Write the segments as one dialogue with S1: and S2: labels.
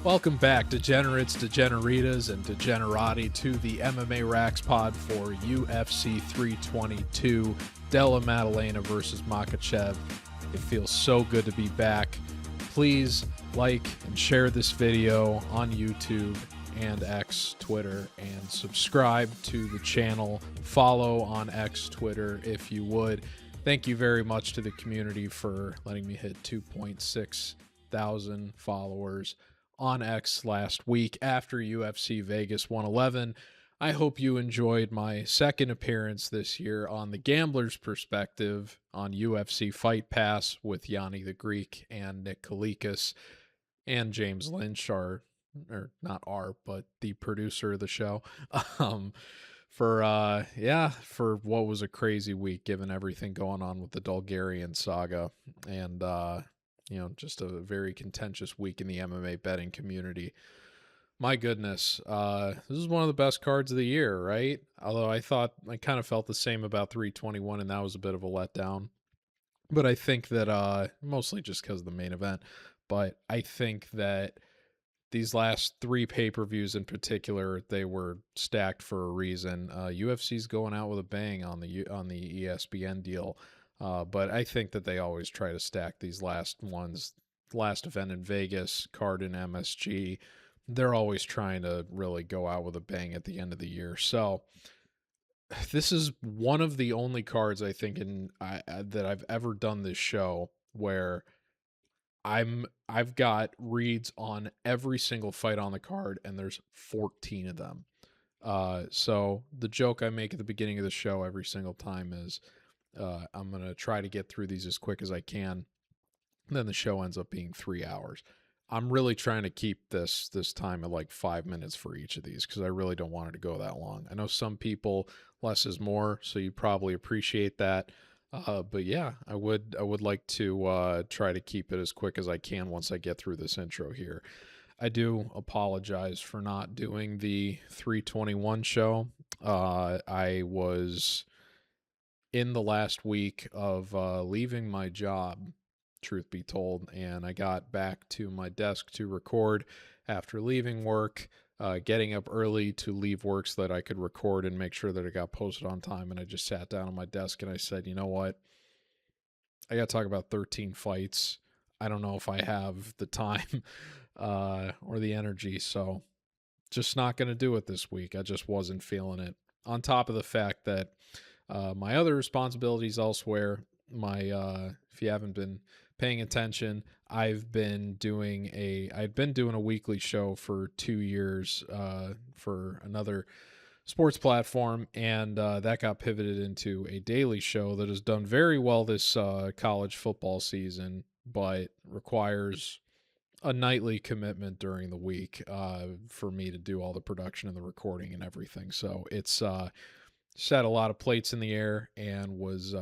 S1: Welcome back, degenerates, degeneritas, and degenerati, to the MMA RAXPOD for UFC 322, Della Maddalena versus Makhachev. It feels so good to be back. Please like and share this video on YouTube and X, Twitter, and subscribe to the channel. Follow on X, Twitter, if you would. Thank you very much to the community for letting me hit 2.6 thousand followers on X last week after UFC Vegas 111. I hope you enjoyed my second appearance this year on the Gambler's Perspective on UFC Fight Pass with Yanni the Greek and Nickal and James Lynch, or not but the producer of the show, for what was a crazy week given everything going on with the Bulgarian saga, and just a very contentious week in the MMA betting community. My goodness, this is one of the best cards of the year, right? Although I kind of felt the same about 321, and that was a bit of a letdown. But I think that, mostly just because of the main event, but I think that these last three pay-per-views in particular, they were stacked for a reason. UFC's going out with a bang on the ESPN deal. But I think that they always try to stack these last ones. Last event in Vegas, card in MSG, they're always trying to really go out with a bang at the end of the year. So this is one of the only cards I think that I've ever done this show where I've got reads on every single fight on the card, and there's 14 of them. So the joke I make at the beginning of the show every single time is, I'm going to try to get through these as quick as I can. And then the show ends up being 3 hours. I'm really trying to keep this time at like 5 minutes for each of these because I really don't want it to go that long. I know some people, less is more, so you probably appreciate that. But yeah, I would like to try to keep it as quick as I can once I get through this intro here. I do apologize for not doing the 321 show. I was in the last week of leaving my job, truth be told, and I got back to my desk to record after leaving work, getting up early to leave work so that I could record and make sure that it got posted on time. And I just sat down on my desk and I said, you know what? I got to talk about 13 fights. I don't know if I have the time or the energy, so just not going to do it this week. I just wasn't feeling it. On top of the fact that my other responsibilities elsewhere, if you haven't been paying attention, I've been doing a weekly show for 2 years for another sports platform, and that got pivoted into a daily show that has done very well this college football season, but requires a nightly commitment during the week for me to do all the production and the recording and everything. So it's set a lot of plates in the air, and was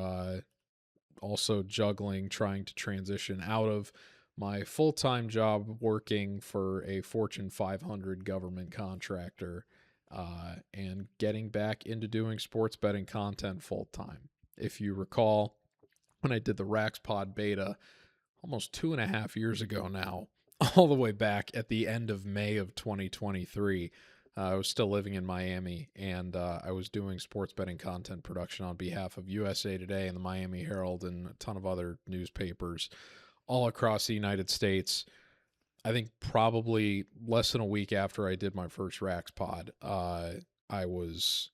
S1: also juggling trying to transition out of my full-time job working for a Fortune 500 government contractor and getting back into doing sports betting content full-time. If you recall, when I did the RAXPOD beta almost 2.5 years ago now, all the way back at the end of May of 2023, I was still living in Miami, and I was doing sports betting content production on behalf of USA Today and the Miami Herald and a ton of other newspapers all across the United States. I think probably less than a week after I did my first RAXPOD, I was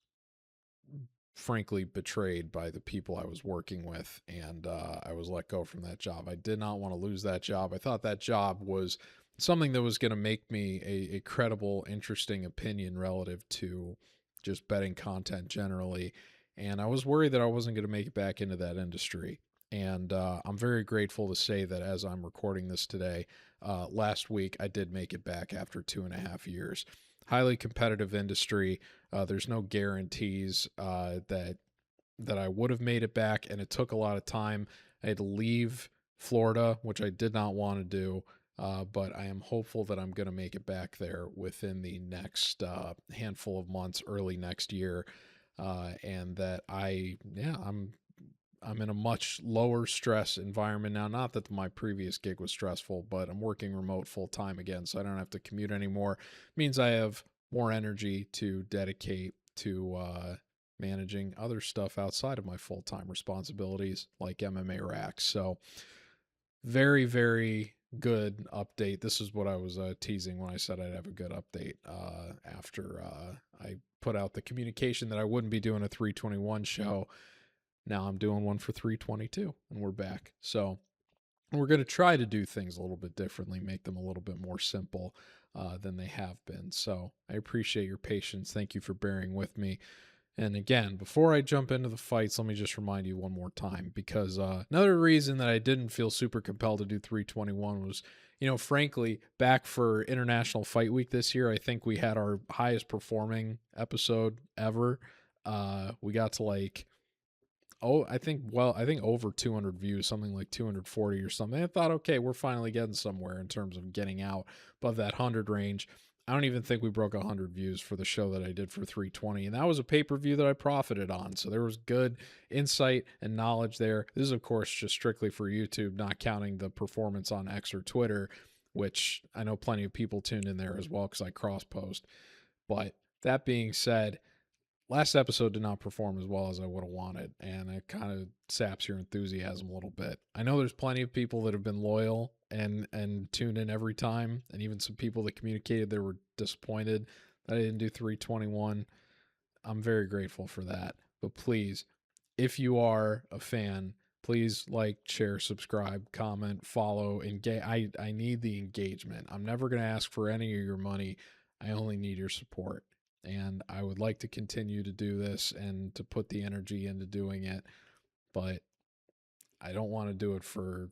S1: frankly betrayed by the people I was working with, and I was let go from that job. I did not want to lose that job. I thought that job was something that was going to make me a credible, interesting opinion relative to just betting content generally. And I was worried that I wasn't going to make it back into that industry. And I'm very grateful to say that as I'm recording this today, last week I did make it back after 2.5 years. Highly competitive industry. There's no guarantees that I would have made it back, and it took a lot of time. I had to leave Florida, which I did not want to do. But I am hopeful that I'm going to make it back there within the next handful of months, early next year, and that I'm I'm in a much lower stress environment now. Not that my previous gig was stressful, but I'm working remote full time again, so I don't have to commute anymore. It means I have more energy to dedicate to managing other stuff outside of my full time responsibilities, like MMA Rax. So very, very good update. This is what I was teasing when I said I'd have a good update after I put out the communication that I wouldn't be doing a 321 show. Now I'm doing one for 322, and we're back. So we're going to try to do things a little bit differently, make them a little bit more simple than they have been. So I appreciate your patience. Thank you for bearing with me. And again, before I jump into the fights, let me just remind you one more time, because another reason that I didn't feel super compelled to do 321 was, frankly, back for International Fight Week this year, I think we had our highest performing episode ever. We got to I think over 200 views, something like 240 or something. I thought, okay, we're finally getting somewhere in terms of getting out above that 100 range. I don't even think we broke 100 views for the show that I did for 320, and that was a pay-per-view that I profited on, so there was good insight and knowledge there. This is, of course, just strictly for YouTube, not counting the performance on X or Twitter, which I know plenty of people tuned in there as well because I cross-post. But that being said, last episode did not perform as well as I would have wanted, and it kind of saps your enthusiasm a little bit. I know there's plenty of people that have been loyal and tune in every time, and even some people that communicated they were disappointed that I didn't do 321. I'm very grateful for that. But please, if you are a fan, please like, share, subscribe, comment, follow, engage. I need the engagement. I'm never going to ask for any of your money. I only need your support. And I would like to continue to do this and to put the energy into doing it, but I don't want to do it for,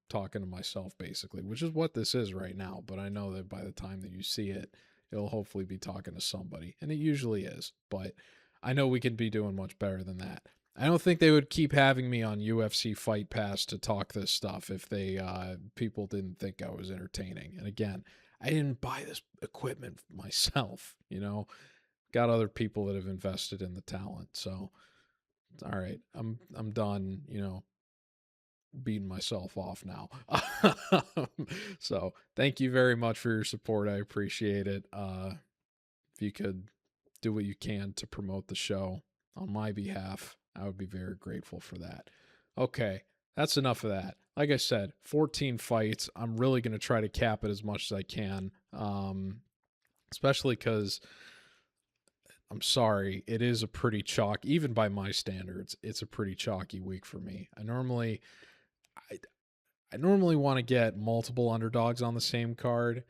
S1: talking to myself basically, which is what this is right now. But I know that by the time that you see it, it'll hopefully be talking to somebody, and it usually is. But I know we can be doing much better than that. I don't think they would keep having me on UFC Fight Pass to talk this stuff if people didn't think I was entertaining. And again, I didn't buy this equipment myself, got other people that have invested in the talent. So, all right, I'm done, beating myself off now. So thank you very much for your support. I appreciate it. If you could do what you can to promote the show on my behalf, I would be very grateful for that. Okay, that's enough of that. Like I said, 14 fights. I'm really going to try to cap it as much as I can, especially because I'm sorry, it is a pretty chalk, even by my standards, it's a pretty chalky week for me. I normally want to get multiple underdogs on the same card.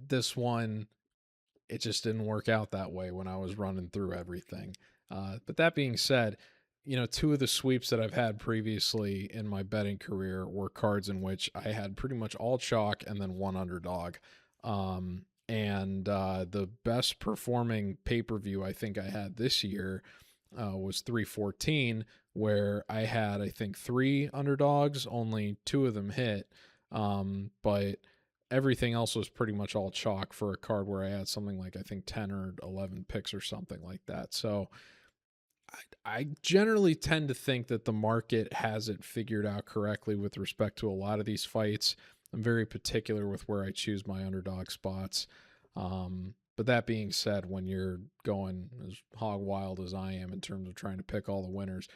S1: This one, it just didn't work out that way when I was running through everything. But that being said, two of the sweeps that I've had previously in my betting career were cards in which I had pretty much all chalk and then one underdog. And the best performing pay-per-view I think I had this year was 314, where I had, I think, 3 underdogs, only 2 of them hit. But everything else was pretty much all chalk for a card where I had something like, I think, 10 or 11 picks or something like that. So I generally tend to think that the market has it figured out correctly with respect to a lot of these fights. I'm very particular with where I choose my underdog spots. But that being said, when you're going as hog wild as I am in terms of trying to pick all the winners,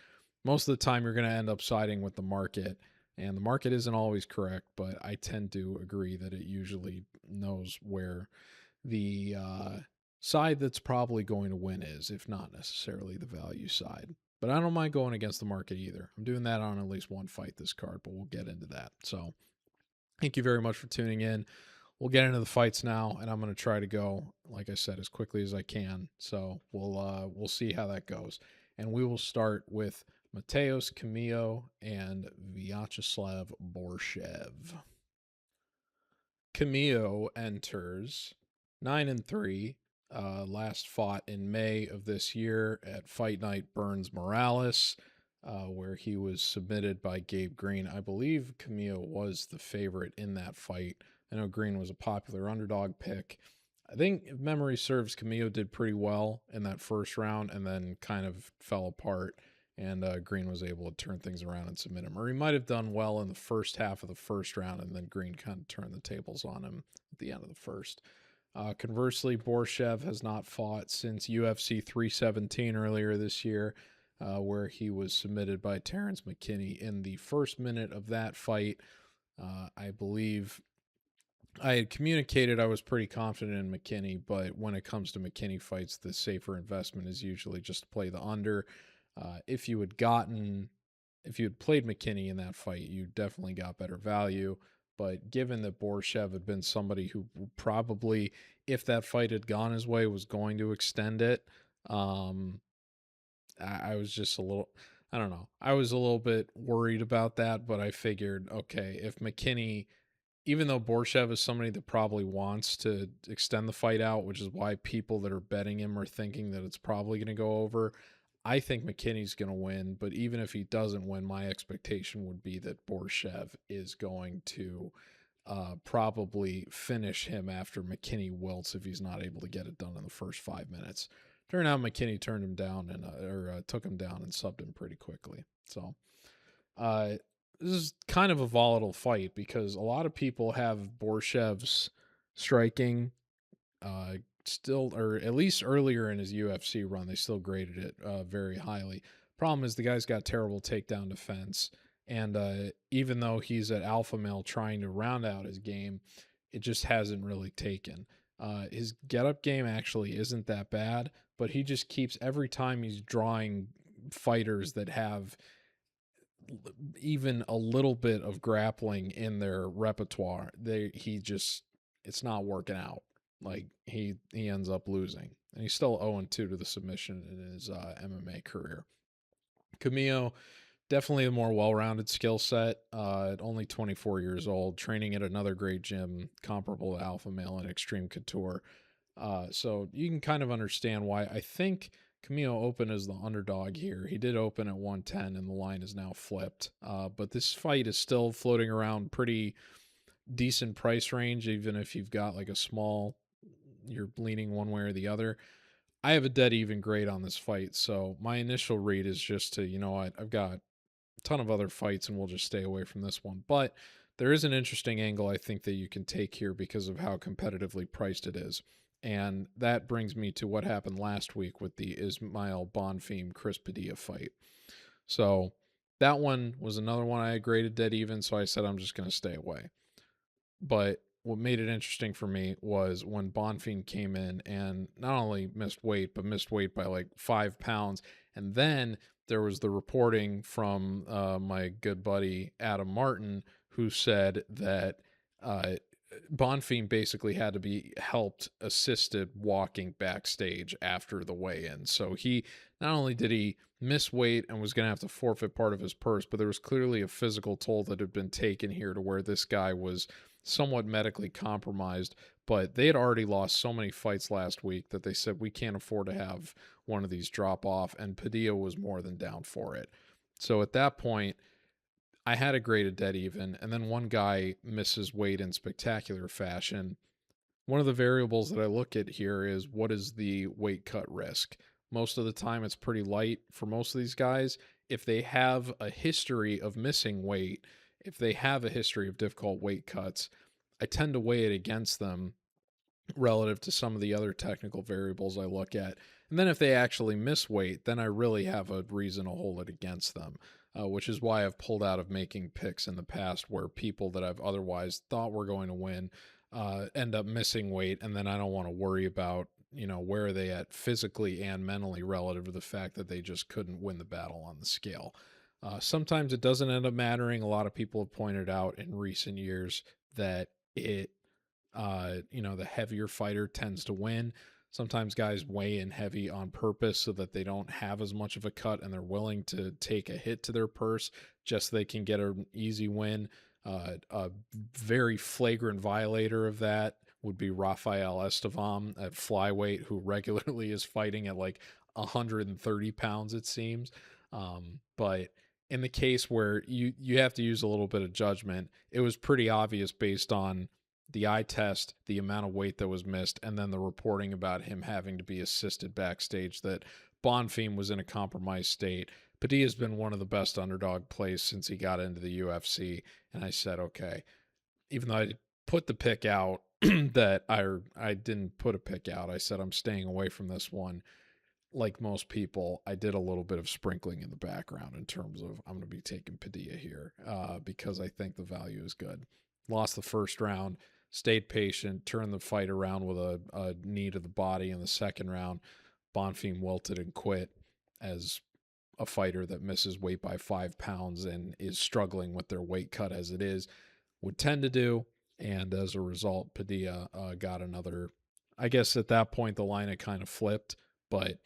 S1: most of the time you're going to end up siding with the market. And the market isn't always correct, but I tend to agree that it usually knows where the side that's probably going to win is, if not necessarily the value side. But I don't mind going against the market either. I'm doing that on at least one fight this card, but we'll get into that. So thank you very much for tuning in. We'll get into the fights now, and I'm going to try to go, like I said, as quickly as I can. So we'll see how that goes. And we will start with Matheus, Camilo, and Viacheslav Borshchev. Camilo enters 9-3. Last fought in May of this year at Fight Night Burns Morales, where he was submitted by Gabe Green. I believe Camilo was the favorite in that fight. I know Green was a popular underdog pick. I think, if memory serves, Camilo did pretty well in that first round and then kind of fell apart and Green was able to turn things around and submit him. Or he might have done well in the first half of the first round, and then Green kind of turned the tables on him at the end of the first. Conversely, Borshchev has not fought since UFC 317 earlier this year, where he was submitted by Terrence McKinney. In the first minute of that fight, I believe I had communicated I was pretty confident in McKinney, but when it comes to McKinney fights, the safer investment is usually just to play the under. If you had played McKinney in that fight, you definitely got better value. But given that Borshchev had been somebody who probably, if that fight had gone his way, was going to extend it, I was just a little, I don't know. I was a little bit worried about that, but I figured, okay, if McKinney, even though Borshchev is somebody that probably wants to extend the fight out, which is why people that are betting him are thinking that it's probably going to go over, I think McKinney's going to win, but even if he doesn't win, my expectation would be that Borshchev is going to probably finish him after McKinney wilts if he's not able to get it done in the first 5 minutes. Turned out McKinney turned him down and took him down and subbed him pretty quickly. So this is kind of a volatile fight because a lot of people have Borshchev's striking still, or at least earlier in his UFC run, they still graded it very highly. Problem is the guy's got terrible takedown defense, and even though he's at alpha male trying to round out his game, it just hasn't really taken. His get-up game actually isn't that bad, but he just keeps, every time he's drawing fighters that have even a little bit of grappling in their repertoire, it's not working out. Like he ends up losing, and he's still 0-2 to the submission in his MMA career. Camilo, definitely a more well-rounded skill set. At only 24 years old, training at another great gym comparable to Alpha Male and Extreme Couture. So you can kind of understand why I think Camilo opened as the underdog here. He did open at 110, and the line is now flipped. But this fight is still floating around pretty decent price range, even if you've got like a small, you're leaning one way or the other. I have a dead even grade on this fight, so my initial read is just to, you know what, I've got a ton of other fights and we'll just stay away from this one. But there is an interesting angle I think that you can take here because of how competitively priced it is. And that brings me to what happened last week with the Ismail Bonfim Chris Padilla fight. So that one was another one I graded dead even, so I said I'm just going to stay away. But what made it interesting for me was when Bonfim came in and not only missed weight, but missed weight by like 5 pounds. And then there was the reporting from my good buddy Adam Martin, who said that Bonfim basically had to be assisted walking backstage after the weigh-in. So he, not only did he miss weight and was going to have to forfeit part of his purse, but there was clearly a physical toll that had been taken here to where this guy was somewhat medically compromised. But they had already lost so many fights last week that they said we can't afford to have one of these drop off, and Padilla was more than down for it. So at that point, I had a graded dead even, and then one guy misses weight in spectacular fashion. One of the variables that I look at here is what is the weight cut risk. Most of the time it's pretty light for most of these guys. If they have a history of missing weight, if they have a history of difficult weight cuts, I tend to weigh it against them relative to some of the other technical variables I look at. And then if they actually miss weight, then I really have a reason to hold it against them, which is why I've pulled out of making picks in the past where people that I've otherwise thought were going to win end up missing weight, and then I don't want to worry about, where are they at physically and mentally relative to the fact that they just couldn't win the battle on the scale. Sometimes it doesn't end up mattering. A lot of people have pointed out in recent years that the heavier fighter tends to win. Sometimes guys weigh in heavy on purpose so that they don't have as much of a cut and they're willing to take a hit to their purse just so they can get an easy win. A very flagrant violator of that would be Rafael Estevam at flyweight, who regularly is fighting at like 130 pounds, it seems. But in the case where you have to use a little bit of judgment, it was pretty obvious based on the eye test, the amount of weight that was missed, and then the reporting about him having to be assisted backstage that Bonfim was in a compromised state. Padilla's been one of the best underdog plays since he got into the UFC. And I said, okay, even though I put the pick out, that I didn't put a pick out. I said I'm staying away from this one. Like most people, I did a little bit of sprinkling in the background in terms of I'm going to be taking Padilla here because I think the value is good. Lost the first round, stayed patient, turned the fight around with a knee to the body in the second round. Bonfim wilted and quit as a fighter that misses weight by 5 pounds and is struggling with their weight cut as it is would tend to do. And as a result, Padilla got another. I guess at that point, the line had kind of flipped, but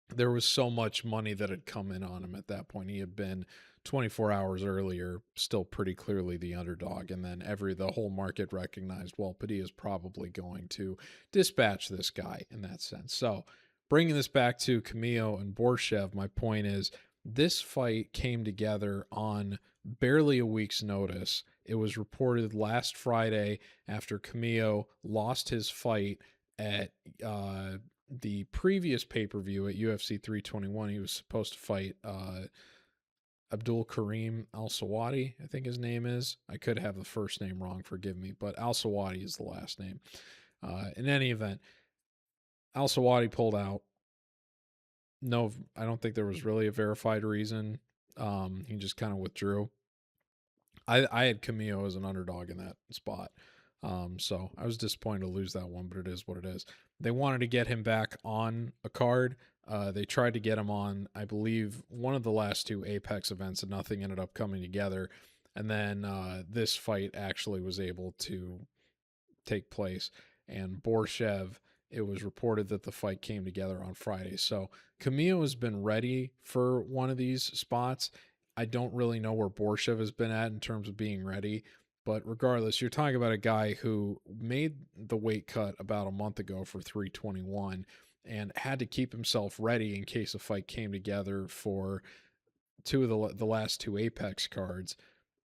S1: there was so much money that had come in on him at that point. He had been 24 hours earlier, still pretty clearly the underdog. And then the whole market recognized, well, Padilla is probably going to dispatch this guy in that sense. So bringing this back to Camilo and Borshchev, my point is this fight came together on barely a week's notice. It was reported last Friday after Camilo lost his fight at the previous pay-per-view at UFC 321. He was supposed to fight Abdul Karim Al-Sawadi, I think his name is. I could have the first name wrong, forgive me, but Al-Sawadi is the last name. In any event, Al-Sawadi pulled out. No, I don't think there was really a verified reason. He just kind of withdrew. I had Camilo as an underdog in that spot. So I was disappointed to lose that one, but it is what it is. They wanted to get him back on a card. They tried to get him on, I believe, one of the last two Apex events, and nothing ended up coming together. And then this fight actually was able to take place. And Borshchev, it was reported that the fight came together on Friday. So Camilo has been ready for one of these spots. I don't really know where Borshchev has been at in terms of being ready. But regardless, you're talking about a guy who made the weight cut about a month ago for 321 and had to keep himself ready in case a fight came together for two of the last two Apex cards,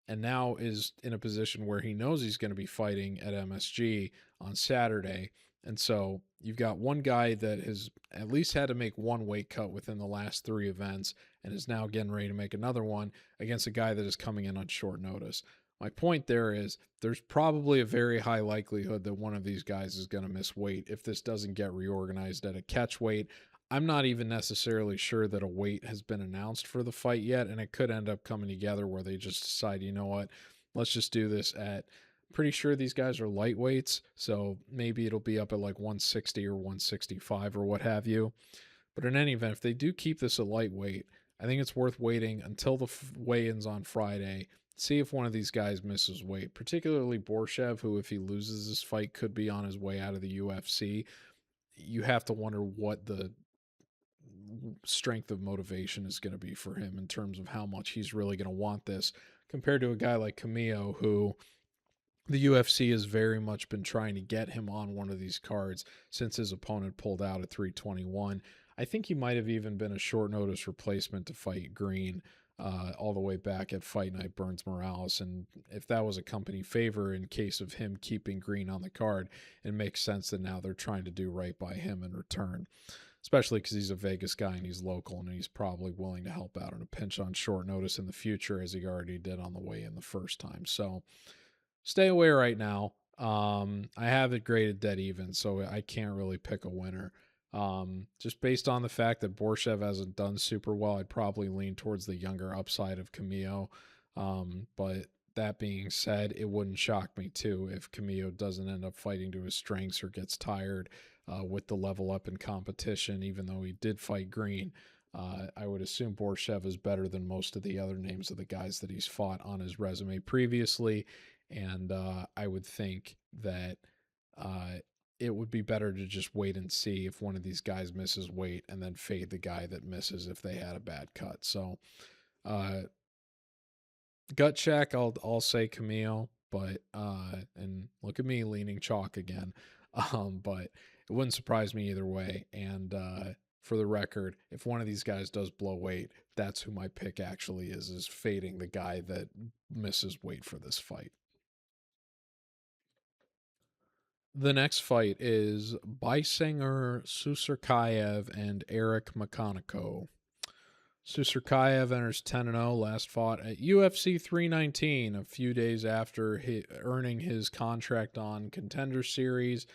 S1: and now is in a position where he knows he's going to be fighting at MSG on Saturday. And so you've got one guy that has at least had to make one weight cut within the last three events and is now getting ready to make another one against a guy that is coming in on short notice. My point there is there's probably a very high likelihood that one of these guys is going to miss weight if this doesn't get reorganized at a catch weight. I'm not even necessarily sure that a weight has been announced for the fight yet, and it could end up coming together where they just decide, you know what, let's just do this at, pretty sure these guys are lightweights, so maybe it'll be up at like 160 or 165 or what have you. But in any event, if they do keep this a lightweight, I think it's worth waiting until the weigh-ins on Friday, see if one of these guys misses weight, particularly Borshchev, who, if he loses this fight, could be on his way out of the UFC. You have to wonder what the strength of motivation is going to be for him in terms of how much he's really going to want this compared to a guy like Camilo, who the UFC has very much been trying to get him on one of these cards since his opponent pulled out at 321. I think he might have even been a short notice replacement to fight Green all the way back at Fight Night Burns Morales. And if that was a company favor in case of him keeping Green on the card, it makes sense that now they're trying to do right by him in return, especially because he's a Vegas guy and he's local and he's probably willing to help out in a pinch on short notice in the future, as he already did on the way in the first time. So stay away right now. I have it graded dead even, so I can't really pick a winner. Just based on the fact that Borshchev hasn't done super well, I'd probably lean towards the younger upside of Camilo. But that being said, it wouldn't shock me too if Camilo doesn't end up fighting to his strengths or gets tired with the level up in competition, even though he did fight Green. I would assume Borshchev is better than most of the other names of the guys that he's fought on his resume previously. And I would think that it would be better to just wait and see if one of these guys misses weight and then fade the guy that misses if they had a bad cut. So gut check, I'll say Camilo, but and look at me leaning chalk again. But it wouldn't surprise me either way. And for the record, if one of these guys does blow weight, that's who my pick actually is fading the guy that misses weight for this fight. The next fight is Susurkaev and Eric McConico. Susurkaev enters 10-0, last fought at UFC 319 a few days after earning his contract on Contender Series.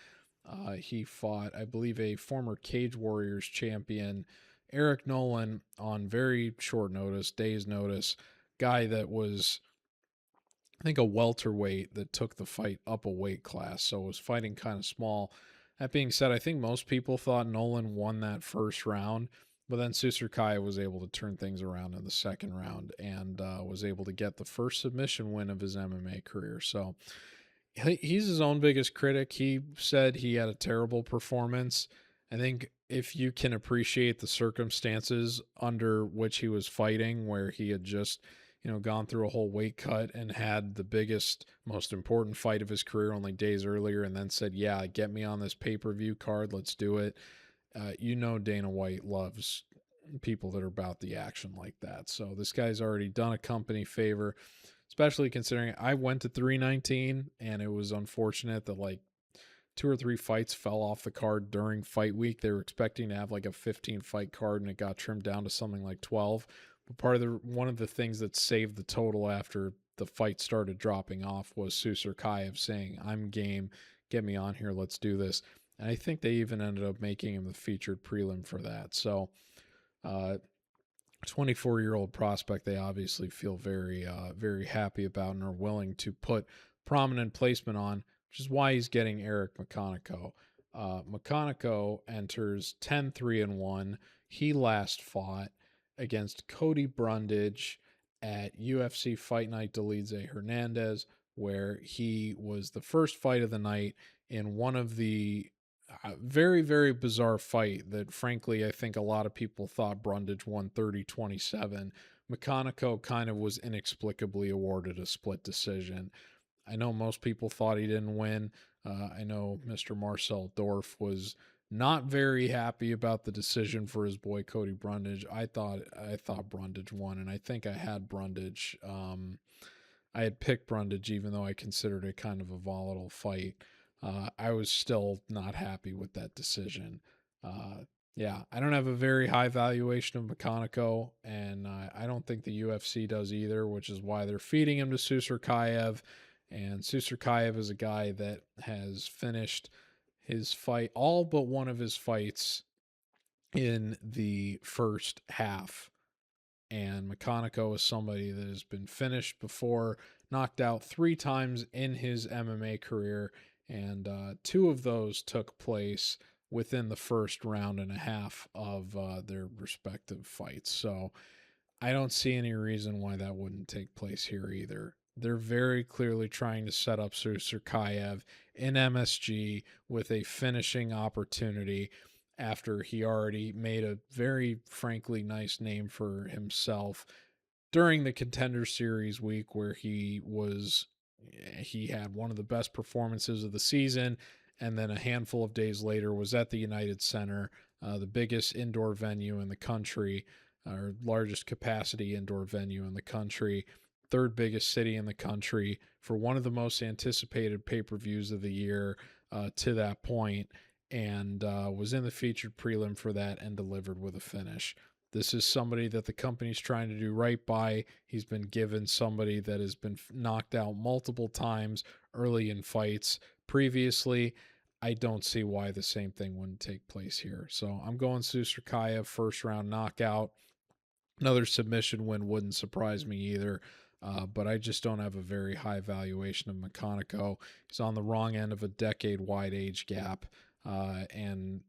S1: He fought, I believe, a former Cage Warriors champion, Eric Nolan, on very short notice, days' notice. Guy that was, I think, a welterweight that took the fight up a weight class, so was fighting kind of small. That being said, I think most people thought Nolan won that first round, but then Susurkaev was able to turn things around in the second round and was able to get the first submission win of his MMA career. So he's his own biggest critic. He said he had a terrible performance. I think if you can appreciate the circumstances under which he was fighting, where he had just, gone through a whole weight cut and had the biggest, most important fight of his career only days earlier, and then said, yeah, get me on this pay-per-view card, let's do it. Dana White loves people that are about the action like that. So this guy's already done a company favor, especially considering I went to 319 and it was unfortunate that like 2 or 3 fights fell off the card during fight week. They were expecting to have like a 15 fight card and it got trimmed down to something like 12. But one of the things that saved the total after the fight started dropping off was Susurkaev saying, I'm game, get me on here, let's do this. And I think they even ended up making him the featured prelim for that. So 24-year-old prospect they obviously feel very, very happy about and are willing to put prominent placement on, which is why he's getting Eric McConico. McConico enters 10-3-1. He last fought against Cody Brundage at UFC Fight Night Delize Hernandez, where he was the first fight of the night in one of the very, very bizarre fight that, frankly, I think a lot of people thought Brundage won 30-27. McConico kind of was inexplicably awarded a split decision. I know most people thought he didn't win. I know Mr. Marcel Dorf was not very happy about the decision for his boy Cody Brundage. I thought Brundage won, and I think I had Brundage. I had picked Brundage, even though I considered it kind of a volatile fight. I was still not happy with that decision. I don't have a very high valuation of McConico, and I don't think the UFC does either, which is why they're feeding him to Susurkaev. And Susurkaev is a guy that has finished his fight, all but one of his fights, in the first half. And McConico is somebody that has been finished before, knocked out 3 times in his MMA career, and 2 of those took place within the first round and a half of their respective fights. So I don't see any reason why that wouldn't take place here either. They're very clearly trying to set up Susurkaev in MSG with a finishing opportunity after he already made a very, frankly, nice name for himself during the Contender Series week, where he had one of the best performances of the season, and then a handful of days later was at the United Center, the biggest indoor venue in the country, or largest capacity indoor venue in the country, 3rd biggest city in the country, for one of the most anticipated pay-per-views of the year to that point, and was in the featured prelim for that and delivered with a finish. This is somebody that the company's trying to do right by. He's been given somebody that has been knocked out multiple times early in fights previously. I don't see why the same thing wouldn't take place here. So I'm going Susurkaev, first round knockout. Another submission win wouldn't surprise me either. But I just don't have a very high valuation of McConico. He's on the wrong end of a decade-wide age gap, and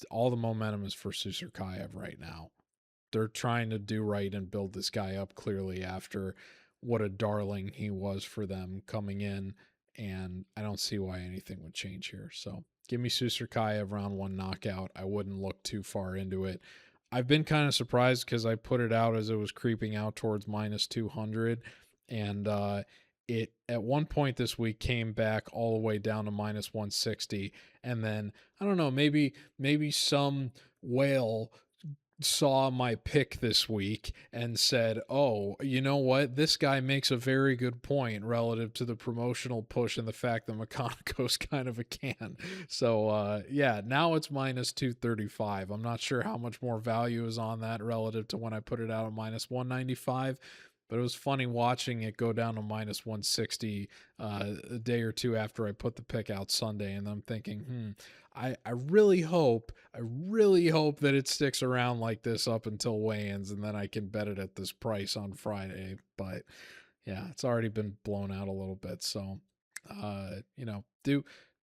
S1: all the momentum is for Susurkaev right now. They're trying to do right and build this guy up clearly after what a darling he was for them coming in, and I don't see why anything would change here. So give me Susurkaev round 1 knockout. I wouldn't look too far into it. I've been kind of surprised because I put it out as it was creeping out towards minus 200, and it at one point this week came back all the way down to minus 160, and then I don't know, maybe some whale saw my pick this week and said, oh, you know what? This guy makes a very good point relative to the promotional push and the fact that McConico's kind of a can. So, yeah, now it's minus 235. I'm not sure how much more value is on that relative to when I put it out at minus 195. But it was funny watching it go down to minus 160 a day or two after I put the pick out Sunday. And I'm thinking, I really hope that it sticks around like this up until weigh-ins, and then I can bet it at this price on Friday. But yeah, it's already been blown out a little bit. So,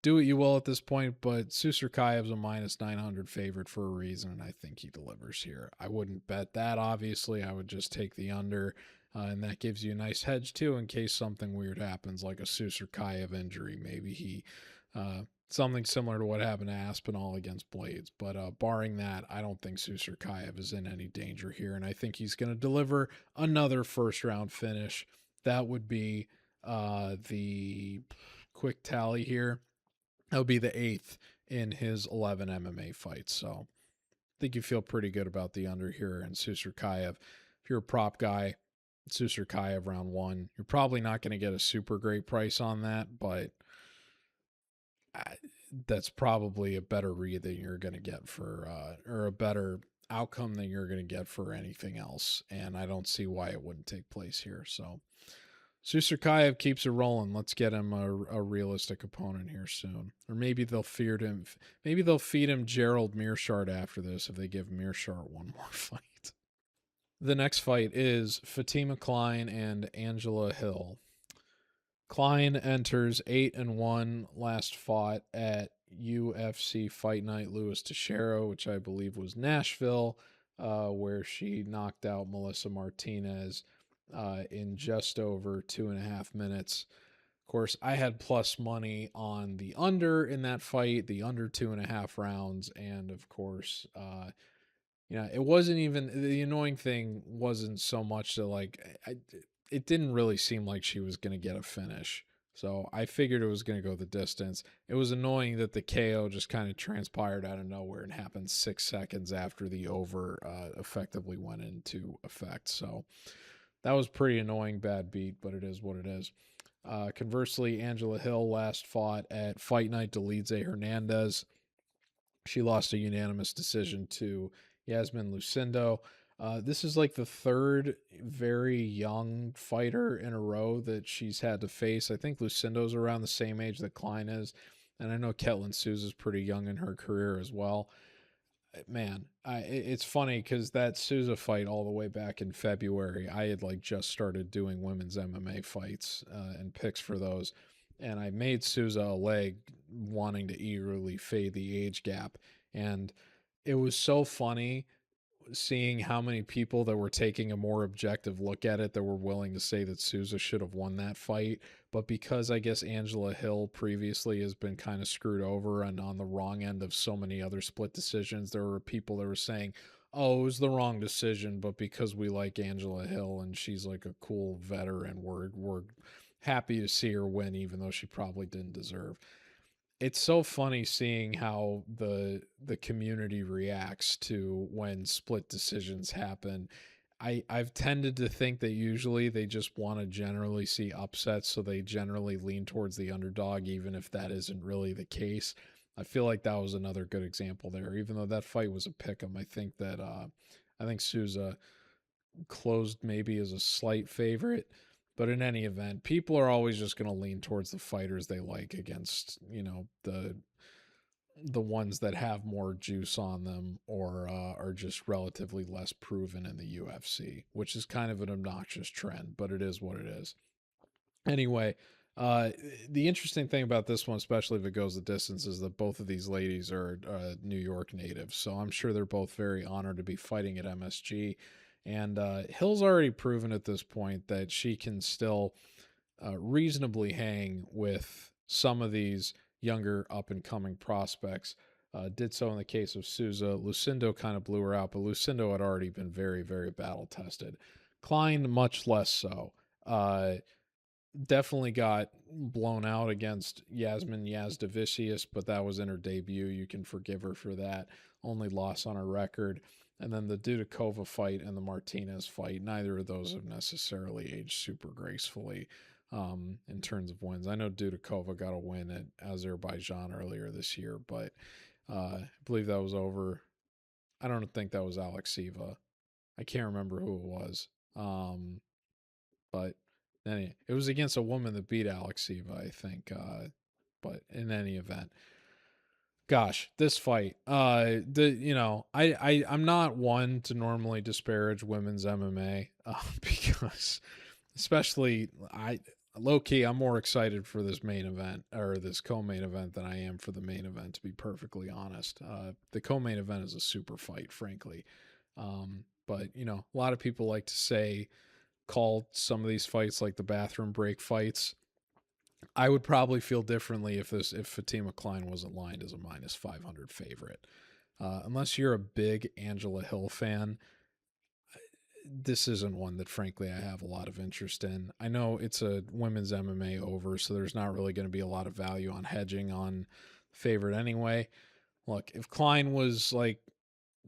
S1: do what you will at this point, but Susurkaev's a minus 900 favorite for a reason, and I think he delivers here. I wouldn't bet that, obviously. I would just take the under, and that gives you a nice hedge, too, in case something weird happens, like a Susurkaev injury. Maybe he, something similar to what happened to Aspinall against Blades. But barring that, I don't think Susurkaev is in any danger here, and I think he's going to deliver another first-round finish. That would be the quick tally here. That would be the 8th in his 11 MMA fights. So I think you feel pretty good about the under here. And Susurkaev, if you're a prop guy, Susurkaev round 1, you're probably not going to get a super great price on that, but that's probably a better read than you're going to get for, or a better outcome than you're going to get for anything else. And I don't see why it wouldn't take place here. So Susurkaev keeps it rolling. Let's get him a realistic opponent here soon. Or maybe they'll feed him. Maybe they'll feed him Gerald Meerschaert after this if they give Meerschaert one more fight. The next fight is Fatima Kline and Angela Hill. Kline enters 8-1, last fought at UFC Fight Night Louis Teixeira, which I believe was Nashville, where she knocked out Melissa Martinez in just over 2.5 minutes. Of course, I had plus money on the under in that fight, the under 2.5 rounds, and of course, it wasn't even, the annoying thing wasn't so much that it didn't really seem like she was going to get a finish. So I figured it was going to go the distance. It was annoying that the KO just kind of transpired out of nowhere and happened 6 seconds after the over effectively went into effect. So that was pretty annoying, bad beat, but it is what it is. Conversely, Angela Hill last fought at Fight Night Dolidze Hernandez. She lost a unanimous decision to Yasmin Lucindo. This is like the third very young fighter in a row that she's had to face. I think Lucindo's around the same age that Kline is, and I know Ketlin Souza's pretty young in her career as well. Man, it's funny because that Souza fight all the way back in February, I had just started doing women's MMA fights and picks for those, and I made Souza a leg wanting to eagerly fade the age gap, and it was so funny seeing how many people that were taking a more objective look at it that were willing to say that Souza should have won that fight. But because I guess Angela Hill previously has been kind of screwed over and on the wrong end of so many other split decisions, there were people that were saying, oh, it was the wrong decision, but because we like Angela Hill and she's like a cool veteran, we're happy to see her win, even though she probably didn't deserve. It's so funny seeing how the community reacts to when split decisions happen. I've tended to think that usually they just want to generally see upsets, so they generally lean towards the underdog, even if that isn't really the case. I feel like that was another good example there. Even though that fight was a pick'em, I think Souza closed maybe as a slight favorite. But in any event, people are always just going to lean towards the fighters they like against, the ones that have more juice on them or are just relatively less proven in the UFC, which is kind of an obnoxious trend, but it is what it is. Anyway, the interesting thing about this one, especially if it goes the distance, is that both of these ladies are New York natives. So I'm sure they're both very honored to be fighting at MSG. And Hill's already proven at this point that she can still reasonably hang with some of these younger up-and-coming prospects. Did so in the case of Souza. Lucindo kind of blew her out, but Lucindo had already been very, very battle-tested. Kline, much less so. Definitely got blown out against Yasmin Yazdavicius, but that was in her debut. You can forgive her for that. Only loss on her record. And then the Dudikova fight and the Martinez fight, neither of those have necessarily aged super gracefully in terms of wins. I know Dudikova got a win at Azerbaijan earlier this year, but I believe that was over. I don't think that was Alexieva. I can't remember who it was. But anyway, it was against a woman that beat Alexieva, I think. But in any event, gosh, this fight, I'm not one to normally disparage women's MMA because, especially low key, I'm more excited for this main event or this co-main event than I am for the main event. To be perfectly honest, the co-main event is a super fight, frankly. But a lot of people like to call some of these fights like the bathroom break fights. I would probably feel differently if Fatima Kline wasn't lined as a minus 500 favorite. Unless you're a big Angela Hill fan, this isn't one that frankly I have a lot of interest in. I know it's a women's MMA over, so there's not really going to be a lot of value on hedging on favorite anyway. Look, if Kline was like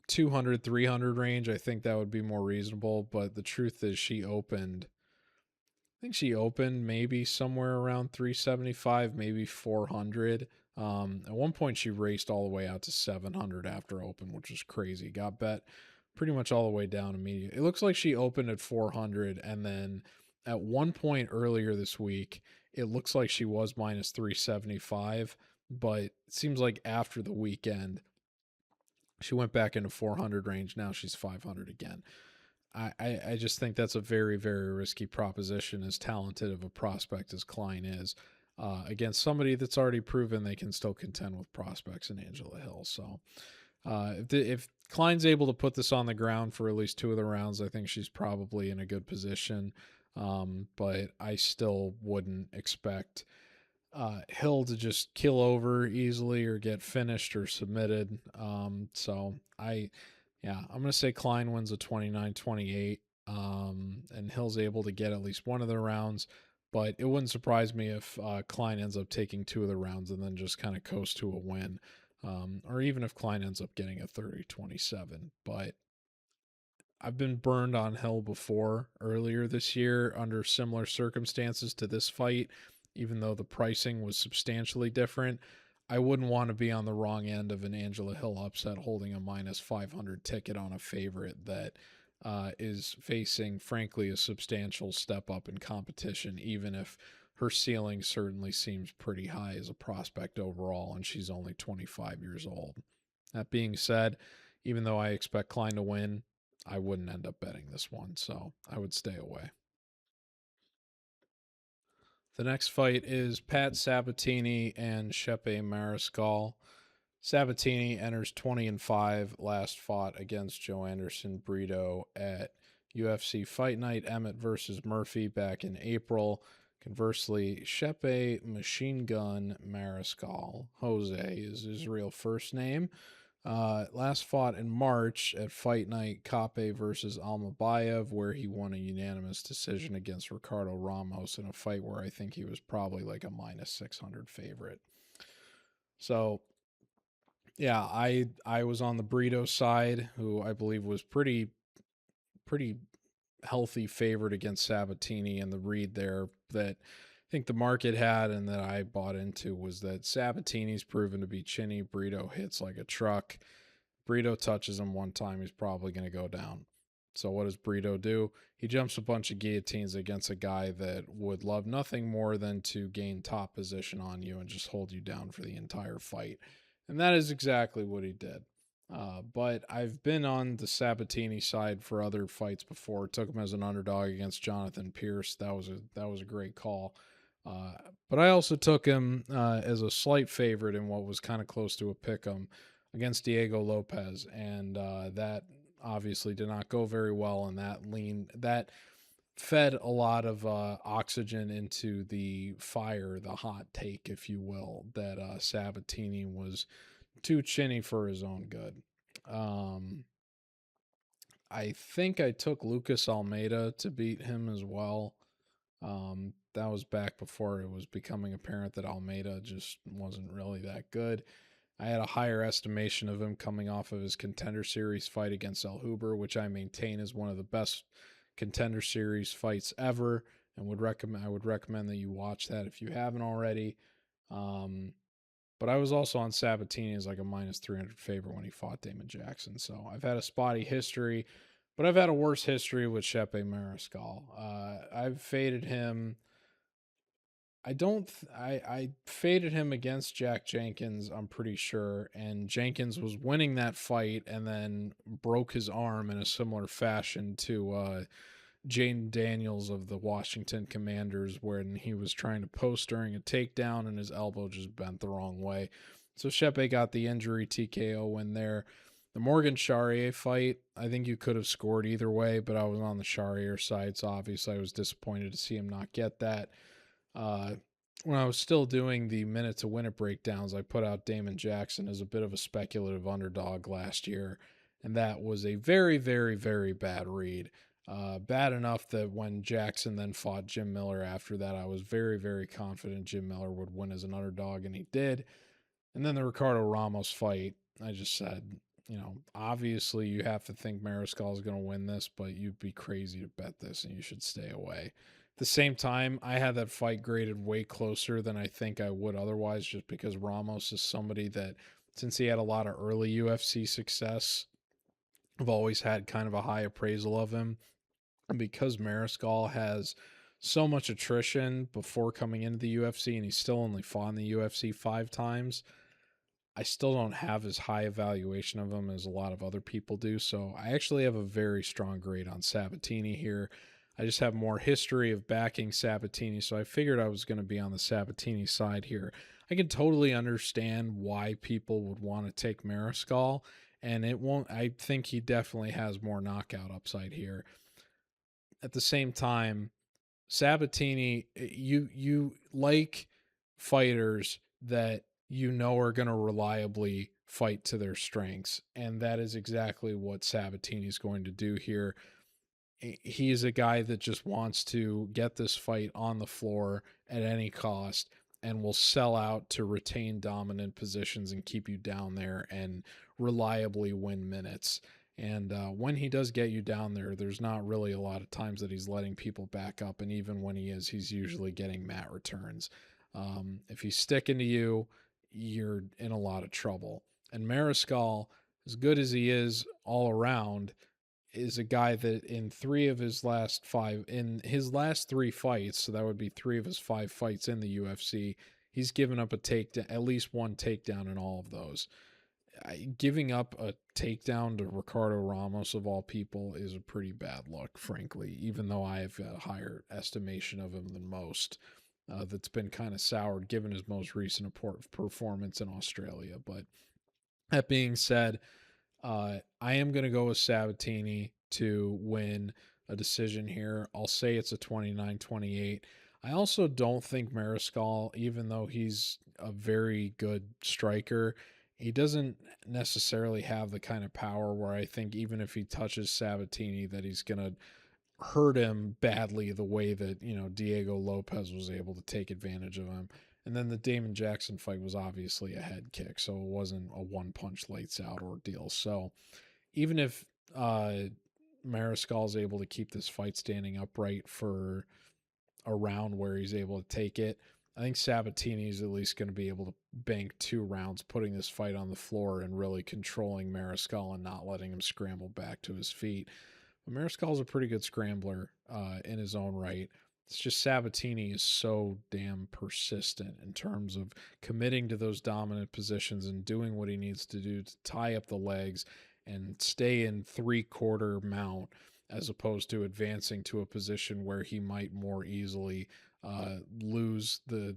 S1: 200, 300 range, I think that would be more reasonable. But the truth is she opened maybe somewhere around 375, maybe 400. At one point, she raced all the way out to 700 after open, which was crazy. Got bet pretty much all the way down immediately. It looks like she opened at 400, and then at one point earlier this week, it looks like she was minus 375, but it seems like after the weekend, she went back into 400 range. Now she's 500 again. I just think that's a very, very risky proposition, as talented of a prospect as Kline is, against somebody that's already proven they can still contend with prospects in Angela Hill. So if Kline's able to put this on the ground for at least 2 of the rounds, I think she's probably in a good position. But I still wouldn't expect Hill to just kill over easily or get finished or submitted. I'm going to say Kline wins a 29-28, and Hill's able to get at least one of the rounds, but it wouldn't surprise me if Kline ends up taking 2 of the rounds and then just kind of coast to a win, or even if Kline ends up getting a 30-27. But I've been burned on Hill before earlier this year under similar circumstances to this fight, even though the pricing was substantially different. I wouldn't want to be on the wrong end of an Angela Hill upset holding a minus 500 ticket on a favorite that is facing, frankly, a substantial step up in competition, even if her ceiling certainly seems pretty high as a prospect overall, and she's only 25 years old. That being said, even though I expect Kline to win, I wouldn't end up betting this one, so I would stay away. The next fight is Pat Sabatini and Chepe Mariscal. Sabatini enters 20-5, last fought against Joe Anderson Brito at UFC Fight Night Emmett versus Murphy back in April. Conversely, Chepe Machine Gun Mariscal, Jose is his real first name, last fought in March at Fight Night Chepe versus Almabayev, where he won a unanimous decision against Ricardo Ramos in a fight where I think he was probably like a minus 600 favorite. So, yeah, I was on the Brito side, who I believe was pretty healthy favorite against Sabatini, and the read there that I think the market had and that I bought into was that Sabatini's proven to be chinny. Brito hits like a truck. Brito touches him one time, he's probably going to go down. So what does Brito do? He jumps a bunch of guillotines against a guy that would love nothing more than to gain top position on you and just hold you down for the entire fight. And that is exactly what he did. But I've been on the Sabatini side for other fights before. Took him as an underdog against Jonathan Pierce. That was a great call. But I also took him as a slight favorite in what was kind of close to a pick'em against Diego Lopez, and that obviously did not go very well. And that fed a lot of oxygen into the fire, the hot take, if you will, that Sabatini was too chinny for his own good. I think I took Lucas Almeida to beat him as well. That was back before it was becoming apparent that Almeida just wasn't really that good. I had a higher estimation of him coming off of his Contender Series fight against El Huber, which I maintain is one of the best Contender Series fights ever, and I would recommend that you watch that if you haven't already. But I was also on Sabatini as like a minus 300 favorite when he fought Damon Jackson. So I've had a spotty history, but I've had a worse history with Chepe Mariscal. I've faded him. I faded him against Jack Jenkins, I'm pretty sure, and Jenkins was winning that fight and then broke his arm in a similar fashion to Jane Daniels of the Washington Commanders when he was trying to post during a takedown and his elbow just bent the wrong way. So Chepe got the injury TKO win there. The Morgan Charrier fight, I think you could have scored either way, but I was on the Charrier side, so obviously I was disappointed to see him not get that. When I was still doing the minute to win it breakdowns, I put out Damon Jackson as a bit of a speculative underdog last year, and that was a very, very, very bad read. Bad enough that when Jackson then fought Jim Miller after that, I was very, very confident Jim Miller would win as an underdog, and he did. And then the Ricardo Ramos fight, I just said, obviously you have to think Mariscal is going to win this, but you'd be crazy to bet this, and you should stay away. At the same time, I had that fight graded way closer than I think I would otherwise, just because Ramos is somebody that, since he had a lot of early UFC success, I've always had kind of a high appraisal of him. And because Mariscal has so much attrition before coming into the UFC, and he's still only fought in the UFC 5 times, I still don't have as high evaluation of him as a lot of other people do. So I actually have a very strong grade on Sabatini here. I just have more history of backing Sabatini, so I figured I was going to be on the Sabatini side here. I can totally understand why people would want to take Mariscal, and I think he definitely has more knockout upside here. At the same time, Sabatini, you like fighters that are going to reliably fight to their strengths, and that is exactly what Sabatini is going to do here. He is a guy that just wants to get this fight on the floor at any cost and will sell out to retain dominant positions and keep you down there and reliably win minutes. And when he does get you down there, there's not really a lot of times that he's letting people back up. And even when he is, he's usually getting mat returns. If he's sticking to you, you're in a lot of trouble. And Mariscal, as good as he is all around, is a guy that in his last 3 fights, so that would be 3 of his 5 fights in the UFC, he's given up a takedown, at least one takedown in all of those. Giving up a takedown to Ricardo Ramos, of all people, is a pretty bad look, frankly, even though I have a higher estimation of him than most. That's been kind of soured given his most recent performance in Australia. But that being said, I am going to go with Sabatini to win a decision here. I'll say it's a 29-28. I also don't think Mariscal, even though he's a very good striker, he doesn't necessarily have the kind of power where I think even if he touches Sabatini that he's going to hurt him badly the way that, Diego Lopez was able to take advantage of him. And then the Damon Jackson fight was obviously a head kick, so it wasn't a one-punch lights-out ordeal. So even if Mariscal is able to keep this fight standing upright for a round where he's able to take it, I think Sabatini is at least going to be able to bank 2 rounds, putting this fight on the floor and really controlling Mariscal and not letting him scramble back to his feet. But Mariscal is a pretty good scrambler in his own right. It's just Sabatini is so damn persistent in terms of committing to those dominant positions and doing what he needs to do to tie up the legs and stay in 3/4 mount, as opposed to advancing to a position where he might more easily lose the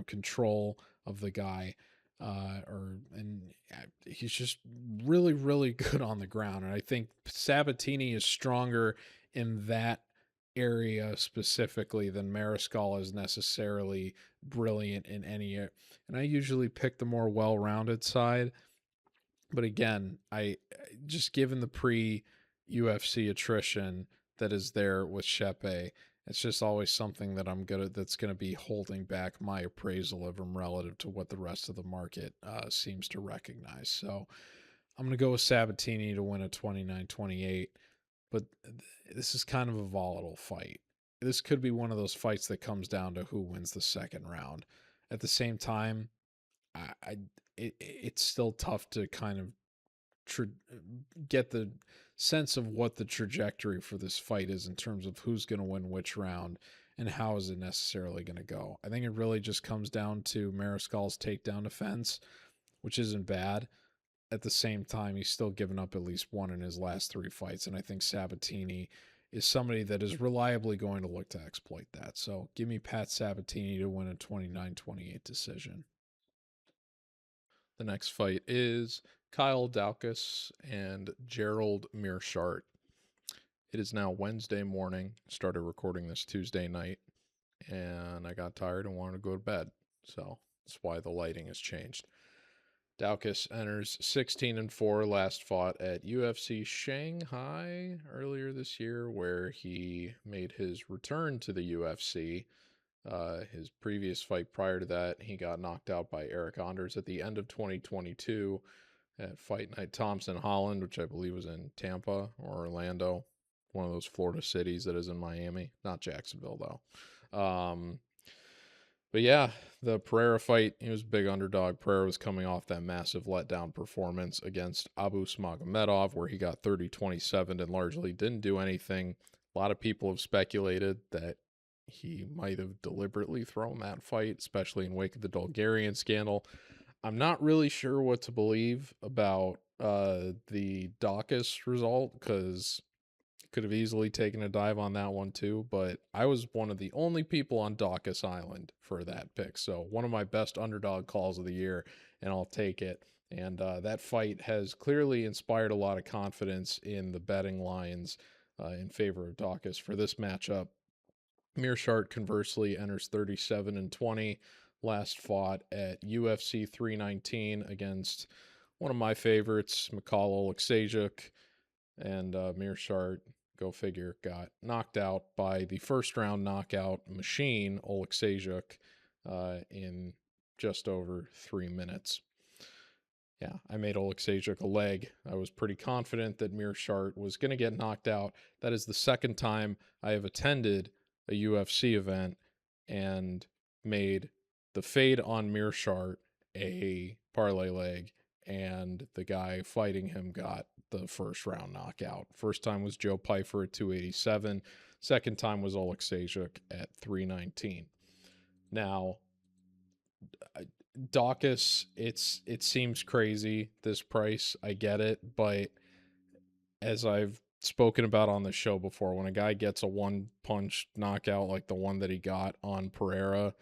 S1: control of the guy. He's just really, really good on the ground. And I think Sabatini is stronger in that area specifically than Mariscal is necessarily brilliant in any. And I usually pick the more well-rounded side. But again, I just given the pre-UFC attrition that is there with Chepe, it's just always something that that's gonna be holding back my appraisal of him relative to what the rest of the market seems to recognize. So I'm gonna go with Sabatini to win a 29-28, but this is kind of a volatile fight. This could be one of those fights that comes down to who wins the second round. At the same time, it's still tough to kind of tra- get the sense of what the trajectory for this fight is in terms of who's going to win which round and how is it necessarily going to go. I think it really just comes down to Mariscal's takedown defense, which isn't bad. At the same time, he's still given up at least one in his last 3 fights, and I think Sabatini is somebody that is reliably going to look to exploit that. So give me Pat Sabatini to win a 29-28 decision. The next fight is Kyle Daukaus and Gerald Meerschaert. It is now Wednesday morning. Started recording this Tuesday night, and I got tired and wanted to go to bed. So that's why the lighting has changed. Daukaus enters 16-4, last fought at UFC Shanghai earlier this year, where he made his return to the UFC. His previous fight prior to that, he got knocked out by Eric Anders at the end of 2022 at Fight Night Thompson Holland, which I believe was in Tampa or Orlando, one of those Florida cities that is in Miami, not Jacksonville though. But yeah, the Pereira fight, he was a big underdog. Pereira was coming off that massive letdown performance against Abu Smagomedov, where he got 30-27 and largely didn't do anything. A lot of people have speculated that he might have deliberately thrown that fight, especially in wake of the Bulgarian scandal. I'm not really sure what to believe about the Daukaus result, because could have easily taken a dive on that one too, but I was one of the only people on Daukaus Island for that pick. So one of my best underdog calls of the year, and I'll take it. And that fight has clearly inspired a lot of confidence in the betting lines in favor of Daukaus for this matchup. Meerschaert, conversely, enters 37-20. Last fought at UFC 319 against one of my favorites, Nickal Oleksiejczuk, and Meerschaert, go figure, got knocked out by the first round knockout machine, Oleksiejczuk, in just over 3 minutes. Yeah, I made Oleksiejczuk a leg. I was pretty confident that Meerschaert was going to get knocked out. That is the second time I have attended a UFC event and made the fade on Meerschaert a parlay leg, and the guy fighting him got the first round knockout. First time was Joe Pyfer at 287. Second time was Oleksiejczuk at 319. Now, Daukaus, it seems crazy, this price. I get it, but as I've spoken about on the show before, when a guy gets a one-punch knockout like the one that he got on Pereira,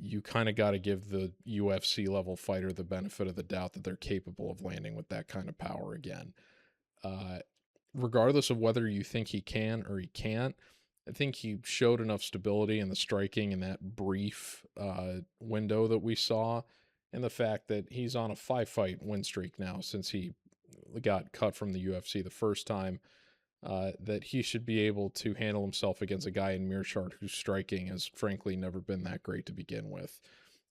S1: you kind of got to give the UFC level fighter the benefit of the doubt that they're capable of landing with that kind of power again. Regardless of whether you think he can or he can't, I think he showed enough stability in the striking in that brief window that we saw, and the fact that he's on a 5-fight win streak now since he got cut from the UFC the first time, that he should be able to handle himself against a guy in Meerschaert whose striking has frankly never been that great to begin with.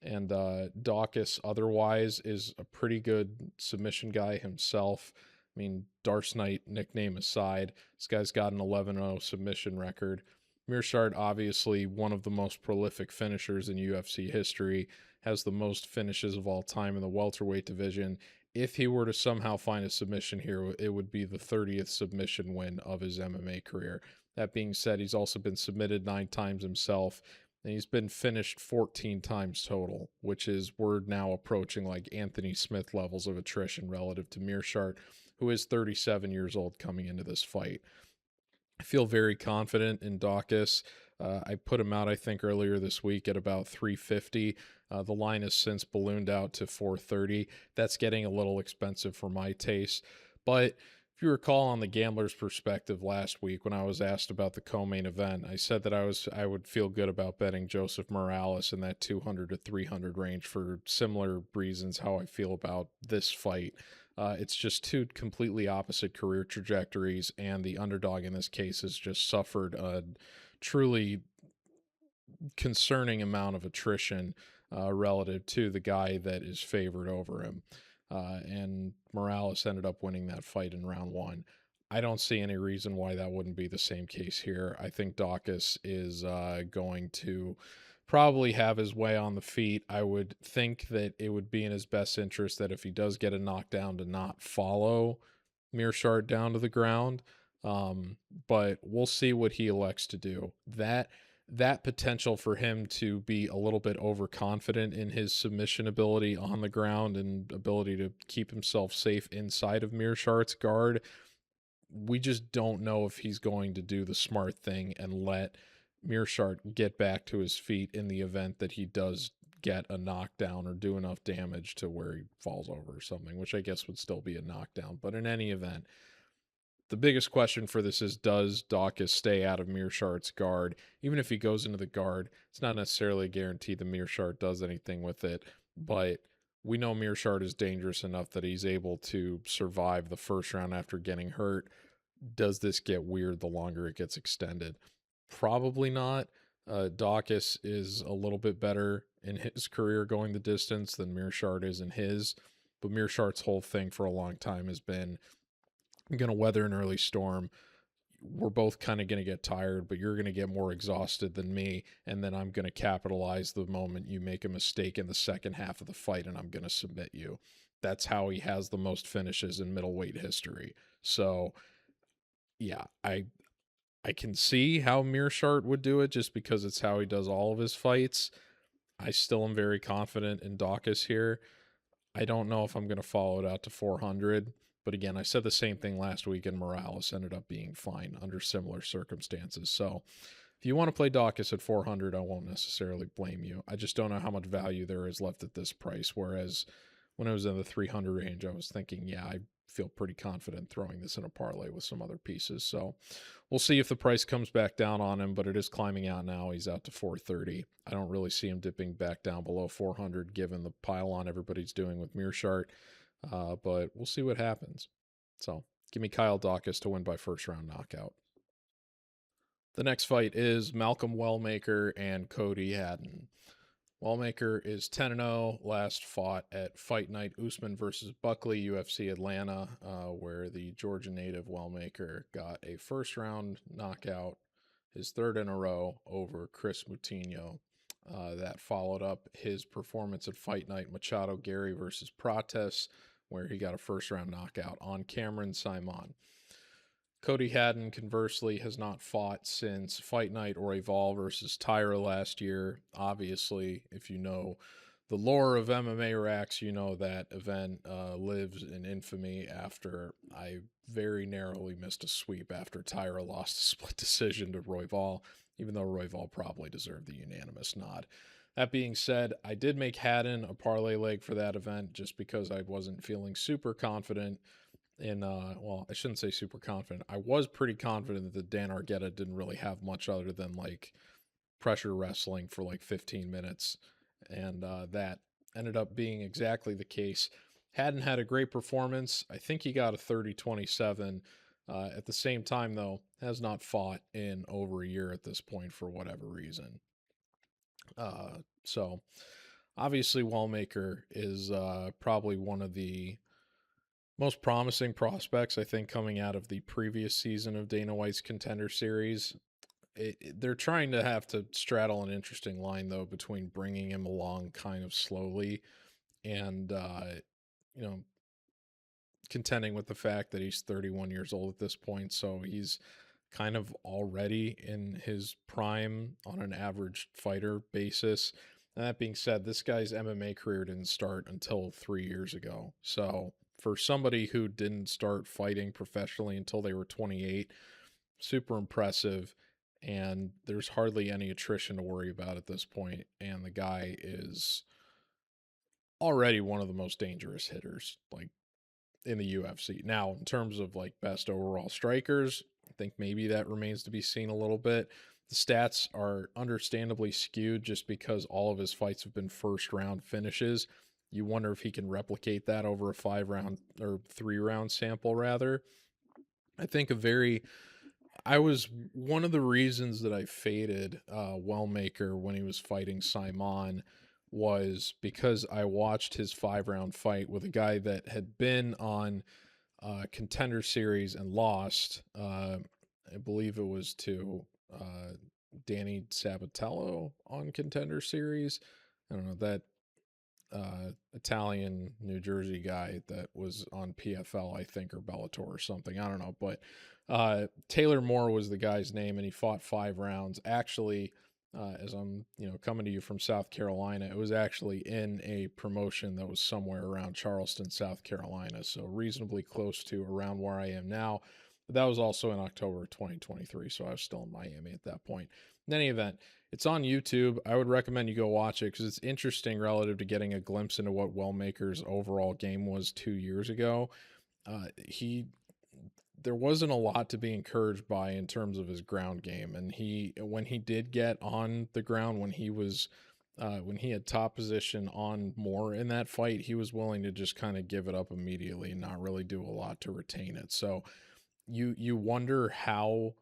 S1: And Daukaus otherwise is a pretty good submission guy himself. I mean, Darce Knight nickname aside, this guy's got an 11-0 submission record. Meerschaert, obviously one of the most prolific finishers in UFC history, has the most finishes of all time in the welterweight division. If he were to somehow find a submission here, it would be the 30th submission win of his MMA career. That being said, he's also been submitted 9 times himself, and he's been finished 14 times total, which is, we're now approaching like Anthony Smith levels of attrition relative to Meerschaert, who is 37 years old coming into this fight. I feel very confident in Daukaus. I put him out, I think, earlier this week at about 350. The line has since ballooned out to 430. That's getting a little expensive for my taste. But if you recall, on the gambler's perspective last week, when I was asked about the co-main event, I said that I would feel good about betting Joseph Morales in that 200 to 300 range for similar reasons how I feel about this fight. It's just two completely opposite career trajectories, and the underdog in this case has just suffered a truly concerning amount of attrition relative to the guy that is favored over him. And Morales ended up winning that fight in round one. I don't see any reason why that wouldn't be the same case here. I think Daukaus is going to probably have his way on the feet. I would think that it would be in his best interest that if he does get a knockdown to not follow Meerschaert down to the ground. But we'll see what he elects to do. That potential for him to be a little bit overconfident in his submission ability on the ground and ability to keep himself safe inside of Meerschaert's guard, we just don't know if he's going to do the smart thing and let Meerschaert get back to his feet in the event that he does get a knockdown or do enough damage to where he falls over or something, which I guess would still be a knockdown. But in any event, the biggest question for this is, does Daukaus stay out of Meerschaert's guard? Even if he goes into the guard, it's not necessarily a guarantee that Meerschaert does anything with it, but we know Meerschaert is dangerous enough that he's able to survive the first round after getting hurt. Does this get weird the longer it gets extended? Probably not. Daukaus is a little bit better in his career going the distance than Meerschaert is in his, but Meerschaert's whole thing for a long time has been, I'm going to weather an early storm. We're both kind of going to get tired, but you're going to get more exhausted than me. And then I'm going to capitalize the moment you make a mistake in the second half of the fight, and I'm going to submit you. That's how he has the most finishes in middleweight history. So, yeah, I can see how Meerschaert would do it just because it's how he does all of his fights. I still am very confident in Daukaus here. I don't know if I'm going to follow it out to 400. But again, I said the same thing last week, and Morales ended up being fine under similar circumstances. So if you want to play Daukaus at 400, I won't necessarily blame you. I just don't know how much value there is left at this price. Whereas when I was in the 300 range, I was thinking, yeah, I feel pretty confident throwing this in a parlay with some other pieces. So we'll see if the price comes back down on him, but it is climbing out now. He's out to 430. I don't really see him dipping back down below 400 given the pile on everybody's doing with Meerschaert. But we'll see what happens. So give me Kyle Daukaus to win by first round knockout. The next fight is Malcolm Wellmaker and Cody Haddon. Wellmaker is 10-0, last fought at Fight Night Usman versus Buckley, UFC Atlanta, where the Georgia native Wellmaker got a first round knockout, his third in a row over Chris Moutinho. That followed up his performance at Fight Night Machado Gary versus Cortez, where he got a first round knockout on Cameron Simon. Cody Haddon, conversely, has not fought since Fight Night or Evolve versus Tyra last year. Obviously, if you know the lore of MMA Rax, you know that event lives in infamy after I very narrowly missed a sweep after Tyra lost a split decision to Royval, even though Royval probably deserved the unanimous nod. That being said, I did make Haddon a parlay leg for that event just because I wasn't feeling super confident in, well, I shouldn't say super confident. I was pretty confident that Dan Argueta didn't really have much other than like pressure wrestling for like 15 minutes. And that ended up being exactly the case. Haddon had a great performance. I think he got a 30-27. At the same time, though, has not fought in over a year at this point for whatever reason. So obviously Wellmaker is probably one of the most promising prospects, I think, coming out of the previous season of Dana White's Contender Series. They're trying to have to straddle an interesting line, though, between bringing him along kind of slowly and, contending with the fact that he's 31 years old at this point. So he's kind of already in his prime on an average fighter basis. And that being said, this guy's MMA career didn't start until 3 years ago. So for somebody who didn't start fighting professionally until they were 28, super impressive. And there's hardly any attrition to worry about at this point. And the guy is already one of the most dangerous hitters, like, in the UFC. Now, in terms of like best overall strikers, I think maybe that remains to be seen a little bit. The stats are understandably skewed just because all of his fights have been first round finishes. You wonder if he can replicate that over a 5-round or 3-round sample rather. I think I was one of the reasons that I faded Wellmaker when he was fighting Simon was because I watched his 5 round fight with a guy that had been on Contender Series and lost. I believe it was to Danny Sabatello on Contender Series. I don't know that Italian New Jersey guy that was on PFL, I think, or Bellator or something. I don't know, but Taylor Moore was the guy's name, and he fought 5 rounds. Actually, as I'm coming to you from South Carolina, it was actually in a promotion that was somewhere around Charleston, South Carolina, so reasonably close to around where I am now. But that was also in October 2023, so I was still in Miami at that point. In any event, it's on YouTube. I would recommend you go watch it because it's interesting relative to getting a glimpse into what Wellmaker's overall game was 2 years ago. There wasn't a lot to be encouraged by in terms of his ground game, and when he did get on the ground, when he had top position on Moore in that fight, he was willing to just kind of give it up immediately and not really do a lot to retain it. So you wonder how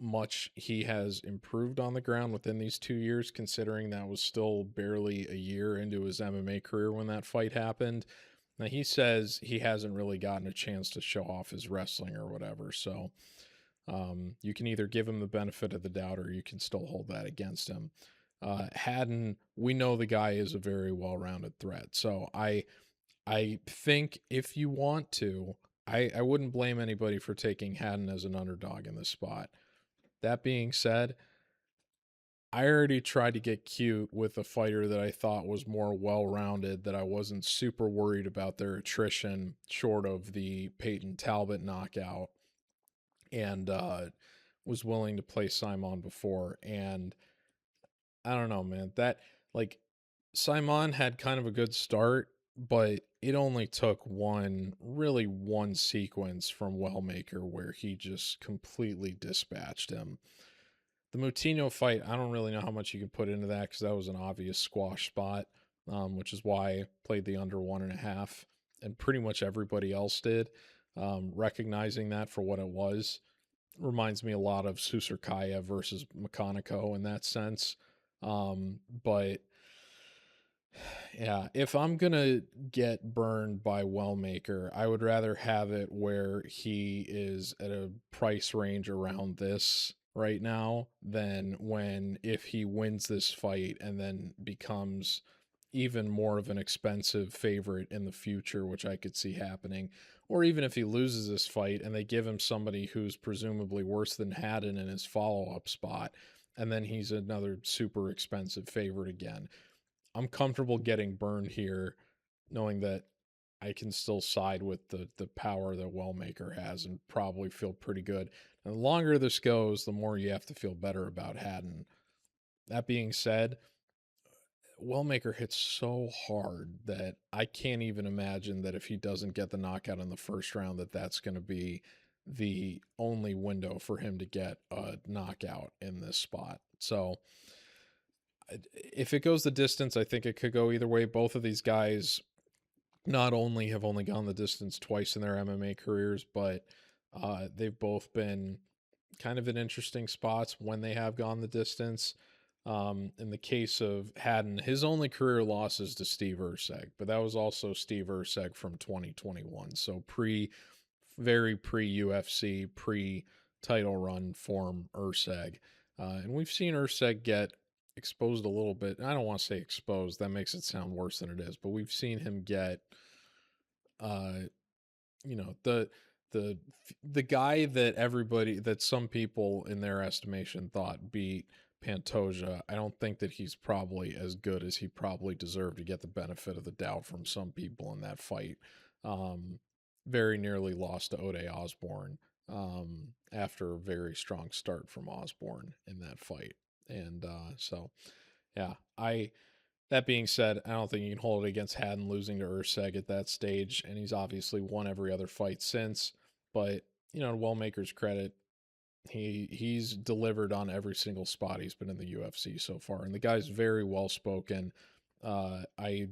S1: much he has improved on the ground within these 2 years, considering that was still barely a year into his MMA career when that fight happened. Now, he says he hasn't really gotten a chance to show off his wrestling or whatever, so you can either give him the benefit of the doubt or you can still hold that against him. Haddon, we know the guy is a very well-rounded threat, so I think if you want to, I wouldn't blame anybody for taking Haddon as an underdog in this spot. That being said, I already tried to get cute with a fighter that I thought was more well-rounded, that I wasn't super worried about their attrition short of the Peyton Talbot knockout, and was willing to play Simon before. And I don't know, man, that, like, Simon had kind of a good start, but it only took one sequence from Wellmaker where he just completely dispatched him. The Moutinho fight, I don't really know how much you can put into that because that was an obvious squash spot, which is why I played the under 1.5, and pretty much everybody else did. Recognizing that for what it was reminds me a lot of Susurkaev versus McConico in that sense. But yeah, if I'm going to get burned by Wellmaker, I would rather have it where he is at a price range around this right now than if he wins this fight and then becomes even more of an expensive favorite in the future, which I could see happening. Or even if he loses this fight and they give him somebody who's presumably worse than Haddon in his follow-up spot, and then he's another super expensive favorite again. I'm comfortable getting burned here, knowing that I can still side with the power that Wellmaker has and probably feel pretty good. And the longer this goes, the more you have to feel better about Haddon. That being said, Wellmaker hits so hard that I can't even imagine that if he doesn't get the knockout in the first round, that's going to be the only window for him to get a knockout in this spot. So if it goes the distance, I think it could go either way. Both of these guys not only have only gone the distance twice in their MMA careers, but they've both been kind of in interesting spots when they have gone the distance. In the case of Haddon, his only career loss is to Steve Erceg, but that was also Steve Erceg from 2021. So very pre-UFC, pre-title run form Erceg. And we've seen Erceg get exposed a little bit. I don't want to say exposed. That makes it sound worse than it is, but we've seen him get, the guy that some people in their estimation thought beat Pantoja. I don't think that he's probably as good as he probably deserved to get the benefit of the doubt from some people in that fight. Very nearly lost to Ode Osborne after a very strong start from Osborne in that fight. And so, yeah, that being said, I don't think you can hold it against Haddon losing to Erceg at that stage, and he's obviously won every other fight since. But, to Wellmaker's credit, he's delivered on every single spot he's been in the UFC so far, and the guy's very well spoken. I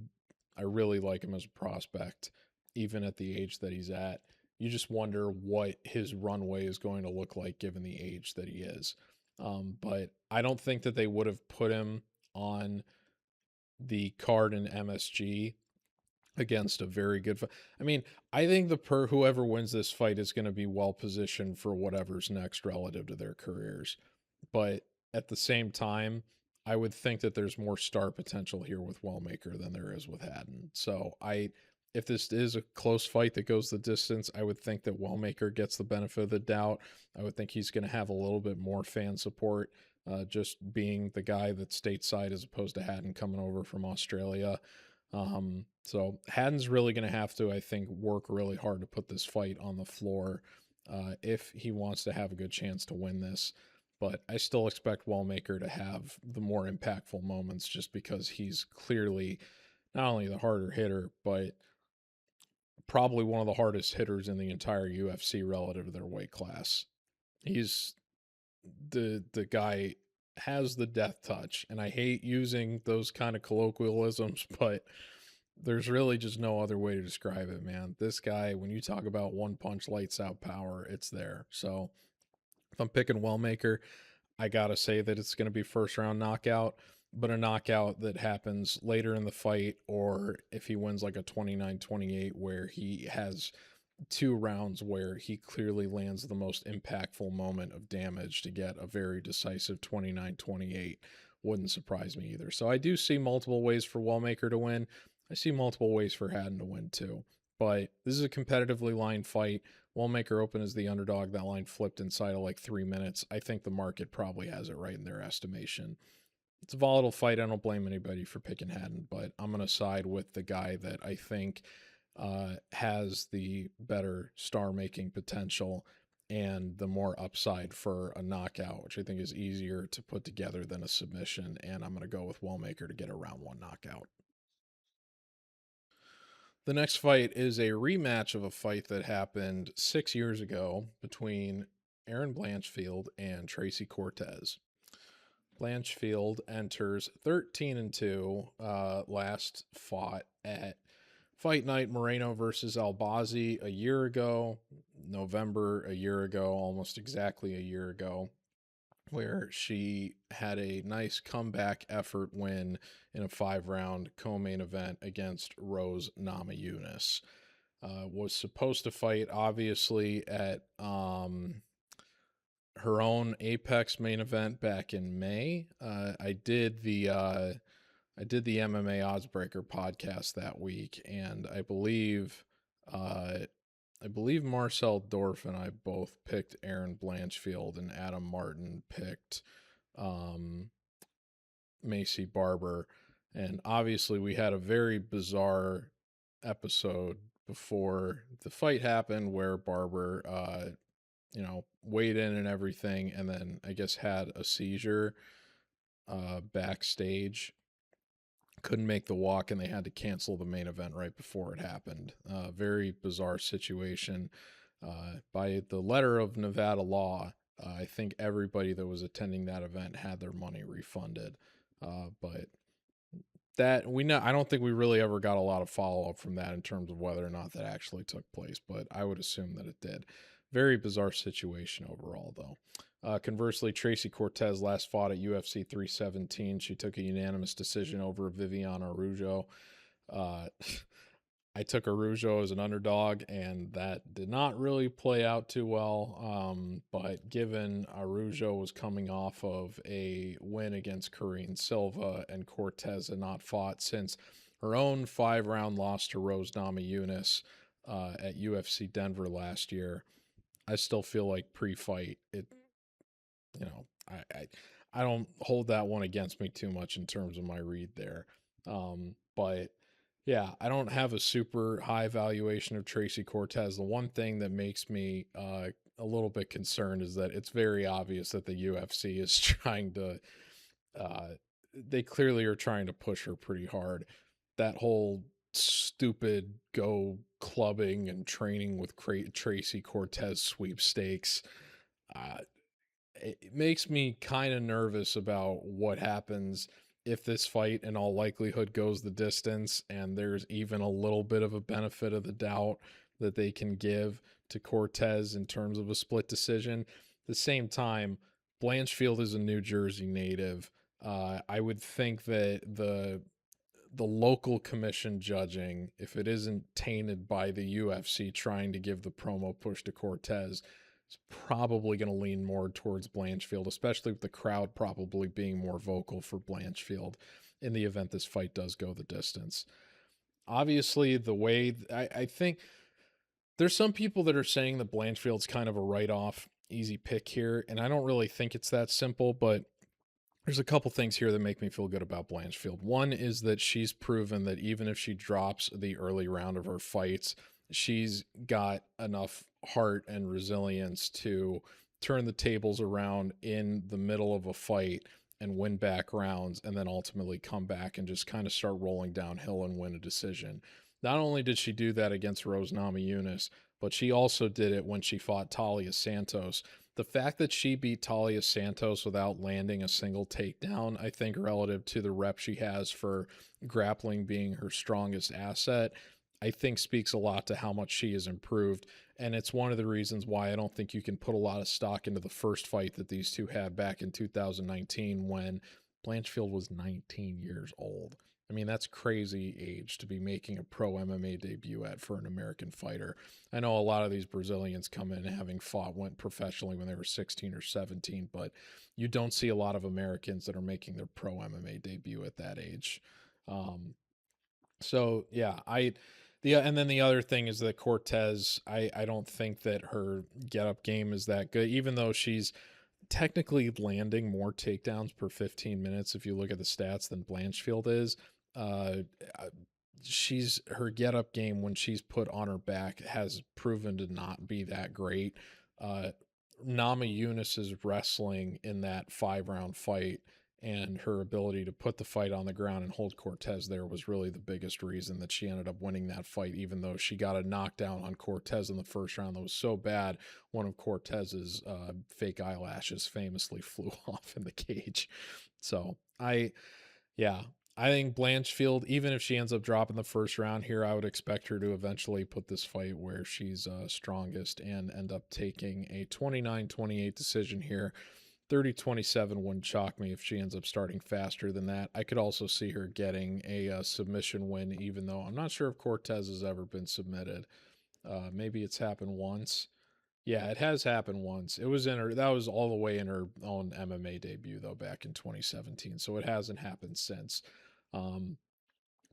S1: really like him as a prospect, even at the age that he's at. you just wonder what his runway is going to look like given the age that he is. But I don't think that they would have put him on the card in MSG against a very good I mean, I think whoever wins this fight is going to be well positioned for whatever's next relative to their careers. But at the same time, I would think that there's more star potential here with Wellmaker than there is with Haddon. So if this is a close fight that goes the distance, I would think that Wellmaker gets the benefit of the doubt. I would think he's going to have a little bit more fan support, just being the guy that's stateside as opposed to Haddon coming over from Australia. So Haddon's really going to have to, I think, work really hard to put this fight on the floor if he wants to have a good chance to win this. But I still expect Wellmaker to have the more impactful moments just because he's clearly not only the harder hitter, but probably one of the hardest hitters in the entire UFC relative to their weight class. He's the guy has the death touch, and I hate using those kind of colloquialisms, but there's really just no other way to describe it, man. This guy, when you talk about one punch lights out power, it's there. So if I'm picking Wellmaker, I gotta say that it's going to be first round knockout, but a knockout that happens later in the fight, or if he wins like a 29-28 where he has 2 rounds where he clearly lands the most impactful moment of damage to get a very decisive 29-28, wouldn't surprise me either. So I do see multiple ways for Wellmaker to win. I see multiple ways for Haddon to win too. But this is a competitively lined fight. Wellmaker open as the underdog. That line flipped inside of like 3 minutes. I think the market probably has it right in their estimation. It's a volatile fight. I don't blame anybody for picking Haddon, but I'm going to side with the guy that I think has the better star-making potential and the more upside for a knockout, which I think is easier to put together than a submission, and I'm going to go with Wellmaker to get a round 1 knockout. The next fight is a rematch of a fight that happened 6 years ago between Erin Blanchfield and Tracy Cortez. Blanchfield enters 13-2, last fought at Fight Night Moreno versus Albazi a year ago, November a year ago, almost exactly a year ago, where she had a nice comeback effort win in a 5-round co-main event against Rose Namajunas. Was supposed to fight, obviously, at her own Apex main event back in May. I did the MMA Oddsbreaker podcast that week, and I believe Marcel Dorf and I both picked Erin Blanchfield, and Adam Martin picked Macy Barber. And obviously we had a very bizarre episode before the fight happened where Barber, weighed in and everything, and then I guess had a seizure backstage. Couldn't make the walk, and they had to cancel the main event right before it happened. Very bizarre situation. By the letter of Nevada law, I think everybody that was attending that event had their money refunded. But that I don't think we really ever got a lot of follow-up from that in terms of whether or not that actually took place, but I would assume that it did. Very bizarre situation overall, though. Conversely, Tracy Cortez last fought at UFC 317. She took a unanimous decision over Viviane Araújo. I took Araújo as an underdog, and that did not really play out too well. But given Araújo was coming off of a win against Karine Silva, and Cortez had not fought since her own 5-round loss to Rose Namajunas at UFC Denver last year, I still feel like pre-fight I don't hold that one against me too much in terms of my read there. But yeah, I don't have a super high valuation of Tracy Cortez. The one thing that makes me a little bit concerned is that it's very obvious that the UFC is trying to, they clearly are trying to push her pretty hard. That whole stupid go clubbing and training with Tracy Cortez sweepstakes, it makes me kind of nervous about what happens if this fight in all likelihood goes the distance and there's even a little bit of a benefit of the doubt that they can give to Cortez in terms of a split decision. At the same time, Blanchfield is a New Jersey native. I would think that the local commission judging, if it isn't tainted by the UFC trying to give the promo push to Cortez, is probably going to lean more towards Blanchfield, especially with the crowd probably being more vocal for Blanchfield in the event this fight does go the distance. Obviously, the way I think there's some people that are saying that Blanchfield's kind of a write-off, easy pick here, and I don't really think it's that simple, but there's a couple things here that make me feel good about Blanchfield. One is that she's proven that even if she drops the early round of her fights, she's got enough heart and resilience to turn the tables around in the middle of a fight and win back rounds, and then ultimately come back and just kind of start rolling downhill and win a decision. Not only did she do that against Rose Namajunas, but she also did it when she fought Talia Santos. The fact that she beat Talia Santos without landing a single takedown, I think relative to the rep she has for grappling being her strongest asset, I think speaks a lot to how much she has improved. And it's one of the reasons why I don't think you can put a lot of stock into the first fight that these two had back in 2019 when Blanchfield was 19 years old. I mean, that's crazy age to be making a pro MMA debut at for an American fighter. I know a lot of these Brazilians come in having went professionally when they were 16 or 17, but you don't see a lot of Americans that are making their pro MMA debut at that age. So yeah, and then the other thing is that Cortez, I don't think that her get up game is that good, even though she's technically landing more takedowns per 15 minutes if you look at the stats than Blanchfield is. Her get up game when she's put on her back has proven to not be that great. Namajunas' wrestling in that 5-round fight and her ability to put the fight on the ground and hold Cortez there was really the biggest reason that she ended up winning that fight, even though she got a knockdown on Cortez in the first round that was so bad, one of Cortez's fake eyelashes famously flew off in the cage. So I think Blanchfield, even if she ends up dropping the first round here, I would expect her to eventually put this fight where she's strongest and end up taking a 29-28 decision here. 30-27 wouldn't shock me if she ends up starting faster than that. I could also see her getting a submission win, even though I'm not sure if Cortez has ever been submitted. Maybe it's happened once. Yeah, it has happened once. It was that was all the way in her own MMA debut, though, back in 2017. So it hasn't happened since. But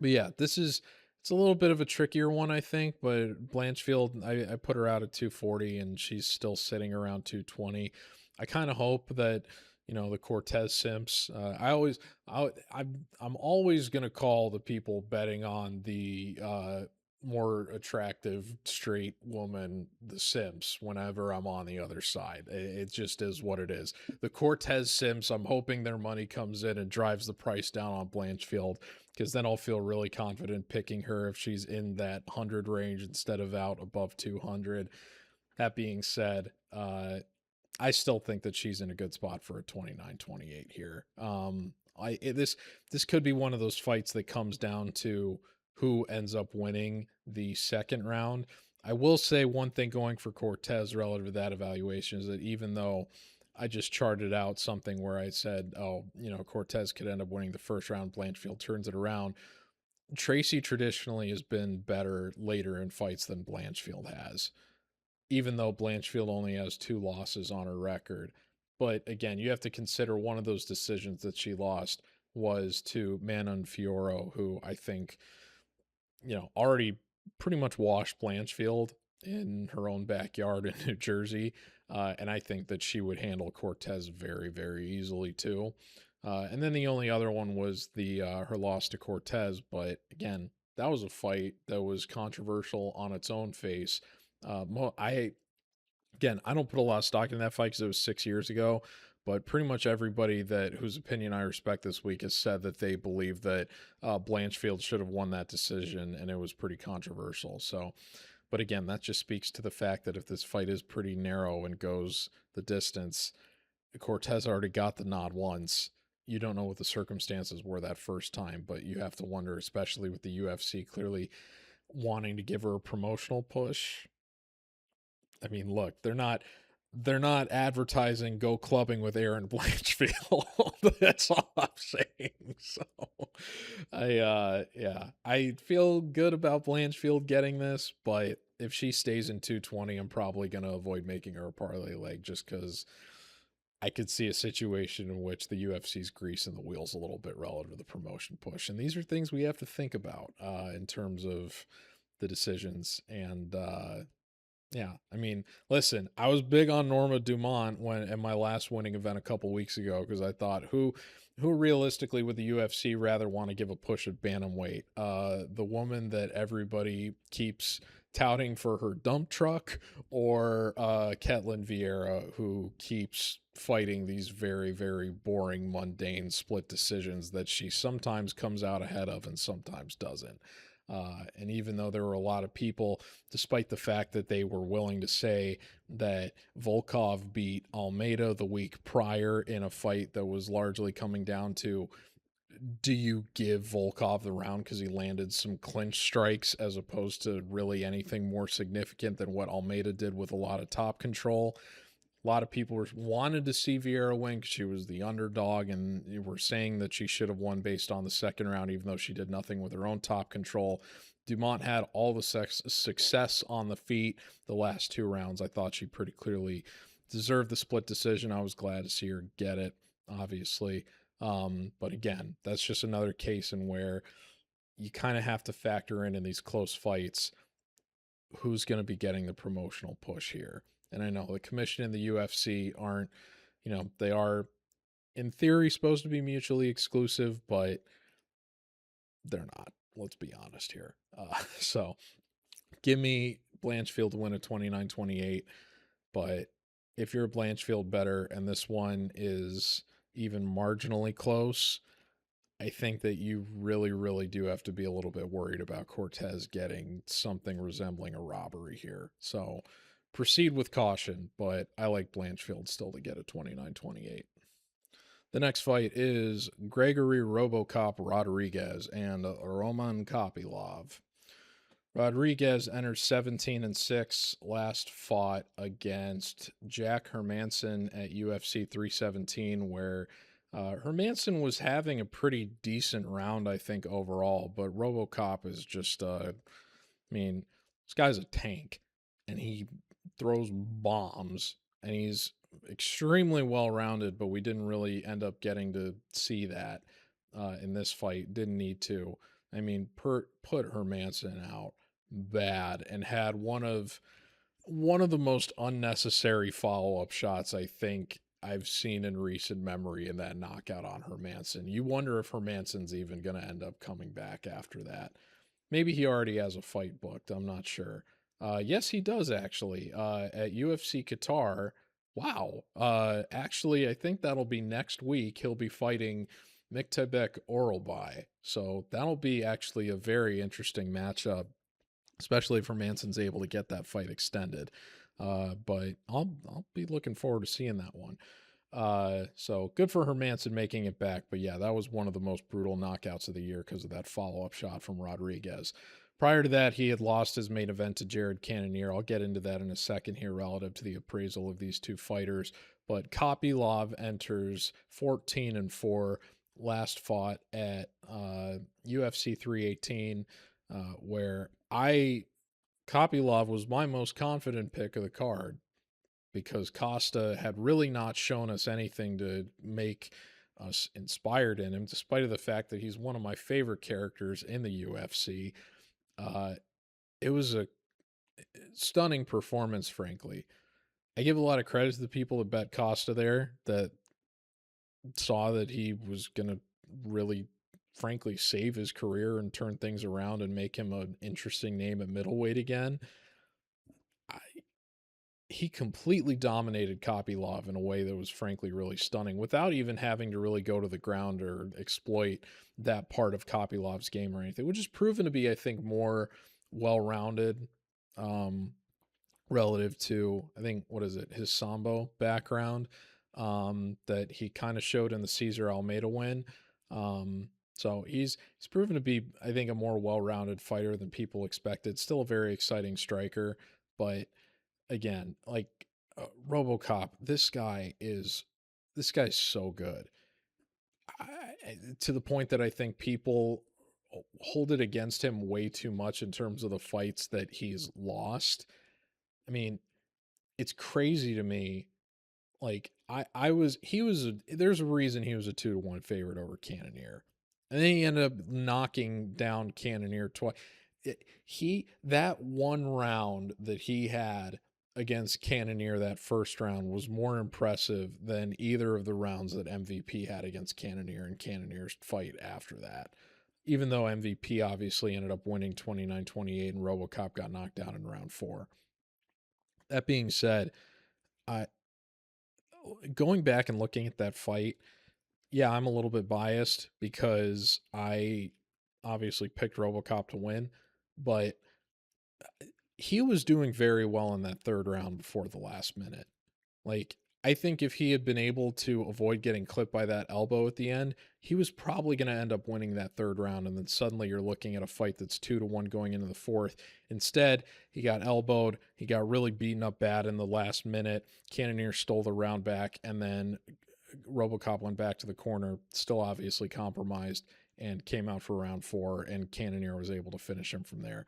S1: yeah, it's a little bit of a trickier one, I think, but Blanchfield, I put her out at 240 and she's still sitting around 220. I kind of hope that, the Cortez simps, I'm always going to call the people betting on the more attractive straight woman the simps whenever I'm on the other side. It just is what it is. The Cortez simps, I'm hoping their money comes in and drives the price down on Blanchfield, because then I'll feel really confident picking her if she's in that 100 range instead of out above 200. That being said, I still think that she's in a good spot for a 29-28 here. This could be one of those fights that comes down to who ends up winning the second round. I will say one thing going for Cortez relative to that evaluation is that even though I just charted out something where I said, Cortez could end up winning the first round, Blanchfield turns it around, Tracy traditionally has been better later in fights than Blanchfield has, even though Blanchfield only has 2 losses on her record. But again, you have to consider one of those decisions that she lost was to Manon Fiorot, who I think, already pretty much washed Blanchfield in her own backyard in New Jersey. And I think that she would handle Cortez very, very easily too. And then the only other one was her loss to Cortez. But again, that was a fight that was controversial on its own face. I don't put a lot of stock in that fight because it was 6 years ago, but pretty much everybody whose opinion I respect this week has said that they believe that Blanchfield should have won that decision, and it was pretty controversial. So, but again, that just speaks to the fact that if this fight is pretty narrow and goes the distance, Cortez already got the nod once. you don't know what the circumstances were that first time, but you have to wonder, especially with the UFC clearly wanting to give her a promotional push. I mean, look, they're not advertising go clubbing with Erin Blanchfield. That's all I'm saying. So I feel good about Blanchfield getting this, but if she stays in 220, I'm probably going to avoid making her a parlay leg just because I could see a situation in which the UFC's greasing the wheels a little bit relative to the promotion push. And these are things we have to think about in terms of the decisions. And yeah, I mean, listen, I was big on Norma Dumont when at my last winning event a couple weeks ago because I thought who realistically would the UFC rather want to give a push at bantamweight? The woman that everybody keeps touting for her dump truck, or Ketlin Vieira, who keeps fighting these very, very boring, mundane split decisions that she sometimes comes out ahead of and sometimes doesn't. And even though there were a lot of people, despite the fact that they were willing to say that Volkov beat Almeida the week prior in a fight that was largely coming down to, do you give Volkov the round because he landed some clinch strikes as opposed to really anything more significant than what Almeida did with a lot of top control? A lot of people wanted to see Vieira win because she was the underdog, and were saying that she should have won based on the second round, even though she did nothing with her own top control. Dumont had all the success on the feet the last two rounds. I thought she pretty clearly deserved the split decision. I was glad to see her get it, obviously. But again, that's just another case in where you kind of have to factor in these close fights who's going to be getting the promotional push here. And I know the commission and the UFC aren't, they are in theory supposed to be mutually exclusive, but they're not. Let's be honest here. So give me Blanchfield to win at 29-28. But if you're a Blanchfield bettor and this one is even marginally close, I think that you really, really do have to be a little bit worried about Cortez getting something resembling a robbery here. So proceed with caution, but I like Blanchfield still to get a 29-28. The next fight is Gregory Robocop Rodrigues and Roman Kopylov. Rodrigues enters 17-6, last fought against Jack Hermansson at UFC 317, where Hermansson was having a pretty decent round, I think, overall, but Robocop is just, this guy's a tank, and he throws bombs, and he's extremely well-rounded, but we didn't really end up getting to see that in this fight. Didn't need to. Put Hermansson out bad and had one of the most unnecessary follow-up shots I think I've seen in recent memory in that knockout on Hermansson. You wonder if Hermansson's even going to end up coming back after that. Maybe he already has a fight booked. I'm not sure. Yes, he does actually. At UFC Qatar. Wow. Actually, I think that'll be next week. He'll be fighting Miktabek Oralbai. So that'll be actually a very interesting matchup, especially if Hermansson's able to get that fight extended. But I'll be looking forward to seeing that one. So good for Hermansson making it back. But yeah, that was one of the most brutal knockouts of the year because of that follow-up shot from Rodrigues. Prior to that, he had lost his main event to Jared Cannonier. I'll get into that in a second here relative to the appraisal of these two fighters. But Kopylov enters 14-4, last fought at UFC 318, where Kopylov was my most confident pick of the card because Costa had really not shown us anything to make us inspired in him, despite of the fact that he's one of my favorite characters in the UFC. It was a stunning performance, frankly. I give a lot of credit to the people that bet Costa there, that saw that he was going to really, frankly, save his career and turn things around and make him an interesting name at middleweight again. He completely dominated Kopylov in a way that was frankly really stunning without even having to really go to the ground or exploit that part of Kopylov's game or anything, which is proven to be, I think, more well-rounded relative to, I think, his Sambo background. that he kind of showed in the Cesar Almeida win. So he's proven to be, I think, a more well-rounded fighter than people expected. Still a very exciting striker, but again, like RoboCop, this guy's so good. To the point that I think people hold it against him way too much in terms of the fights that he's lost. I mean, it's crazy to me. Like there's a reason he was a 2-1 favorite over Cannonier. And then he ended up knocking down Cannonier twice. That one round that he had against Cannonier, that first round, was more impressive than either of the rounds that MVP had against Cannonier and Cannonier's fight after that. Even though MVP obviously ended up winning 29-28 and RoboCop got knocked down in round 4. That being said, going back and looking at that fight, yeah, I'm a little bit biased because I obviously picked RoboCop to win, but he was doing very well in that third round before the last minute. Like, I think if he had been able to avoid getting clipped by that elbow at the end, he was probably going to end up winning that third round. And then suddenly you're looking at a fight that's 2-1 going into the fourth. Instead, he got elbowed. He got really beaten up bad in the last minute. Cannonier stole the round back, and then RoboCop went back to the corner, still obviously compromised, and came out for round 4, and Cannonier was able to finish him from there.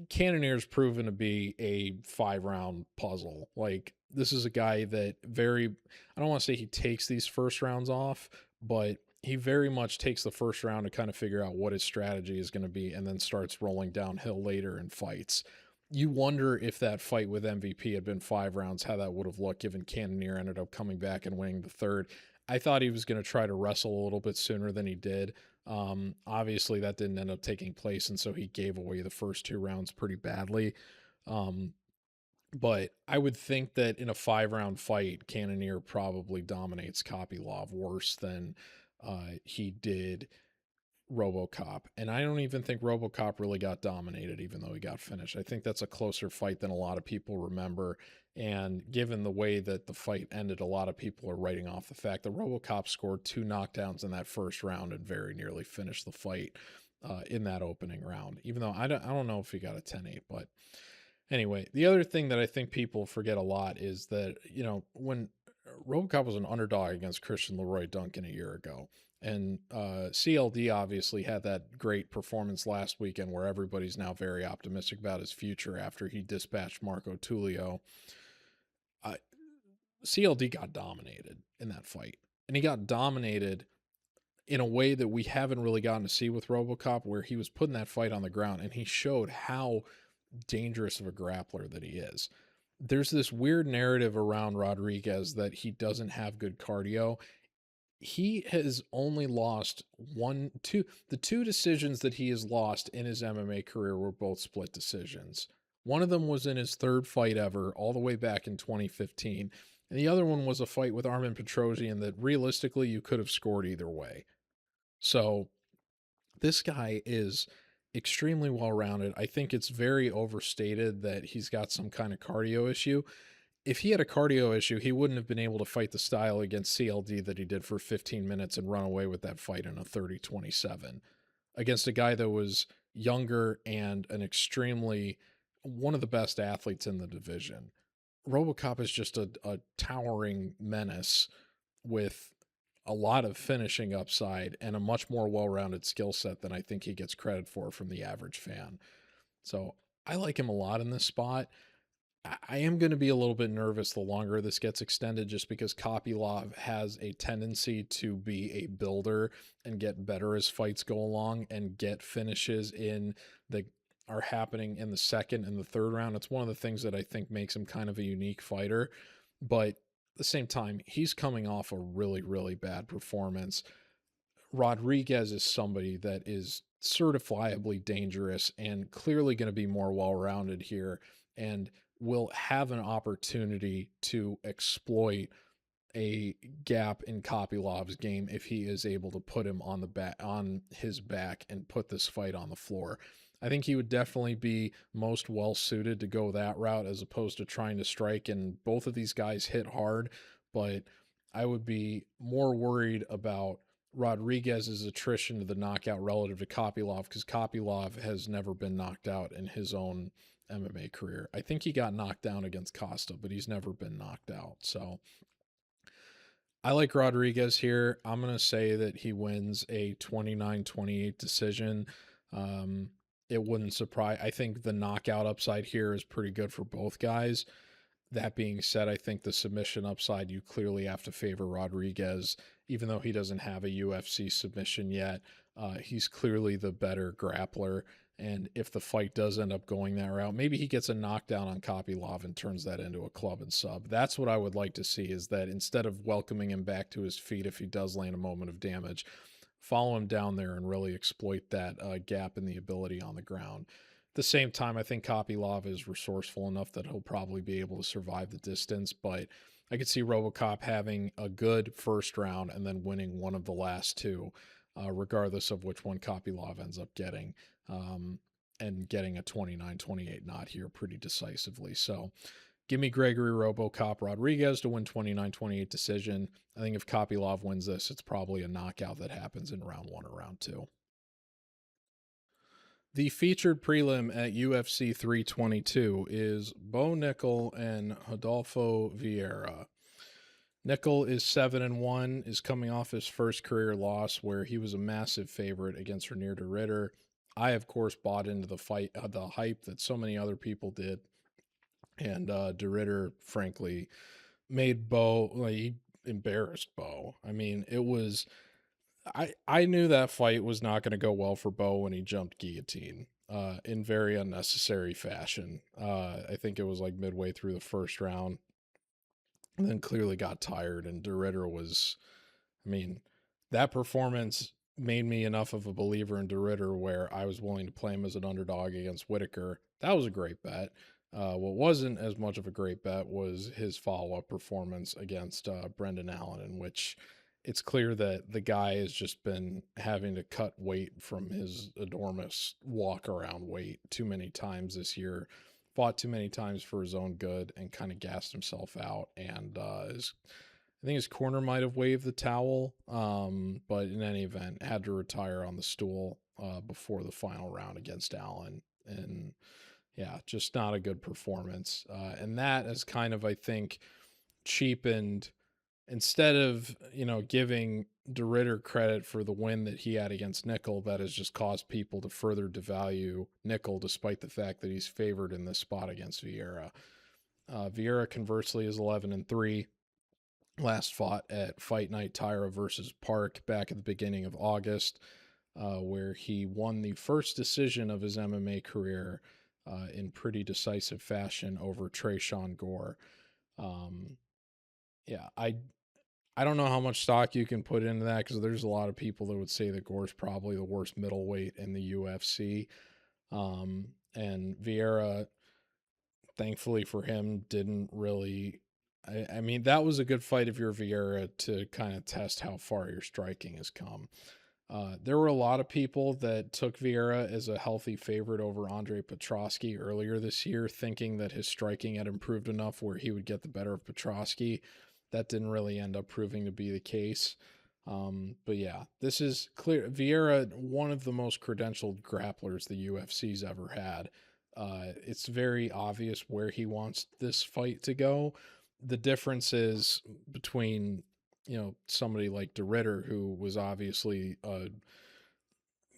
S1: Cannonier's proven to be a 5-round puzzle. Like, this is a guy that I don't want to say he takes these first rounds off, but he very much takes the first round to kind of figure out what his strategy is going to be and then starts rolling downhill later in fights. You wonder if that fight with MVP had been 5 rounds, how that would have looked, given Cannonier ended up coming back and winning the third. I thought he was going to try to wrestle a little bit sooner than he did. Obviously that didn't end up taking place, and so he gave away the first 2 rounds pretty badly. But I would think that in a 5-round fight, Cannonier probably dominates Kopylov worse than he did RoboCop. And I don't even think RoboCop really got dominated, even though he got finished. I think that's a closer fight than a lot of people remember. And given the way that the fight ended, a lot of people are writing off the fact that RoboCop scored 2 knockdowns in that first round and very nearly finished the fight in that opening round, even though I don't know if he got a 10-8. But anyway, the other thing that I think people forget a lot is that, when RoboCop was an underdog against Christian Leroy Duncan a year ago, and CLD obviously had that great performance last weekend where everybody's now very optimistic about his future after he dispatched Marco Tullio. CLD got dominated in that fight, and he got dominated in a way that we haven't really gotten to see with RoboCop, where he was putting that fight on the ground, and he showed how dangerous of a grappler that he is. There's this weird narrative around Rodrigues that he doesn't have good cardio. He has only lost the 2 decisions that he has lost in his MMA career were both split decisions. One of them was in his 3rd fight ever, all the way back in 2015. And the other one was a fight with Armen Petrosyan that realistically you could have scored either way. So this guy is extremely well-rounded. I think it's very overstated that he's got some kind of cardio issue. If he had a cardio issue, he wouldn't have been able to fight the style against CLD that he did for 15 minutes and run away with that fight in a 30-27 against a guy that was younger and one of the best athletes in the division. RoboCop is just a towering menace with a lot of finishing upside and a much more well-rounded skill set than I think he gets credit for from the average fan. So I like him a lot in this spot. I am going to be a little bit nervous the longer this gets extended, just because Kopylov has a tendency to be a builder and get better as fights go along and get finishes that are happening in the 2nd and the 3rd round. It's one of the things that I think makes him kind of a unique fighter. But at the same time, he's coming off a really, really bad performance. Rodrigues is somebody that is certifiably dangerous and clearly going to be more well-rounded here, and will have an opportunity to exploit a gap in Kopylov's game if he is able to put him on his back and put this fight on the floor. I think he would definitely be most well suited to go that route as opposed to trying to strike, and both of these guys hit hard, but I would be more worried about Rodrigues' attrition to the knockout relative to Kopylov, because Kopylov has never been knocked out in his own MMA career. I think he got knocked down against Costa, but he's never been knocked out. So I like Rodrigues here. I'm going to say that he wins a 29-28 decision. It wouldn't surprise. I think the knockout upside here is pretty good for both guys. That being said, I think the submission upside, you clearly have to favor Rodrigues, even though he doesn't have a UFC submission yet. He's clearly the better grappler. And if the fight does end up going that route, maybe he gets a knockdown on Kopylov and turns that into a club and sub. That's what I would like to see, is that instead of welcoming him back to his feet if he does land a moment of damage, follow him down there and really exploit that gap in the ability on the ground. At the same time, I think Kopylov is resourceful enough that he'll probably be able to survive the distance, but I could see RoboCop having a good first round and then winning one of the last two, regardless of which one Kopylov ends up getting, and getting a 29-28 knot here pretty decisively. So give me Gregory, RoboCop, Rodrigues to win 29-28 decision. I think if Kopylov wins this, it's probably a knockout that happens in round 1 or round 2. The featured prelim at UFC 322 is Bo Nickal and Rodolfo Vieira. Nickal is 7-1, is coming off his first career loss where he was a massive favorite against Reinier de Ridder. I, of course, bought into the hype that so many other people did. And de Ridder, frankly, made Bo, he embarrassed Bo. I mean, it was... I knew that fight was not going to go well for Bo when he jumped guillotine in very unnecessary fashion. I think it was like midway through the first round, and then clearly got tired. And de Ridder was, I mean, that performance made me enough of a believer in de Ridder where I was willing to play him as an underdog against Whitaker. That was a great bet. What wasn't as much of a great bet was his follow-up performance against Brendan Allen, in which it's clear that the guy has just been having to cut weight from his enormous walk around weight too many times this year, fought too many times for his own good, and kind of gassed himself out. And I think his corner might have waved the towel, but in any event, had to retire on the stool before the final round against Allen. And yeah, just not a good performance. And that has kind of, I think, cheapened, instead of, giving de Ridder credit for the win that he had against Nickal, that has just caused people to further devalue Nickal, despite the fact that he's favored in this spot against Vieira. Vieira, conversely, is 11-3. Last fought at Fight Night Tyra versus Park back at the beginning of August, where he won the first decision of his MMA career in pretty decisive fashion over Tresean Gore. Yeah, I don't know how much stock you can put into that, because there's a lot of people that would say that Gore's probably the worst middleweight in the UFC. And Vieira, thankfully for him, didn't really... I mean, that was a good fight if you're Vieira, to kind of test how far your striking has come. There were a lot of people that took Vieira as a healthy favorite over Andre Petroski earlier this year, thinking that his striking had improved enough where he would get the better of Petroski. That didn't really end up proving to be the case. But yeah, this is clear. Vieira, one of the most credentialed grapplers the UFC's ever had. It's very obvious where he wants this fight to go. The difference is between, somebody like de Ridder, who was obviously a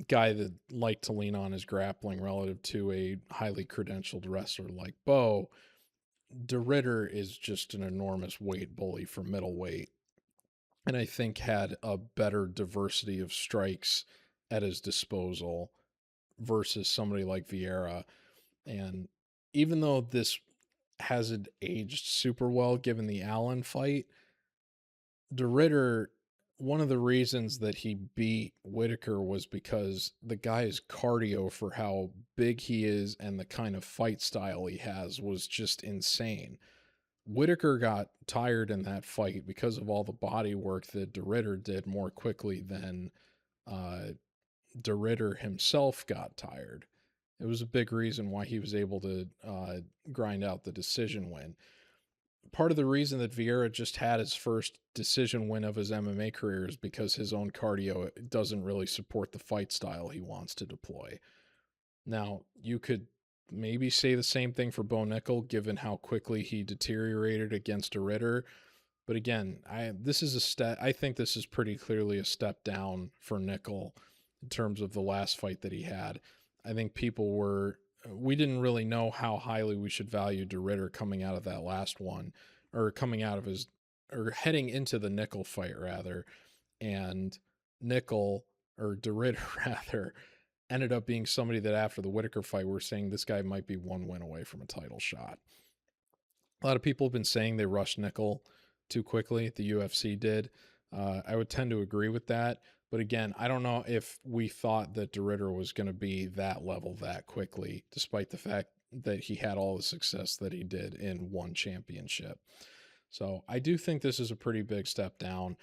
S1: guy that liked to lean on his grappling, relative to a highly credentialed wrestler like Bo. De Ridder is just an enormous weight bully for middleweight, and I think had a better diversity of strikes at his disposal versus somebody like Vieira. And even though this hasn't aged super well given the Allen fight, de Ridder, one of the reasons that he beat Whitaker was because the guy's cardio for how big he is and the kind of fight style he has was just insane. Whitaker got tired in that fight because of all the body work that de Ridder did more quickly than de Ridder himself got tired. It was a big reason why he was able to grind out the decision win. part of the reason that Vieira just had his first decision win of his MMA career is because his own cardio doesn't really support the fight style he wants to deploy. Now, you could maybe say the same thing for Bo Nickal, given how quickly he deteriorated against a Ritter. But again, I think this is pretty clearly a step down for Nickal in terms of the last fight that he had. I think we didn't really know how highly we should value DeRitter coming out of that last one, or coming out of or heading into the Nickal fight rather. And Nickal, or DeRitter rather, ended up being somebody that after the Whitaker fight, we're saying this guy might be one win away from a title shot. A lot of people have been saying they rushed Nickal too quickly. The UFC did. I would tend to agree with that. But again, I don't know if we thought that DeRitter was going to be that level that quickly, despite the fact that he had all the success that he did in one championship. So I do think this is a pretty big step down.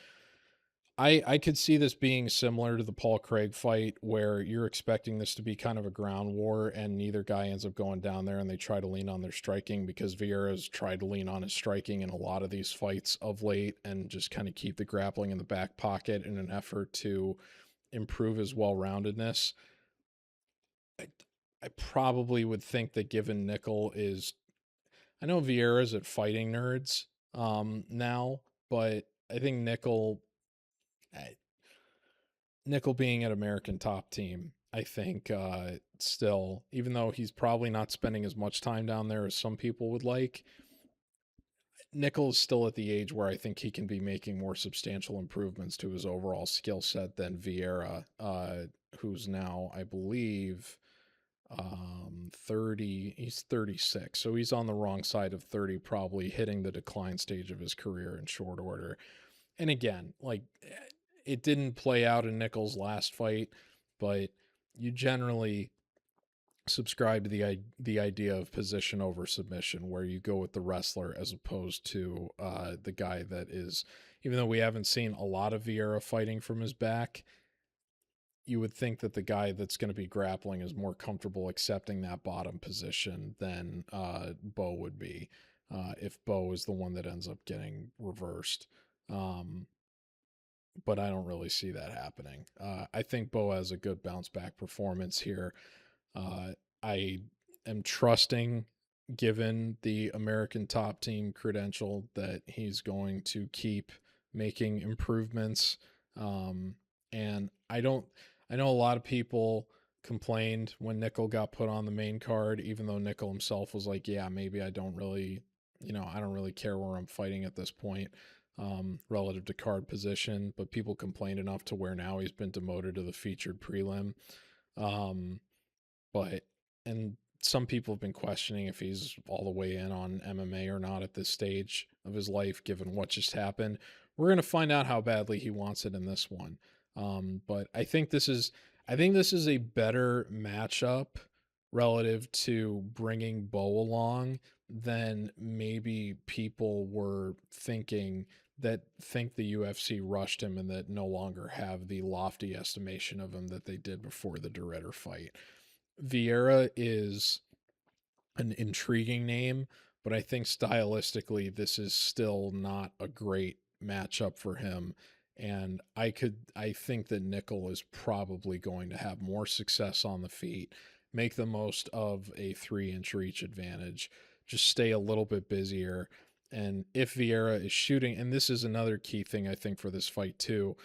S1: I could see this being similar to the Paul Craig fight, where you're expecting this to be kind of a ground war and neither guy ends up going down there and they try to lean on their striking, because Vieira's tried to lean on his striking in a lot of these fights of late and just kind of keep the grappling in the back pocket in an effort to improve his well-roundedness. I probably would think that given Nickal is, I know Vieira's at Fighting Nerds now, but I think Nickal being at American Top Team, I think still, even though he's probably not spending as much time down there as some people would like, Nickal is still at the age where I think he can be making more substantial improvements to his overall skill set than Vieira, who's now, I believe, 30. He's 36, so he's on the wrong side of 30, probably hitting the decline stage of his career in short order. And again, like, it didn't play out in Nickal's last fight, but you generally subscribe to the idea of position over submission, where you go with the wrestler as opposed to the guy that is, even though we haven't seen a lot of Vieira fighting from his back, you would think that the guy that's going to be grappling is more comfortable accepting that bottom position than Bo would be, if Bo is the one that ends up getting reversed. But I don't really see that happening. I think Bo has a good bounce back performance here. I am trusting, given the American Top Team credential, that he's going to keep making improvements. And I know a lot of people complained when Nickal got put on the main card, even though Nickal himself was like, yeah, maybe I don't really care where I'm fighting at this point, relative to card position, but people complained enough to where now he's been demoted to the featured prelim. And some people have been questioning if he's all the way in on MMA or not at this stage of his life, given what just happened. We're going to find out how badly he wants it in this one. But I think this is a better matchup relative to bringing Bo along than maybe people were thinking, that think the UFC rushed him and that no longer have the lofty estimation of him that they did before the DeRitter fight. Vieira is an intriguing name, but I think stylistically this is still not a great matchup for him. And I think that Nickal is probably going to have more success on the feet, make the most of a 3-inch reach advantage, just stay a little bit busier. And if Vieira is shooting, and this is another key thing I think for this fight too,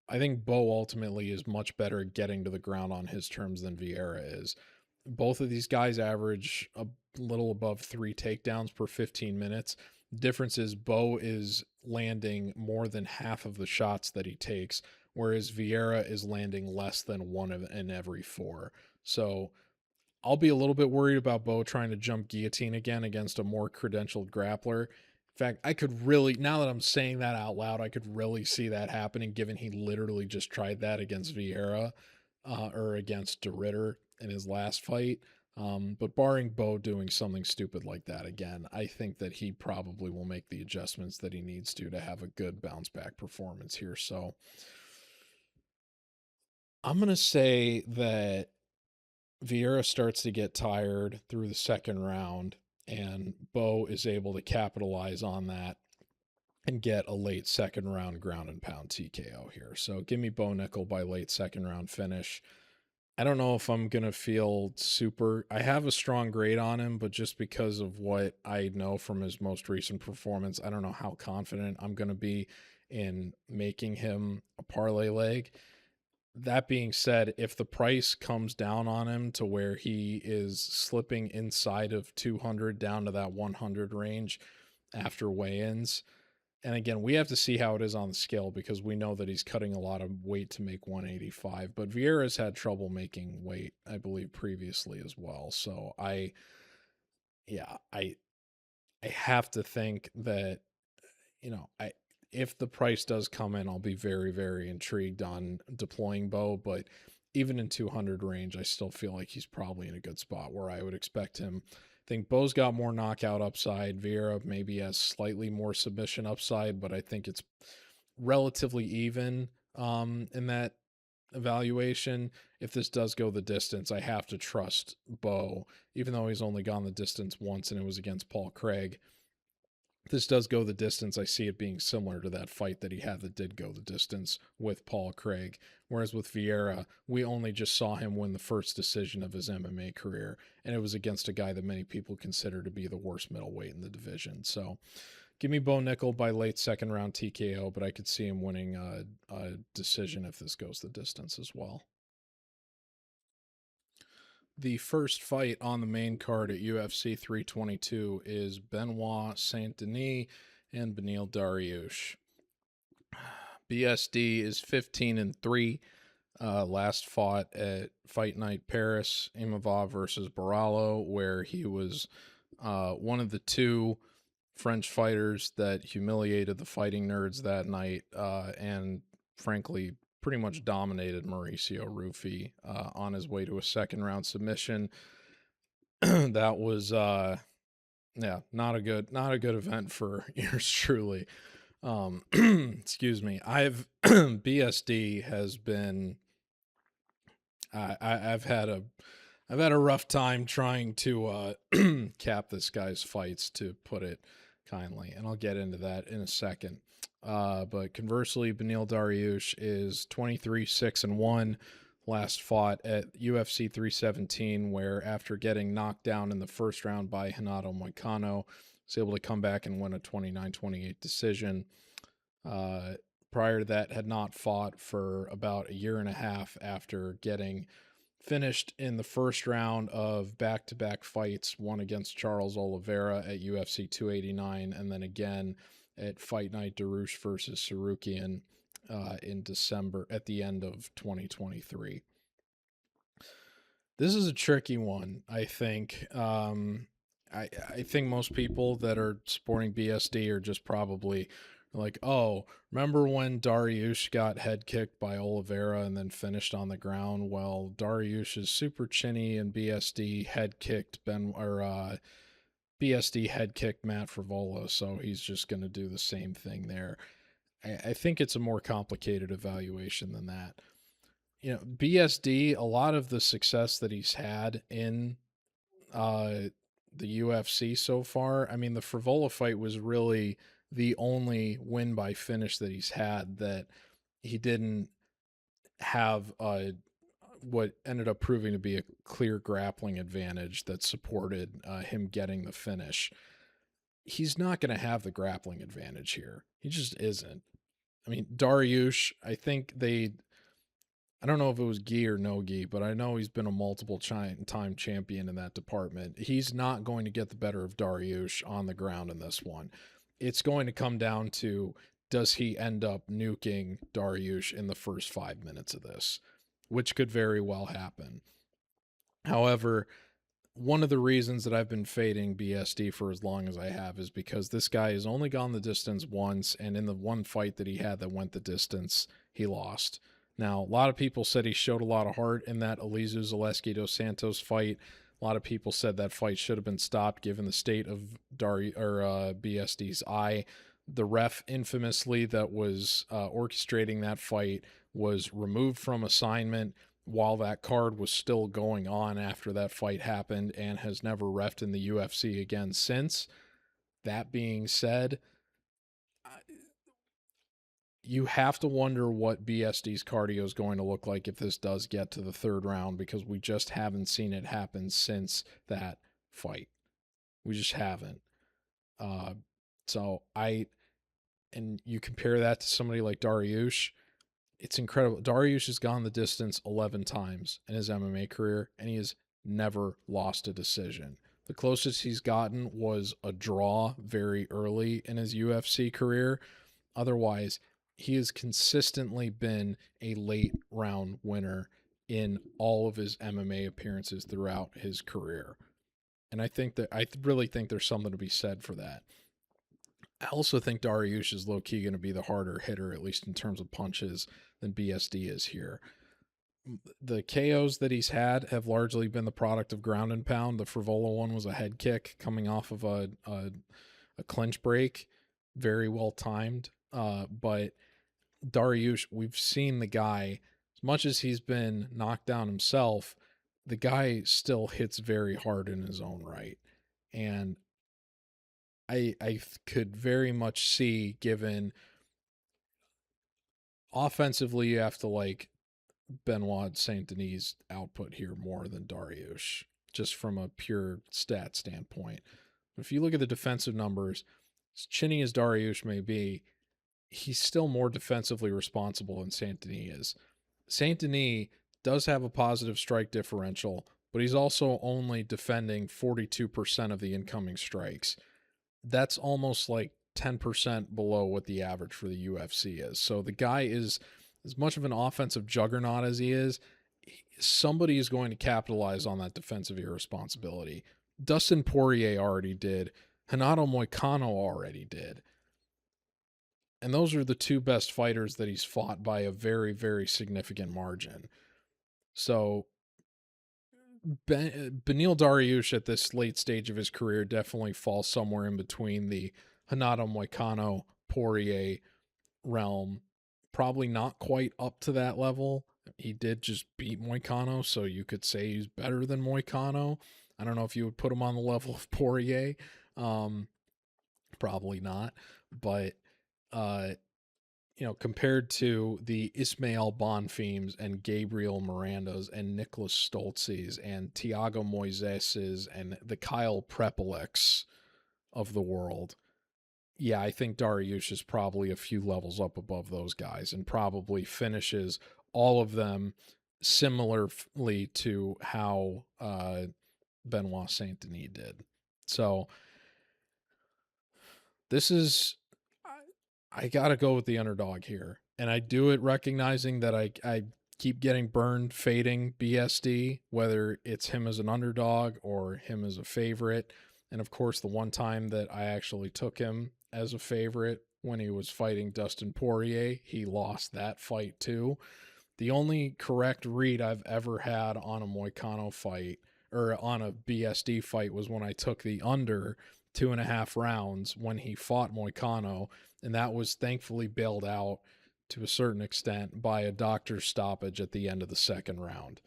S1: I think Bo ultimately is much better at getting to the ground on his terms than Vieira is. Both of these guys average a little above 3 takedowns per 15 minutes. The difference is Bo is landing more than half of the shots that he takes, whereas Vieira is landing less than 1 in every 4. So I'll be a little bit worried about Bo trying to jump guillotine again against a more credentialed grappler. In fact, I could really, now that I'm saying that out loud, I could really see that happening, given he literally just tried that against Vieira, or against DeRitter in his last fight. But barring Bo doing something stupid like that again, I think that he probably will make the adjustments that he needs to have a good bounce back performance here. So I'm going to say that Vieira starts to get tired through the second round, and Bo is able to capitalize on that and get a late second round ground and pound TKO here. So give me Bo Nickal by late second round finish. I don't know if I'm going to feel super. I have a strong grade on him, but just because of what I know from his most recent performance, I don't know how confident I'm going to be in making him a parlay leg. That being said, if the price comes down on him to where he is slipping inside of 200 down to that 100 range after weigh-ins, and again, we have to see how it is on the scale because we know that he's cutting a lot of weight to make 185, but Vieira's had trouble making weight, I believe, previously as well. So I have to think that, if the price does come in, I'll be very, very intrigued on deploying Bo, but even in 200 range, I still feel like he's probably in a good spot where I would expect him. I think Bo's got more knockout upside. Vieira maybe has slightly more submission upside, but I think it's relatively even in that evaluation. If this does go the distance, I have to trust Bo, even though he's only gone the distance once and it was against Paul Craig. If this does go the distance, I see it being similar to that fight that he had that did go the distance with Paul Craig. Whereas with Vieira, we only just saw him win the first decision of his MMA career, and it was against a guy that many people consider to be the worst middleweight in the division. So give me Bo Nickal by late second round TKO, but I could see him winning a decision if this goes the distance as well. The first fight on the main card at UFC 322 is Benoit Saint-Denis and Beneil Dariush. BSD is 15-3. Last fought at Fight Night Paris, Imavov versus Barallo, where he was one of the two French fighters that humiliated the fighting nerds that night, and frankly pretty much dominated Mauricio Rufy on his way to a second round submission. That was not a good event for yours truly. Excuse me. BSD has been I've had a rough time trying to cap this guy's fights, to put it kindly, and I'll get into that in a second. But conversely, Beneil Dariush is 23-6-1. Last fought at UFC 317, where after getting knocked down in the first round by Renato Moicano, was able to come back and win a 29-28 decision. Prior to that, had not fought for about a year and a half after getting finished in the first round of back-to-back fights, one against Charles Oliveira at UFC 289, and then again at Fight Night Dariush versus Susurkaev in December, at the end of 2023. This is a tricky one, I think. I think most people that are supporting BSD are just probably like, oh, remember when Dariush got head kicked by Oliveira and then finished on the ground? Well, Dariush is super chinny, and BSD head kicked BSD head kicked Matt Frivola, so he's just going to do the same thing there. I think it's a more complicated evaluation than that. BSD, a lot of the success that he's had in the UFC so far, I mean, the Frivola fight was really the only win by finish that he's had that he didn't have what ended up proving to be a clear grappling advantage that supported him getting the finish. He's not going to have the grappling advantage here. He just isn't. I mean, Dariush, I think I don't know if it was gi or no gi, but I know he's been a multiple time champion in that department. He's not going to get the better of Dariush on the ground in this one. It's going to come down to, does he end up nuking Dariush in the first 5 minutes of this, which could very well happen. However, one of the reasons that I've been fading BSD for as long as I have is because this guy has only gone the distance once, and in the one fight that he had that went the distance, he lost. Now, a lot of people said he showed a lot of heart in that Alizu Zaleski dos Santos fight. A lot of people said that fight should have been stopped given the state of BSD's eye. The ref infamously that was orchestrating that fight was removed from assignment. while that card was still going on after that fight happened, and has never reffed in the UFC again since. That being said, you have to wonder what BSD's cardio is going to look like if this does get to the third round, because we just haven't seen it happen since that fight. We just haven't. And you compare that to somebody like Dariush, it's incredible. Dariush has gone the distance 11 times in his MMA career, and he has never lost a decision. The closest he's gotten was a draw very early in his UFC career. Otherwise, he has consistently been a late round winner in all of his MMA appearances throughout his career. And I really think there's something to be said for that. I also think Dariush is low-key going to be the harder hitter, at least in terms of punches, than BSD is here. The KOs that he's had have largely been the product of ground and pound. The Frivola one was a head kick coming off of a clinch break, very well timed. But Dariush, we've seen the guy, as much as he's been knocked down himself, the guy still hits very hard in his own right. And I could very much see, given offensively, you have to like Benoit Saint Denis' output here more than Dariush, just from a pure stat standpoint. But if you look at the defensive numbers, as chinny as Dariush may be, he's still more defensively responsible than Saint Denis is. Saint Denis does have a positive strike differential, but he's also only defending 42% of the incoming strikes. That's almost like 10% below what the average for the UFC is. So the guy is, as much of an offensive juggernaut as he is, somebody is going to capitalize on that defensive irresponsibility. Dustin Poirier already did. Renato Moicano already did. And those are the two best fighters that he's fought by a very, very significant margin. So Beneil Dariush at this late stage of his career definitely falls somewhere in between the Renato Moicano Poirier realm. Probably not quite up to that level. He did just beat Moicano, so you could say he's better than Moicano. I don't know if you would put him on the level of Poirier. Probably not. But compared to the Ismael Bonfims and Gabriel Mirandas and Nicholas Stoltzes and Thiago Moiseses and the Kyle Prepelics of the world, yeah, I think Dariush is probably a few levels up above those guys and probably finishes all of them similarly to how Benoit Saint Denis did. So this is, I got to go with the underdog here. And I do it recognizing that I keep getting burned fading BSD, whether it's him as an underdog or him as a favorite. And of course, the one time that I actually took him as a favorite when he was fighting Dustin Poirier, he lost that fight too. The only correct read I've ever had on a Moicano fight or on a BSD fight was when I took the under 2.5 rounds when he fought Moicano, and that was thankfully bailed out to a certain extent by a doctor's stoppage at the end of the second round.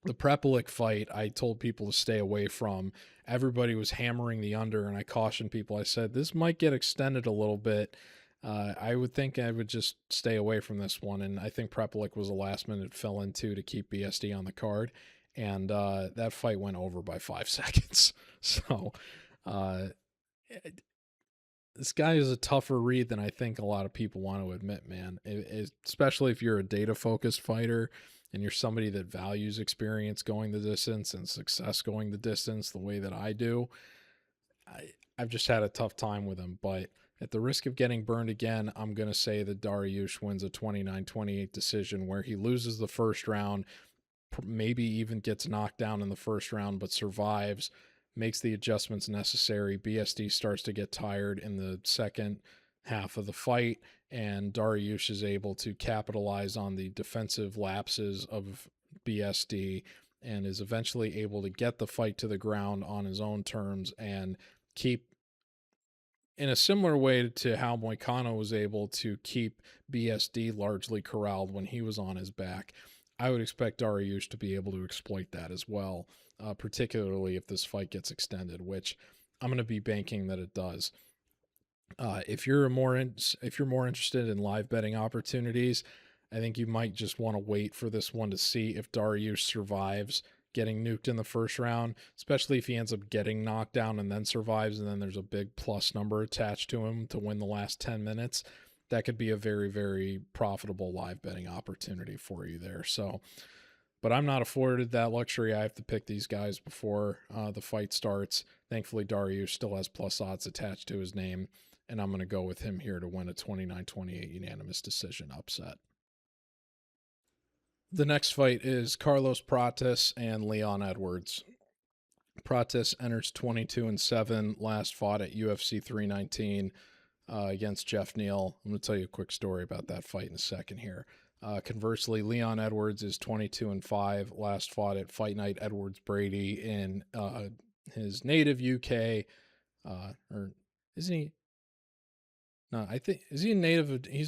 S1: The Prepelic fight, I told people to stay away from. Everybody was hammering the under, and I cautioned people. I said, this might get extended a little bit. I would think I would just stay away from this one, and I think Prepelic was a last-minute fill-in, too, to keep BSD on the card, and that fight went over by 5 seconds. So this guy is a tougher read than I think a lot of people want to admit, man, especially if you're a data-focused fighter and you're somebody that values experience going the distance and success going the distance the way that I do. I've just had a tough time with him, but at the risk of getting burned again, I'm going to say that Dariush wins a 29-28 decision where he loses the first round, maybe even gets knocked down in the first round, but survives, makes the adjustments necessary. BSD starts to get tired in the second half of the fight, and Dariush is able to capitalize on the defensive lapses of BSD and is eventually able to get the fight to the ground on his own terms and keep, in a similar way to how Moicano was able to keep BSD largely corralled when he was on his back. I would expect Dariush to be able to exploit that as well, particularly if this fight gets extended, which I'm going to be banking that it does. If you're more interested in live betting opportunities, I think you might just want to wait for this one to see if Dariush survives getting nuked in the first round, especially if he ends up getting knocked down and then survives, and then there's a big plus number attached to him to win the last 10 minutes. That could be a very, very profitable live betting opportunity for you there. So, but I'm not afforded that luxury. I have to pick these guys before the fight starts. Thankfully, Dariush still has plus odds attached to his name, and I'm going to go with him here to win a 29-28 unanimous decision upset. The next fight is Carlos Prates and Leon Edwards. Prates enters 22-7, last fought at UFC 319 against Jeff Neal. I'm going to tell you a quick story about that fight in a second here. Conversely, Leon Edwards is 22-5, last fought at Fight Night Edwards Brady in his native UK, or isn't he? No, I think he's a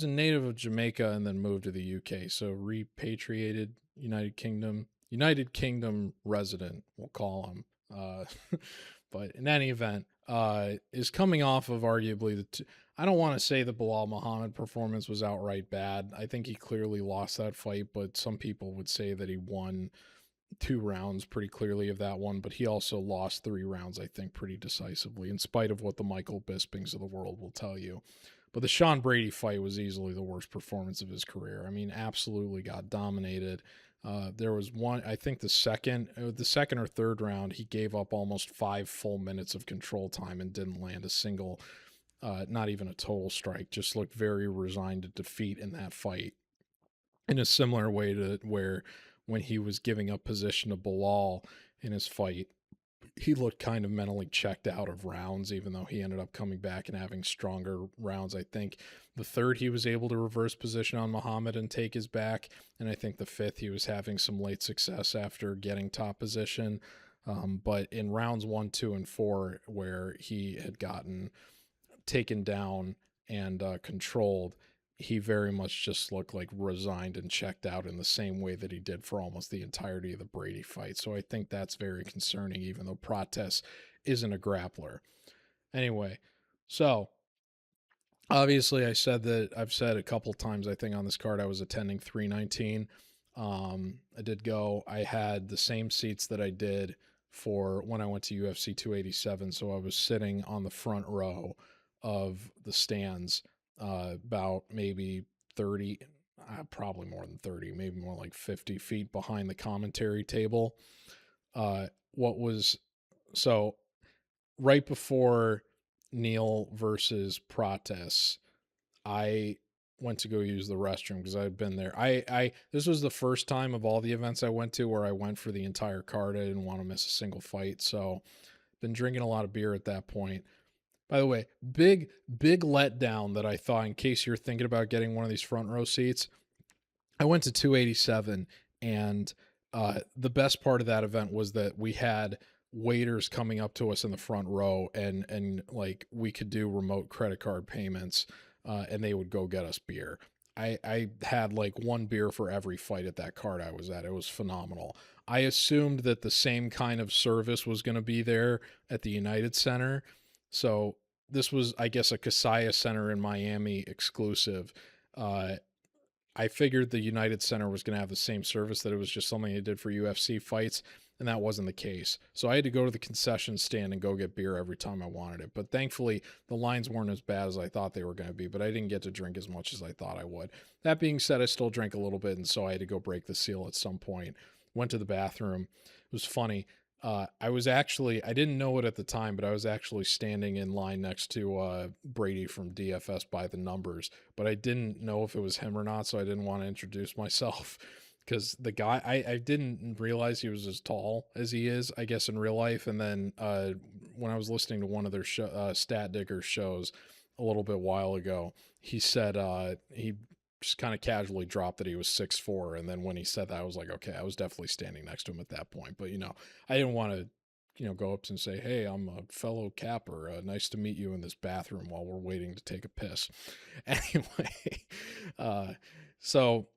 S1: native of Jamaica and then moved to the UK. So repatriated United Kingdom resident, we'll call him. But in any event, is coming off of arguably I don't want to say the Bilal Muhammad performance was outright bad. I think he clearly lost that fight, but some people would say that he won 2 rounds pretty clearly of that one, but he also lost 3 rounds, I think, pretty decisively, in spite of what the Michael Bispings of the world will tell you. But the Sean Brady fight was easily the worst performance of his career. I mean, absolutely got dominated. There was one, I think the second or third round, he gave up almost 5 full minutes of control time and didn't land a single, not even a total strike, just looked very resigned to defeat in that fight. In a similar way to where when he was giving up position to Bilal in his fight, he looked kind of mentally checked out of rounds, even though he ended up coming back and having stronger rounds. I think the third, he was able to reverse position on Muhammad and take his back. And I think the fifth, he was having some late success after getting top position. But in rounds 1, 2, and 4, where he had gotten taken down and controlled, he very much just looked like resigned and checked out in the same way that he did for almost the entirety of the Brady fight. So I think that's very concerning, even though Prates isn't a grappler. Anyway, so obviously I've said a couple times, I think, on this card, I was attending 319. I did go. I had the same seats that I did for when I went to UFC 287. So I was sitting on the front row of the stands, about maybe 30, probably more than 30, maybe more like 50 feet behind the commentary table. So right before Neal versus Prates, I went to go use the restroom because I had been there. This was the first time of all the events I went to where I went for the entire card. I didn't want to miss a single fight. So been drinking a lot of beer at that point. By the way, big letdown that I thought, in case you're thinking about getting one of these front row seats, I went to 287, and the best part of that event was that we had waiters coming up to us in the front row, and like we could do remote credit card payments, and they would go get us beer. I had like 1 beer for every fight at that card I was at. It was phenomenal. I assumed that the same kind of service was going to be there at the United Center. So this was, I guess, a Kasaya Center in Miami exclusive. I figured the United Center was going to have the same service, that it was just something they did for UFC fights, and that wasn't the case. So I had to go to the concession stand and go get beer every time I wanted it. But thankfully, the lines weren't as bad as I thought they were going to be, but I didn't get to drink as much as I thought I would. That being said, I still drank a little bit, and so I had to go break the seal at some point. Went to the bathroom. It was funny. I didn't know it at the time, but I was actually standing in line next to Brady from DFS by the numbers, but I didn't know if it was him or not, so I didn't want to introduce myself because the guy, I didn't realize he was as tall as he is, I guess, in real life. And then when I was listening to one of their Stat Digger shows a little bit while ago, he said he just kind of casually dropped that he was 6'4", and then when he said that, I was like, okay, I was definitely standing next to him at that point. But I didn't want to go up and say, hey, I'm a fellow capper, nice to meet you in this bathroom while we're waiting to take a piss. Anyway, so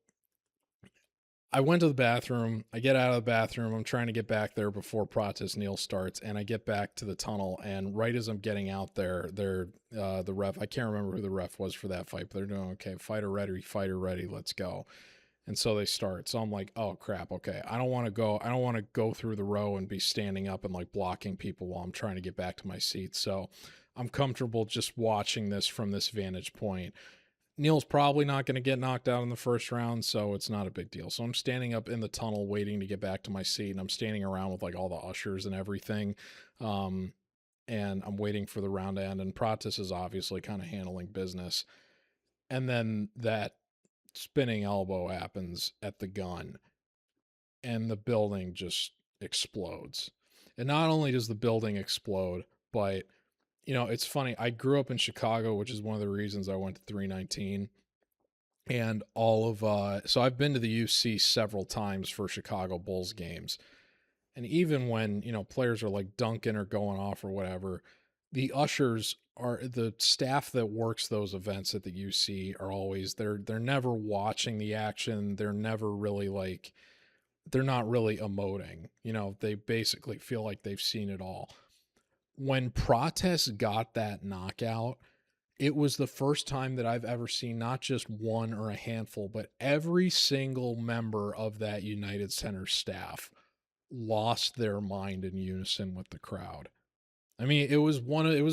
S1: I went to the bathroom. I get out of the bathroom. I'm trying to get back there before Protest Neil starts, and I get back to the tunnel. And right as I'm getting out there, the ref. I can't remember who the ref was for that fight, but they're doing okay. Fighter ready. Let's go. And so they start. So I'm like, oh crap. Okay, I don't want to go. I don't want to go through the row and be standing up and like blocking people while I'm trying to get back to my seat. So I'm comfortable just watching this from this vantage point. Neil's probably not going to get knocked out in the first round, so it's not a big deal. So I'm standing up in the tunnel waiting to get back to my seat, and I'm standing around with like all the ushers and everything. Um, and I'm waiting for the round to end, and Protest is obviously kind of handling business. And then that spinning elbow happens at the gun, and the building just explodes. And not only does the building explode, but it's funny. I grew up in Chicago, which is one of the reasons I went to 319. And so I've been to the UC several times for Chicago Bulls games. And even when, players are like dunking or going off or whatever, the ushers are the staff that works those events at the UC are always they're never watching the action. They're never really like they're not really emoting. They basically feel like they've seen it all. When Protest got that knockout, it was the first time that I've ever seen not just one or a handful, but every single member of that United Center staff lost their mind in unison with the crowd. I mean, it was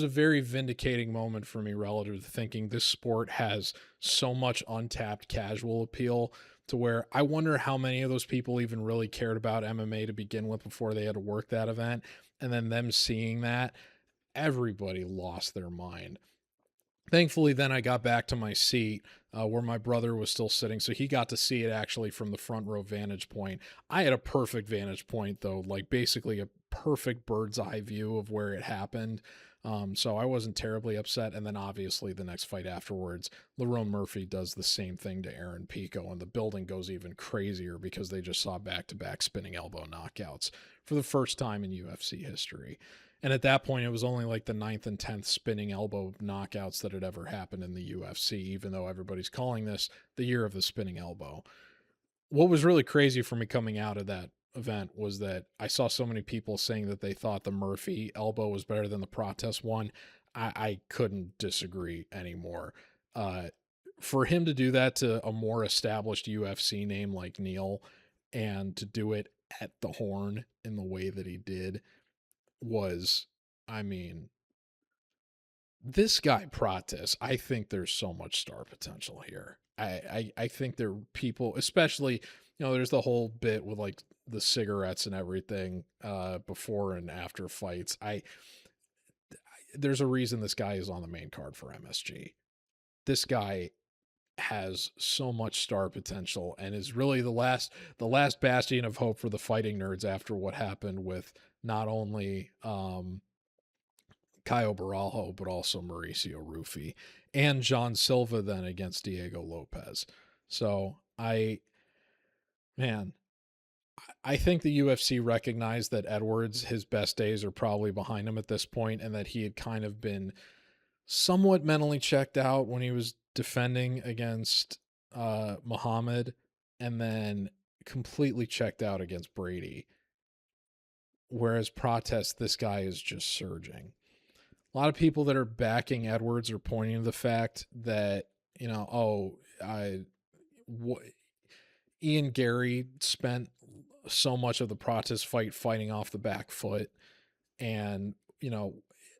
S1: a very vindicating moment for me relative to thinking this sport has so much untapped casual appeal to where I wonder how many of those people even really cared about MMA to begin with before they had to work that event. And then them seeing that, everybody lost their mind. Thankfully, then I got back to my seat where my brother was still sitting, so he got to see it actually from the front row vantage point. I had a perfect vantage point, though, like basically a perfect bird's eye view of where it happened. So I wasn't terribly upset. And then obviously the next fight afterwards, Lerone Murphy does the same thing to Erin Pico, and the building goes even crazier because they just saw back-to-back spinning elbow knockouts for the first time in UFC history. And at that point, it was only like the 9th and 10th spinning elbow knockouts that had ever happened in the UFC, even though everybody's calling this the year of the spinning elbow. What was really crazy for me coming out of that event was that I saw so many people saying that they thought the Murphy elbow was better than the Protest one. I couldn't disagree anymore. For him to do that to a more established UFC name like Neil and to do it at the horn in the way that he did was, I mean, this guy Protest, I think there's so much star potential here. I think there are people, especially, there's the whole bit with like the cigarettes and everything before and after fights. There's a reason this guy is on the main card for MSG. This guy has so much star potential and is really the last bastion of hope for the fighting nerds after what happened with not only Caio Baralho, but also Mauricio Rufy and John Silva then against Diego Lopez. So man, I think the UFC recognized that Edwards, his best days are probably behind him at this point, and that he had kind of been somewhat mentally checked out when he was defending against Muhammad, and then completely checked out against Brady. Whereas Protest, this guy is just surging. A lot of people that are backing Edwards are pointing to the fact that, Ian Gary spent so much of the Protest fight fighting off the back foot. And,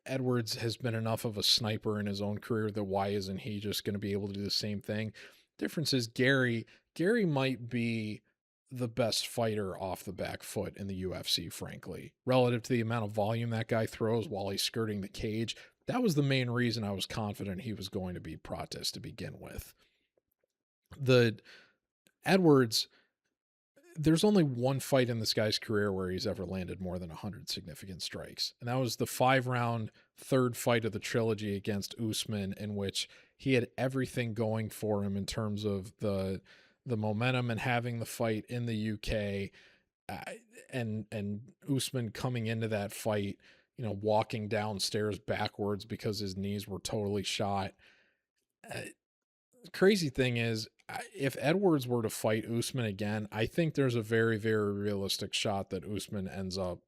S1: Edwards has been enough of a sniper in his own career that why isn't he just going to be able to do the same thing? Difference is Gary might be the best fighter off the back foot in the UFC, frankly, relative to the amount of volume that guy throws while he's skirting the cage. That was the main reason I was confident he was going to be Protest to begin with. The Edwards, there's only one fight in this guy's career where he's ever landed more than 100 significant strikes. And that was the 5-round third fight of the trilogy against Usman, in which he had everything going for him in terms of the momentum and having the fight in the UK, and Usman coming into that fight, walking downstairs backwards because his knees were totally shot. crazy thing is, if Edwards were to fight Usman again, I think there's a very, very realistic shot that Usman ends up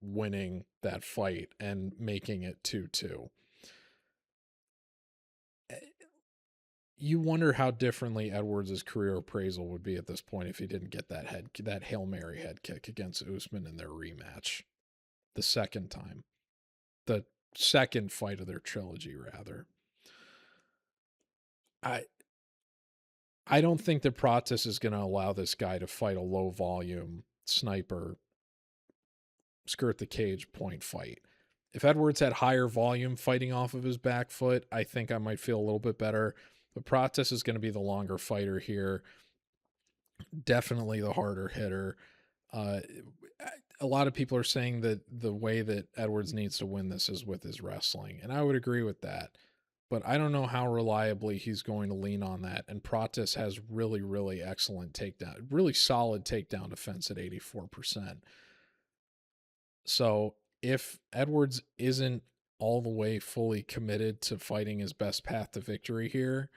S1: winning that fight and making it 2-2. You wonder how differently Edwards' career appraisal would be at this point if he didn't get that Hail Mary head kick against Usman in their rematch. The second time. The second fight of their trilogy, rather. I don't think that Protas is going to allow this guy to fight a low volume sniper, skirt the cage point fight. If Edwards had higher volume fighting off of his back foot, I think I might feel a little bit better. But Protas is going to be the longer fighter here. Definitely the harder hitter. A lot of people are saying that the way that Edwards needs to win this is with his wrestling, and I would agree with that. But I don't know how reliably he's going to lean on that. And Protas has really, really excellent takedown, really solid takedown defense at 84%. So if Edwards isn't all the way fully committed to fighting his best path to victory here,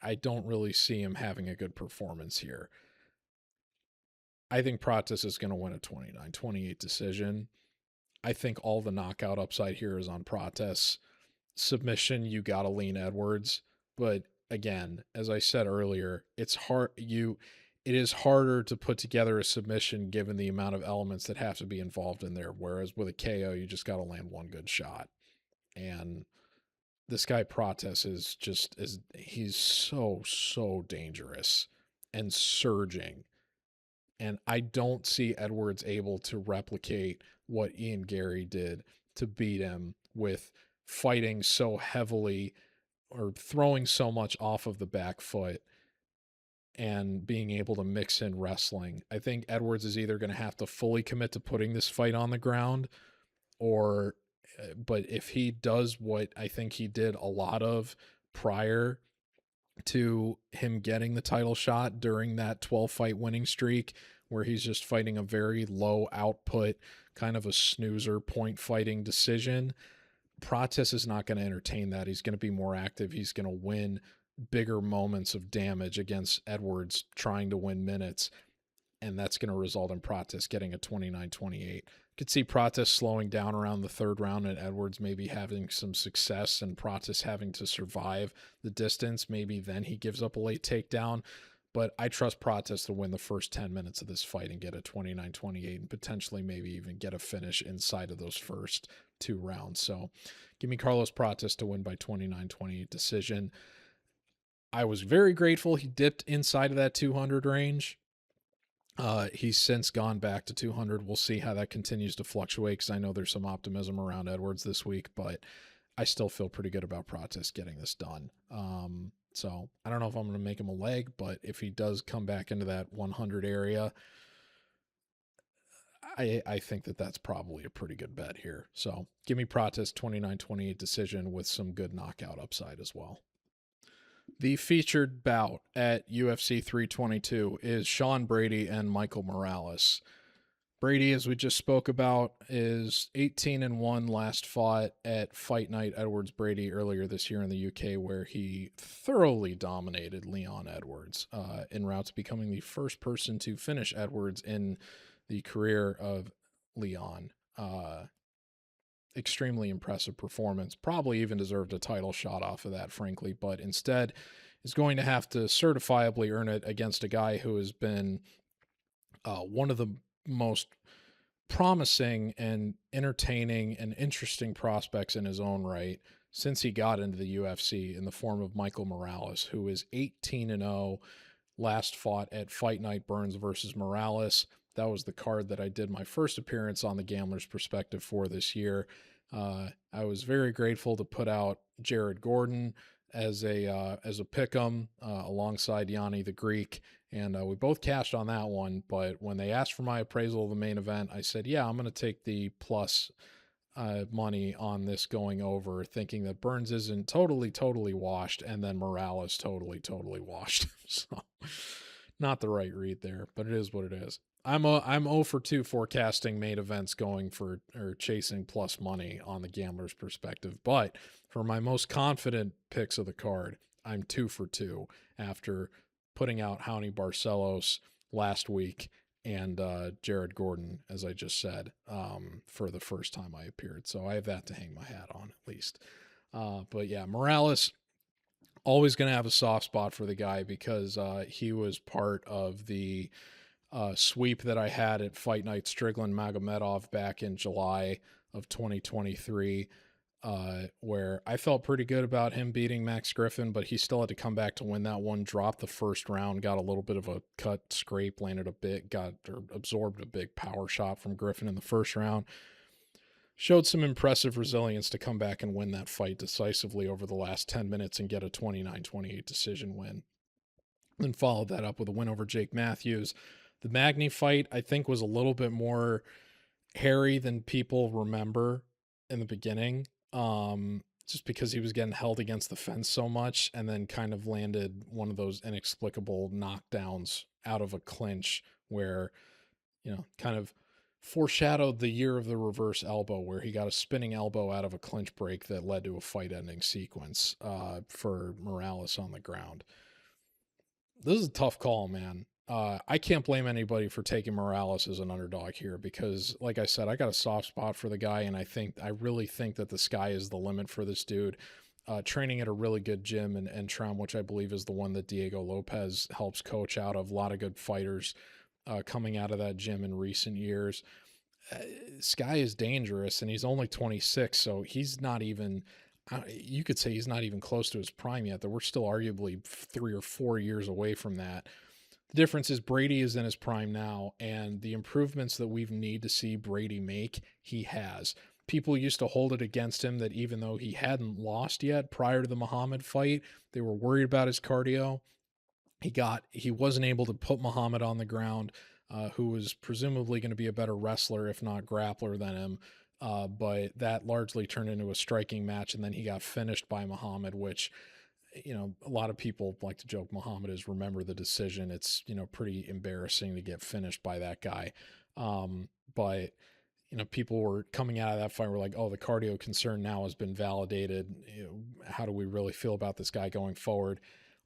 S1: I don't really see him having a good performance here. I think Protas is going to win a 29-28 decision. I think all the knockout upside here is on Protas. Submission, you got to lean Edwards. But again, as I said earlier, it's hard. It is harder to put together a submission given the amount of elements that have to be involved in there. Whereas with a KO, you just got to land one good shot. And this guy Protas he's so dangerous and surging. And I don't see Edwards able to replicate what Ian Gary did to beat him with fighting so heavily or throwing so much off of the back foot and being able to mix in wrestling. I think Edwards is either going to have to fully commit to putting this fight on the ground, but if he does what I think he did a lot of prior to him getting the title shot during that 12 fight winning streak, where he's just fighting a very low output, kind of a snoozer point fighting decision, Protas is not going to entertain that. He's going to be more active. He's going to win bigger moments of damage against Edwards trying to win minutes, and that's going to result in Protas getting a 29-28. Could see Protas slowing down around the third round and Edwards maybe having some success and Protas having to survive the distance. Maybe then he gives up a late takedown. But I trust Protas to win the first 10 minutes of this fight and get a 29-28 and potentially maybe even get a finish inside of those first 2 rounds. So give me Carlos Protas to win by 29-28 decision. I was very grateful he dipped inside of that 200 range. He's since gone back to 200. We'll see how that continues to fluctuate because I know there's some optimism around Edwards this week, but I still feel pretty good about Protas getting this done. So I don't know if I'm going to make him a leg, but if he does come back into that 100 area, I think that that's probably a pretty good bet here. So give me Protas 29-28 decision with some good knockout upside as well. The featured bout at UFC 322 is Sean Brady and Michael Morales. Brady, as we just spoke about, is 18-1 last fought at Fight Night Edwards Brady earlier this year in the UK, where he thoroughly dominated Leon Edwards en route to becoming the first person to finish Edwards in the career of Leon. Extremely impressive performance. Probably even deserved a title shot off of that, frankly, but instead is going to have to certifiably earn it against a guy who has been one of the most promising and entertaining and interesting prospects in his own right since he got into the UFC, in the form of Michael Morales, who is 18-0, last fought at Fight Night Burns versus Morales. That was the card that I did my first appearance on the Gambler's Perspective for this year. I was very grateful to put out Jared Gordon as a pick'em alongside Yanni the Greek, and we both cashed on that one. But when they asked for my appraisal of the main event, I said, yeah, I'm going to take the plus money on this going over, thinking that Burns isn't totally washed, and then Morales totally washed. So not the right read there, but it is what it is. I'm 0 for 2 forecasting main events going for or chasing plus money on the gambler's perspective. But for my most confident picks of the card, I'm 2 for 2 after putting out Raoni Barcelos last week and Jared Gordon, as I just said, for the first time I appeared. So I have that to hang my hat on at least. But yeah, Morales, always going to have a soft spot for the guy because he was part of the sweep that I had at Fight Night Strickland Magomedov back in July of 2023, where I felt pretty good about him beating Max Griffin, but he still had to come back to win that one, dropped the first round, got a little bit of a cut scrape, landed a bit, absorbed a big power shot from Griffin in the first round. Showed some impressive resilience to come back and win that fight decisively over the last 10 minutes and get a 29-28 decision win. Then followed that up with a win over Jake Matheus. The Magny fight, I think, was a little bit more hairy than people remember in the beginning, just because he was getting held against the fence so much and then kind of landed one of those inexplicable knockdowns out of a clinch where, kind of foreshadowed the year of the reverse elbow, where he got a spinning elbow out of a clinch break that led to a fight-ending sequence for Morales on the ground. This is a tough call, man. I can't blame anybody for taking Morales as an underdog here because, like I said, I got a soft spot for the guy, and I really think that the sky is the limit for this dude. Training at a really good gym in Entram, which I believe is the one that Diego Lopez helps coach out of. A lot of good fighters coming out of that gym in recent years. Sky is dangerous, and he's only 26, so he's not even, you could say he's not even close to his prime yet, that we're still arguably 3 or 4 years away from that. The difference is Brady is in his prime now, and the improvements that we need to see Brady make, he has. People used to hold it against him that even though he hadn't lost yet prior to the Muhammad fight, they were worried about his cardio. He wasn't able to put Muhammad on the ground, who was presumably going to be a better wrestler, if not grappler, than him. But that largely turned into a striking match, and then he got finished by Muhammad, which, a lot of people like to joke Muhammad is remember the decision. It's, pretty embarrassing to get finished by that guy. But, people were coming out of that fight were like, oh, the cardio concern now has been validated. How do we really feel about this guy going forward?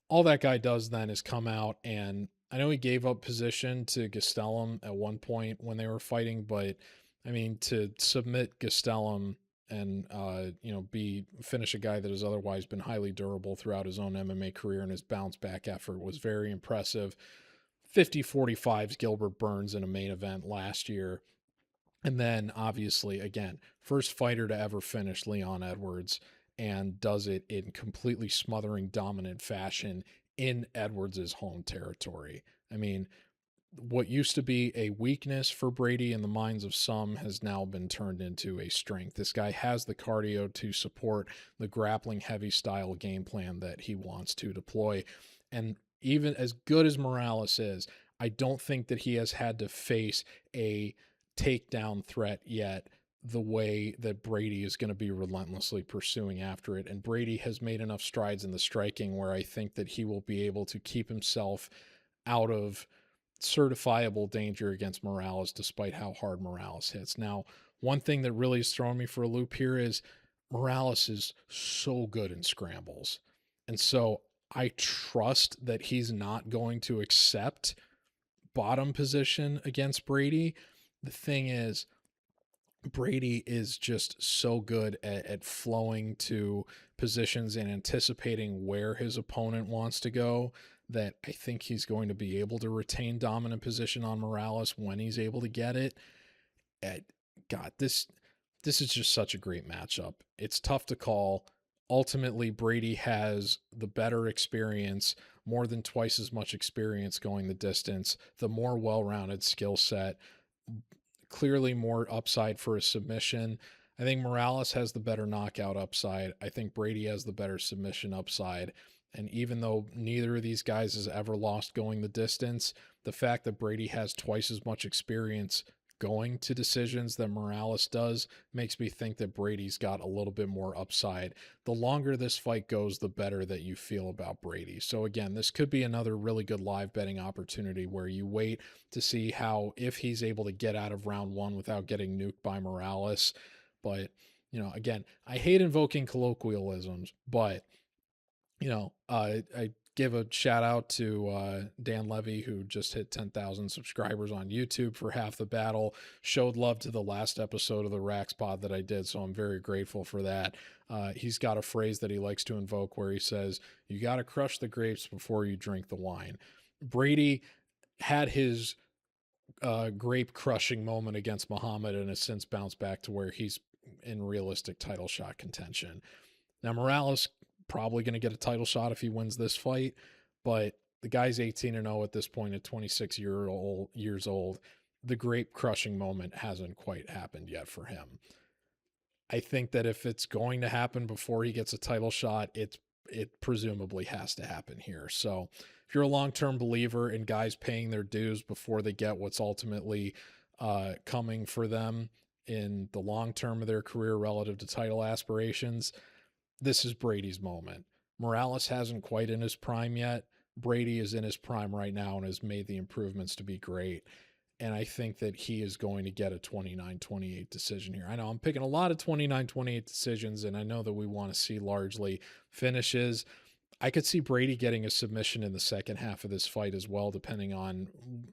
S1: All that guy does then is come out, and I know he gave up position to Gastelum at one point when they were fighting, but I mean, to submit Gastelum and, finish a guy that has otherwise been highly durable throughout his own MMA career, and his bounce back effort was very impressive. 50-45's Gilbert Burns in a main event last year. And then obviously, again, first fighter to ever finish Leon Edwards, and does it in completely smothering dominant fashion in Edwards' home territory. I mean, what used to be a weakness for Brady in the minds of some has now been turned into a strength. This guy has the cardio to support the grappling heavy style game plan that he wants to deploy. And even as good as Morales is, I don't think that he has had to face a takedown threat yet the way that Brady is going to be relentlessly pursuing after it. And Brady has made enough strides in the striking where I think that he will be able to keep himself out of certifiable danger against Morales, despite how hard Morales hits. Now, one thing that really has thrown me for a loop here is Morales is so good in scrambles. And so I trust that he's not going to accept bottom position against Brady. The thing is, Brady is just so good at flowing to positions and anticipating where his opponent wants to go that I think he's going to be able to retain dominant position on Morales when he's able to get it. God, this is just such a great matchup. It's tough to call. Ultimately, Brady has the better experience, more than twice as much experience going the distance, the more well-rounded skill set, clearly more upside for a submission. I think Morales has the better knockout upside. I think Brady has the better submission upside. And even though neither of these guys has ever lost going the distance, the fact that Brady has twice as much experience going to decisions than Morales does makes me think that Brady's got a little bit more upside. The longer this fight goes, the better that you feel about Brady. So again, this could be another really good live betting opportunity where you wait to see how, if he's able to get out of round one without getting nuked by Morales. But, again, I hate invoking colloquialisms, but, I give a shout out to Dan Levy, who just hit 10,000 subscribers on YouTube for Half the Battle, showed love to the last episode of the RAXPOD that I did, so I'm very grateful for that. He's got a phrase that he likes to invoke where he says, you got to crush the grapes before you drink the wine. Brady had his grape crushing moment against Muhammad and has since bounced back to where he's in realistic title shot contention. Now, Morales probably going to get a title shot if he wins this fight, but the guy's 18-0 at this point at 26 years old. The grape crushing moment hasn't quite happened yet for him. I think that if it's going to happen before he gets a title shot, it presumably has to happen here. So if you're a long-term believer in guys paying their dues before they get what's ultimately coming for them in the long term of their career relative to title aspirations, this is Brady's moment. Morales hasn't quite in his prime yet. Brady is in his prime right now and has made the improvements to be great. And I think that he is going to get a 29-28 decision here. I know I'm picking a lot of 29-28 decisions, and I know that we want to see largely finishes. I could see Brady getting a submission in the second half of this fight as well, depending on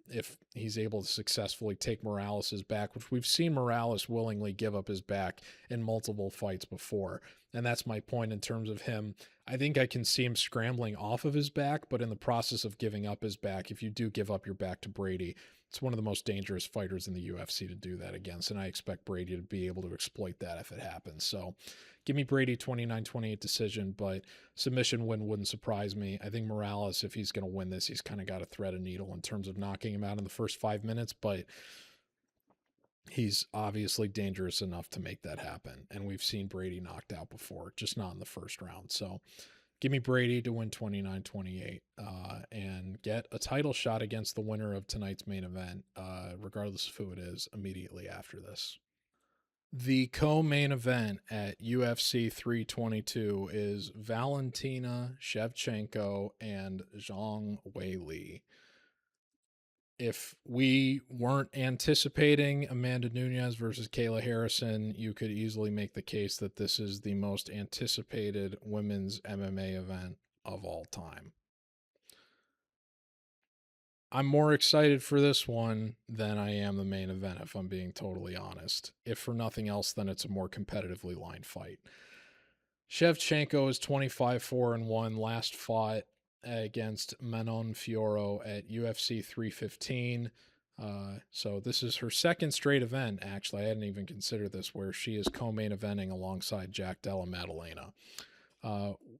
S1: if he's able to successfully take Morales' back, which we've seen Morales willingly give up his back in multiple fights before. And that's my point in terms of him. I think I can see him scrambling off of his back, but in the process of giving up his back, if you do give up your back to Brady, it's one of the most dangerous fighters in the UFC to do that against, and I expect Brady to be able to exploit that if it happens. So give me Brady 29-28 decision, but submission win wouldn't surprise me. I think Morales, if he's going to win this, he's kind of got to thread a needle in terms of knocking him out in the first 5 minutes, but he's obviously dangerous enough to make that happen. And we've seen Brady knocked out before, just not in the first round. So give me Brady to win 29-28 and get a title shot against the winner of tonight's main event, regardless of who it is, immediately after this. The co-main event at UFC 322 is Valentina Shevchenko and Zhang Weili. If we weren't anticipating Amanda Nunes versus Kayla Harrison, you could easily make the case that this is the most anticipated women's MMA event of all time. I'm more excited for this one than I am the main event, if I'm being totally honest. If for nothing else, then it's a more competitively lined fight. Shevchenko is 25-4-1, last fought against Manon Fiorot at UFC 315. So this is her second straight event, actually. I hadn't even considered this, where she is co-main eventing alongside Jack Della Maddalena.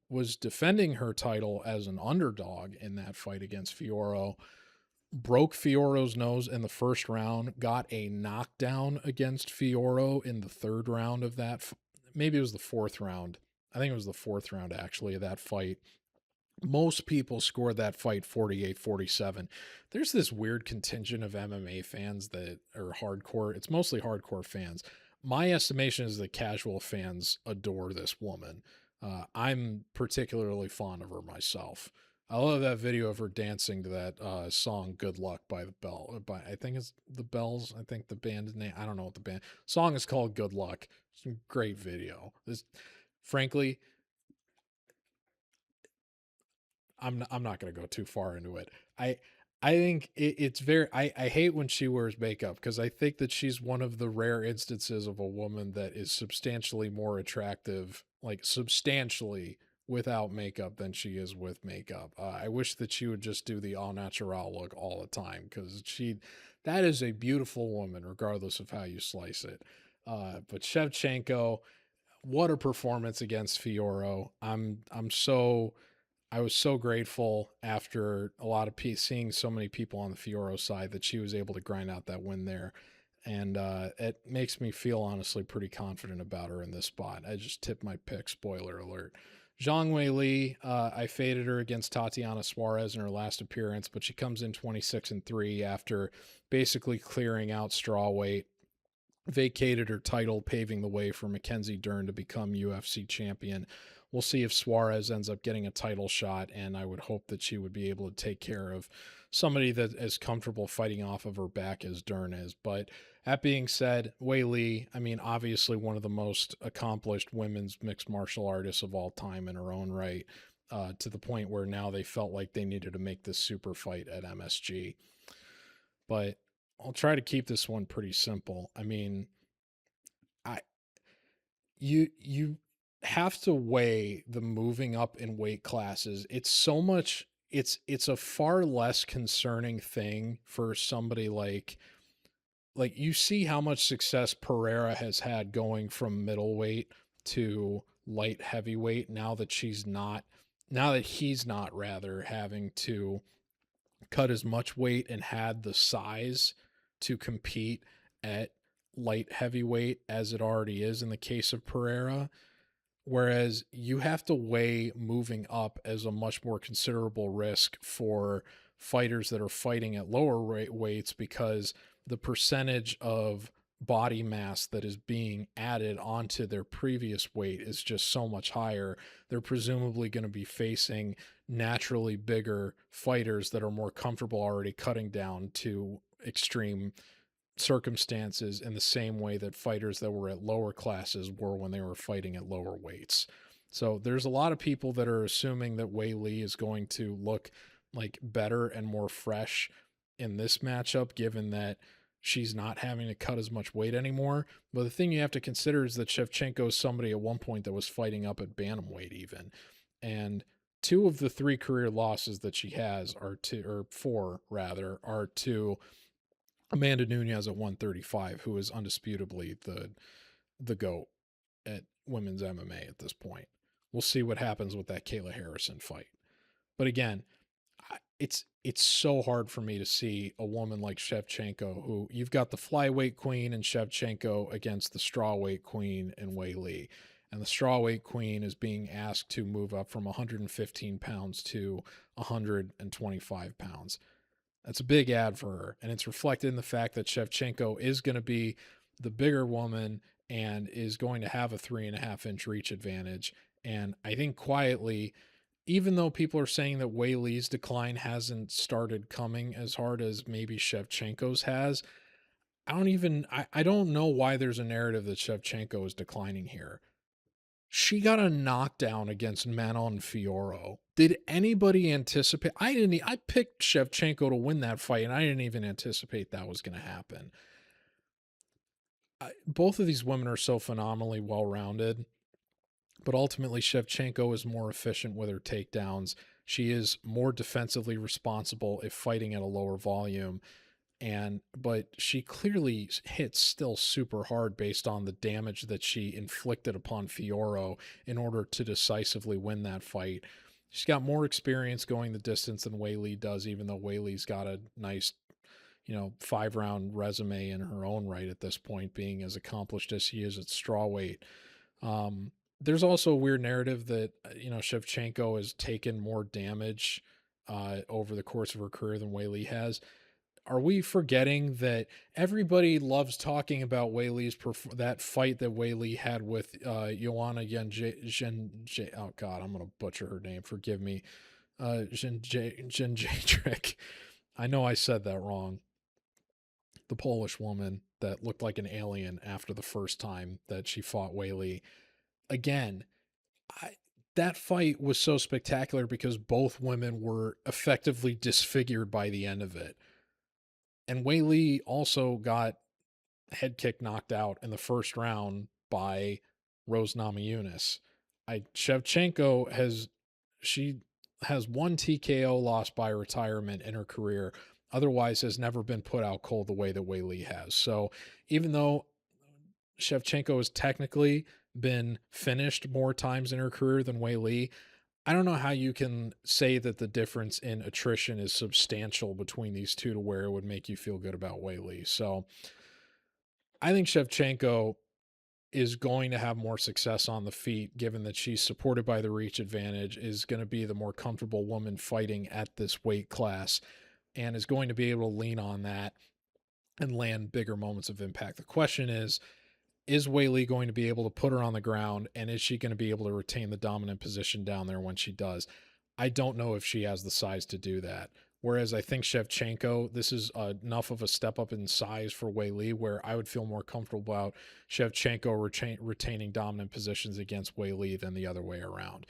S1: Was defending her title as an underdog in that fight against Fiorot. Broke Fiorot's nose in the first round, got a knockdown against Fiorot in the third round of that. Maybe it was the fourth round. I think it was the fourth round, actually, of that fight. Most people scored that fight 48-47. There's this weird contingent of MMA fans that are hardcore. It's mostly hardcore fans. My estimation is that casual fans adore this woman. I'm particularly fond of her myself. I love that video of her dancing to that song "Good Luck" by the Bell. I think it's the Bells. I think the band's name. I don't know what the band song is called. "Good Luck." It's a great video. Frankly, I'm not going to go too far into it. I think it's very. I hate when she wears makeup, because I think that she's one of the rare instances of a woman that is substantially more attractive, like substantially, without makeup than she is with makeup. I wish that she would just do the all natural look all the time, because that is a beautiful woman, regardless of how you slice it. But Shevchenko, what a performance against Fiorot. I was so grateful after a lot of seeing so many people on the Fiorot side that she was able to grind out that win there. And it makes me feel honestly pretty confident about her in this spot. I just tipped my pick, spoiler alert. Zhang Weili, I faded her against Tatiana Suarez in her last appearance, but she comes in 26-3 after basically clearing out strawweight, vacated her title, paving the way for Mackenzie Dern to become UFC champion. We'll see if Suarez ends up getting a title shot, and I would hope that she would be able to take care of somebody that is comfortable fighting off of her back as Dern is. But that being said, Weili, I mean, obviously one of the most accomplished women's mixed martial artists of all time in her own right, to the point where now they felt like they needed to make this super fight at MSG. But I'll try to keep this one pretty simple. I mean, I you have to weigh the moving up in weight classes. It's so much it's a far less concerning thing for somebody like you see how much success Pereira has had going from middleweight to light heavyweight now that he's not rather having to cut as much weight and had the size to compete at light heavyweight as it already is in the case of Pereira. Whereas you have to weigh moving up as a much more considerable risk for fighters that are fighting at lower weights because the percentage of body mass that is being added onto their previous weight is just so much higher. They're presumably going to be facing naturally bigger fighters that are more comfortable already cutting down to extreme circumstances in the same way that fighters that were at lower classes were when they were fighting at lower weights. So there's a lot of people that are assuming that Weili is going to look like better and more fresh in this matchup, given that she's not having to cut as much weight anymore. But the thing you have to consider is that Shevchenko is somebody at one point that was fighting up at bantamweight even. And two of the three career losses that she has are to, or four rather, are to Amanda Nunes at 135, who is undisputably the GOAT at women's MMA at this point. We'll see what happens with that Kayla Harrison fight. But again, it's so hard for me to see a woman like Shevchenko, who you've got the flyweight queen and Shevchenko against the strawweight queen and Weili. And the strawweight queen is being asked to move up from 115 pounds to 125 pounds. That's a big ad for her. And it's reflected in the fact that Shevchenko is going to be the bigger woman and is going to have a 3.5-inch reach advantage. And I think quietly, even though people are saying that Weili's decline hasn't started coming as hard as maybe Shevchenko's has, I don't know why there's a narrative that Shevchenko is declining here. She got a knockdown against Manon Fiorot. Did anybody anticipate? I picked Shevchenko to win that fight, and I didn't even anticipate that was going to happen. Both of these women are so phenomenally well-rounded, but ultimately Shevchenko is more efficient with her takedowns. She is more defensively responsible if fighting at a lower volume. But she clearly hits still super hard based on the damage that she inflicted upon Fiorot in order to decisively win that fight. She's got more experience going the distance than Weili does, even though Weili's got a nice, 5-round resume in her own right at this point, being as accomplished as she is at strawweight. There's also a weird narrative that, Shevchenko has taken more damage over the course of her career than Weili has. Are we forgetting that everybody loves talking about Weili's that fight that Weili had with Joanna Jędrzejczyk? Oh God, I'm gonna butcher her name. Forgive me, Jędrzejczyk. I know I said that wrong. The Polish woman that looked like an alien after the first time that she fought Weili. Again, that fight was so spectacular because both women were effectively disfigured by the end of it. And Weili also got head kick knocked out in the first round by Rose Namajunas. Shevchenko has one TKO loss by retirement in her career. Otherwise, has never been put out cold the way that Weili has. So even though Shevchenko has technically been finished more times in her career than Weili, I don't know how you can say that the difference in attrition is substantial between these two to where it would make you feel good about Weili. So I think Shevchenko is going to have more success on the feet, given that she's supported by the reach advantage, is going to be the more comfortable woman fighting at this weight class, and is going to be able to lean on that and land bigger moments of impact. The question is Weili going to be able to put her on the ground, and is she going to be able to retain the dominant position down there when she does? I don't know if she has the size to do that. Whereas I think Shevchenko, this is enough of a step up in size for Weili, where I would feel more comfortable about Shevchenko retaining dominant positions against Weili than the other way around.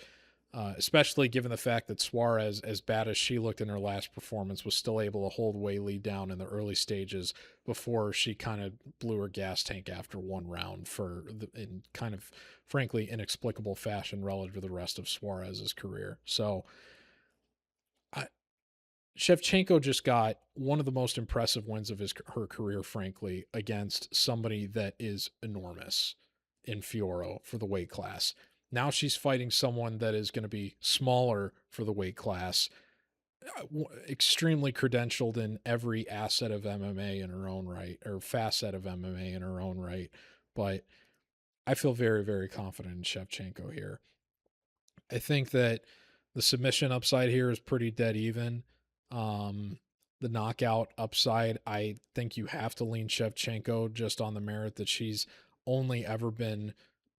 S1: Especially given the fact that Suarez, as bad as she looked in her last performance, was still able to hold Weili down in the early stages before she kind of blew her gas tank after one round in kind of, frankly, inexplicable fashion relative to the rest of Suarez's career. So Shevchenko just got one of the most impressive wins of her career, frankly, against somebody that is enormous in Fiorot for the weight class. Now she's fighting someone that is going to be smaller for the weight class, extremely credentialed in every asset of MMA in her own right, or facet of MMA in her own right. But I feel very, very confident in Shevchenko here. I think that the submission upside here is pretty dead even. The knockout upside, I think you have to lean Shevchenko just on the merit that she's only ever been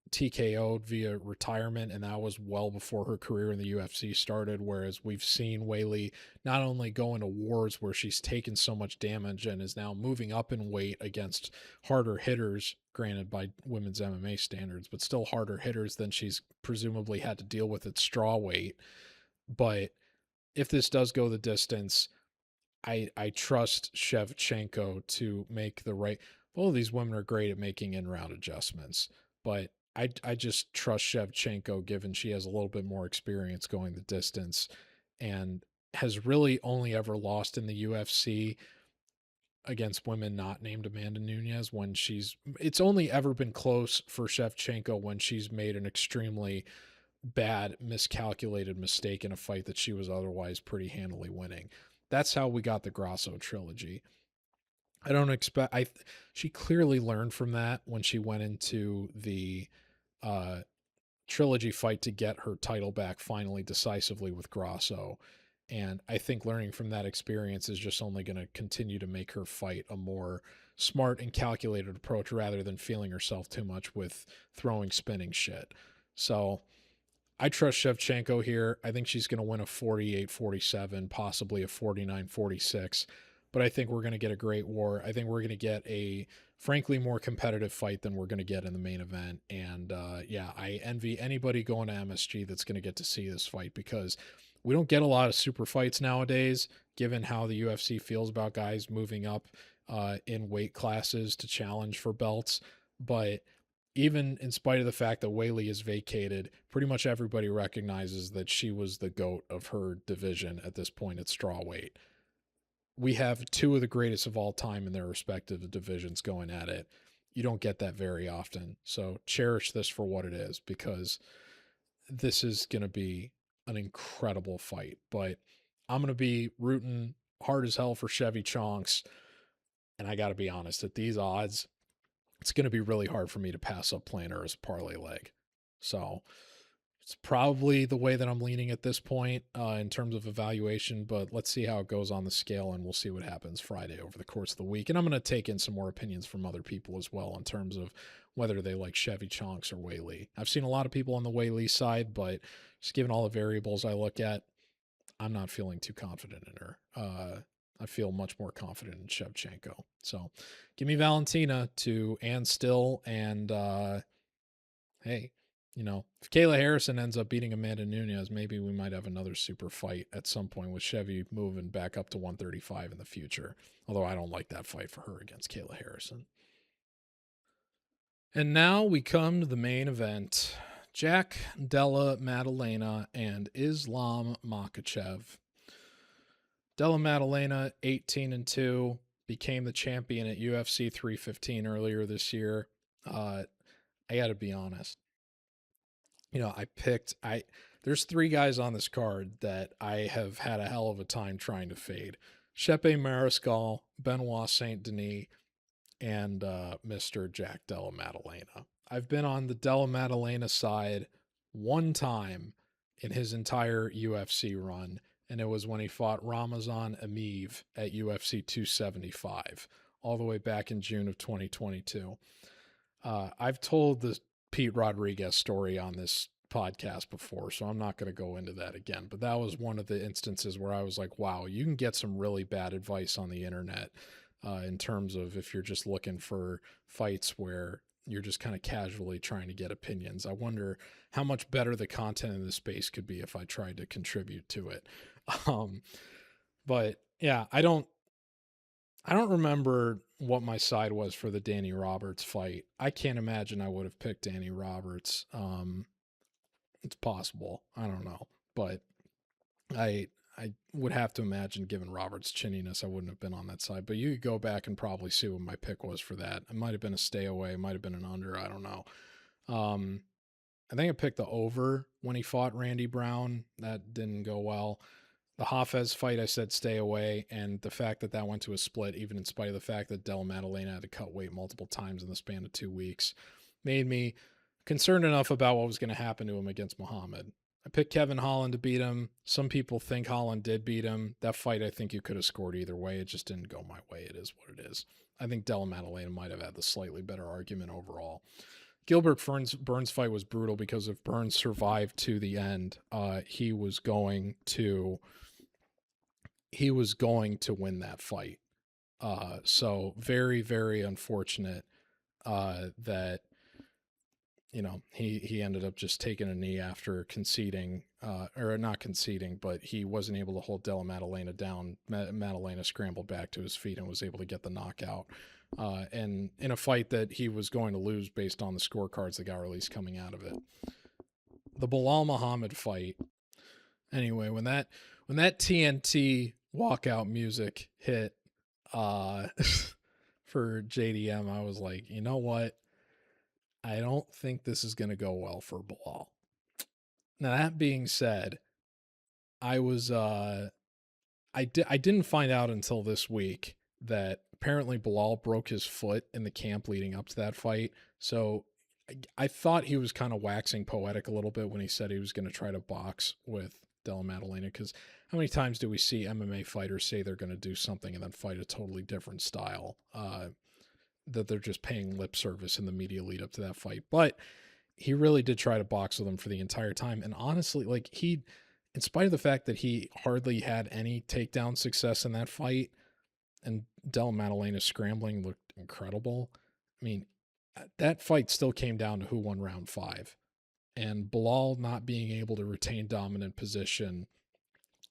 S1: TKO'd via retirement, and that was well before her career in the UFC started, whereas we've seen Weili not only go into wars where she's taken so much damage and is now moving up in weight against harder hitters, granted by women's MMA standards, but still harder hitters than she's presumably had to deal with at straw weight. But if this does go the distance, I trust Shevchenko to make the right. Both of these women are great at making in-round adjustments, but I just trust Shevchenko, given she has a little bit more experience going the distance and has really only ever lost in the UFC against women not named Amanda Nunes when it's only ever been close for Shevchenko when she's made an extremely bad, miscalculated mistake in a fight that she was otherwise pretty handily winning. That's how we got the Grasso trilogy. I don't expect she clearly learned from that when she went into the trilogy fight to get her title back finally decisively with Grasso. And I think learning from that experience is just only going to continue to make her fight a more smart and calculated approach rather than feeling herself too much with throwing spinning shit. So I trust Shevchenko here. I think she's going to win a 48-47, possibly a 49-46. But I think we're going to get a great war. I think we're going to get a, frankly, more competitive fight than we're going to get in the main event. And yeah, I envy anybody going to MSG that's going to get to see this fight, because we don't get a lot of super fights nowadays, given how the UFC feels about guys moving up in weight classes to challenge for belts. But even in spite of the fact that Weili is vacated, pretty much everybody recognizes that she was the GOAT of her division at this point at strawweight. We have two of the greatest of all time in their respective divisions going at it. You don't get that very often. So cherish this for what it is, because this is going to be an incredible fight. But I'm going to be rooting hard as hell for Chevy Chonks. And I got to be honest, at these odds, it's going to be really hard for me to pass up playing her as a parlay leg. So it's probably the way that I'm leaning at this point in terms of evaluation, but let's see how it goes on the scale, and we'll see what happens Friday over the course of the week. And I'm going to take in some more opinions from other people as well in terms of whether they like Chevy Chonks or Weili. I've seen a lot of people on the Weili side, but just given all the variables I look at, I'm not feeling too confident in her. I feel much more confident in Shevchenko. So give me Valentina to Ann Still, and hey, you know, if Kayla Harrison ends up beating Amanda Nunes, maybe we might have another super fight at some point with Chevy moving back up to 135 in the future. Although I don't like that fight for her against Kayla Harrison. And now we come to the main event. Jack Della Maddalena and Islam Makhachev. Della Maddalena, 18-2, became the champion at UFC 315 earlier this year. I got to be honest. You know, there's three guys on this card that I have had a hell of a time trying to fade. Chepe Mariscal, Benoit Saint Denis, and Mr. Jack Della Maddalena. I've been on the Della Maddalena side one time in his entire UFC run, and it was when he fought Ramazan Emeev at UFC 275, all the way back in June of 2022. I've told the Pete Rodrigues story on this podcast before, so I'm not going to go into that again. But that was one of the instances where I was like, wow, you can get some really bad advice on the internet in terms of if you're just looking for fights where you're just kind of casually trying to get opinions. I wonder how much better the content in this space could be if I tried to contribute to it. But yeah, I don't remember what my side was for the Danny Roberts fight. I can't imagine I would have picked Danny Roberts. It's possible. I don't know. But I would have to imagine, given Roberts' chinniness, I wouldn't have been on that side. But you could go back and probably see what my pick was for that. It might have been a stay away. It might have been an under. I don't know. I think I picked the over when he fought Randy Brown. That didn't go well. The Hafez fight, I said stay away, and the fact that that went to a split, even in spite of the fact that Della Maddalena had to cut weight multiple times in the span of 2 weeks, made me concerned enough about what was going to happen to him against Muhammad. I picked Kevin Holland to beat him. Some people think Holland did beat him. That fight, I think you could have scored either way. It just didn't go my way. It is what it is. I think Della Maddalena might have had the slightly better argument overall. Gilbert Burns fight was brutal because if Burns survived to the end, he was going to win that fight. So very, very unfortunate that, you know, he ended up just taking a knee after conceding, or not conceding, but he wasn't able to hold Della Maddalena down. Maddalena scrambled back to his feet and was able to get the knockout. And in a fight that he was going to lose based on the scorecards that got released coming out of it. The Bilal Muhammad fight. Anyway, when that TNT walkout music hit for JDM, I was like, you know what? I don't think this is going to go well for Bilal. Now, that being said, I was I didn't find out until this week that apparently Bilal broke his foot in the camp leading up to that fight. So I thought he was kind of waxing poetic a little bit when he said he was going to try to box with Della Maddalena, because how many times do we see MMA fighters say they're going to do something and then fight a totally different style, that they're just paying lip service in the media lead up to that fight? But he really did try to box with him for the entire time. And honestly, like, he, in spite of the fact that he hardly had any takedown success in that fight, and Della Maddalena scrambling looked incredible. I mean, that fight still came down to who won round 5. And Bilal not being able to retain dominant position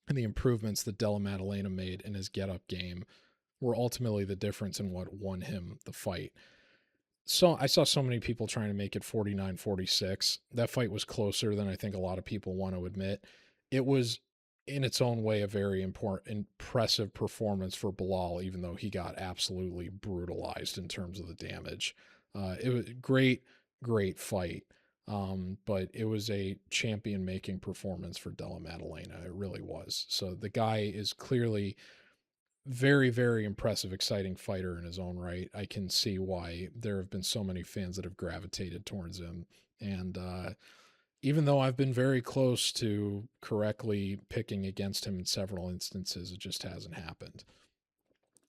S1: and the improvements that Della Maddalena made in his get-up game were ultimately the difference in what won him the fight. So I saw so many people trying to make it 49-46. That fight was closer than I think a lot of people want to admit. It was, in its own way, a very impressive performance for Bilal, even though he got absolutely brutalized in terms of the damage. It was a great, great fight. But it was a champion-making performance for Della Maddalena. It really was. So the guy is clearly very, very impressive, exciting fighter in his own right. I can see why there have been so many fans that have gravitated towards him. And even though I've been very close to correctly picking against him in several instances, it just hasn't happened.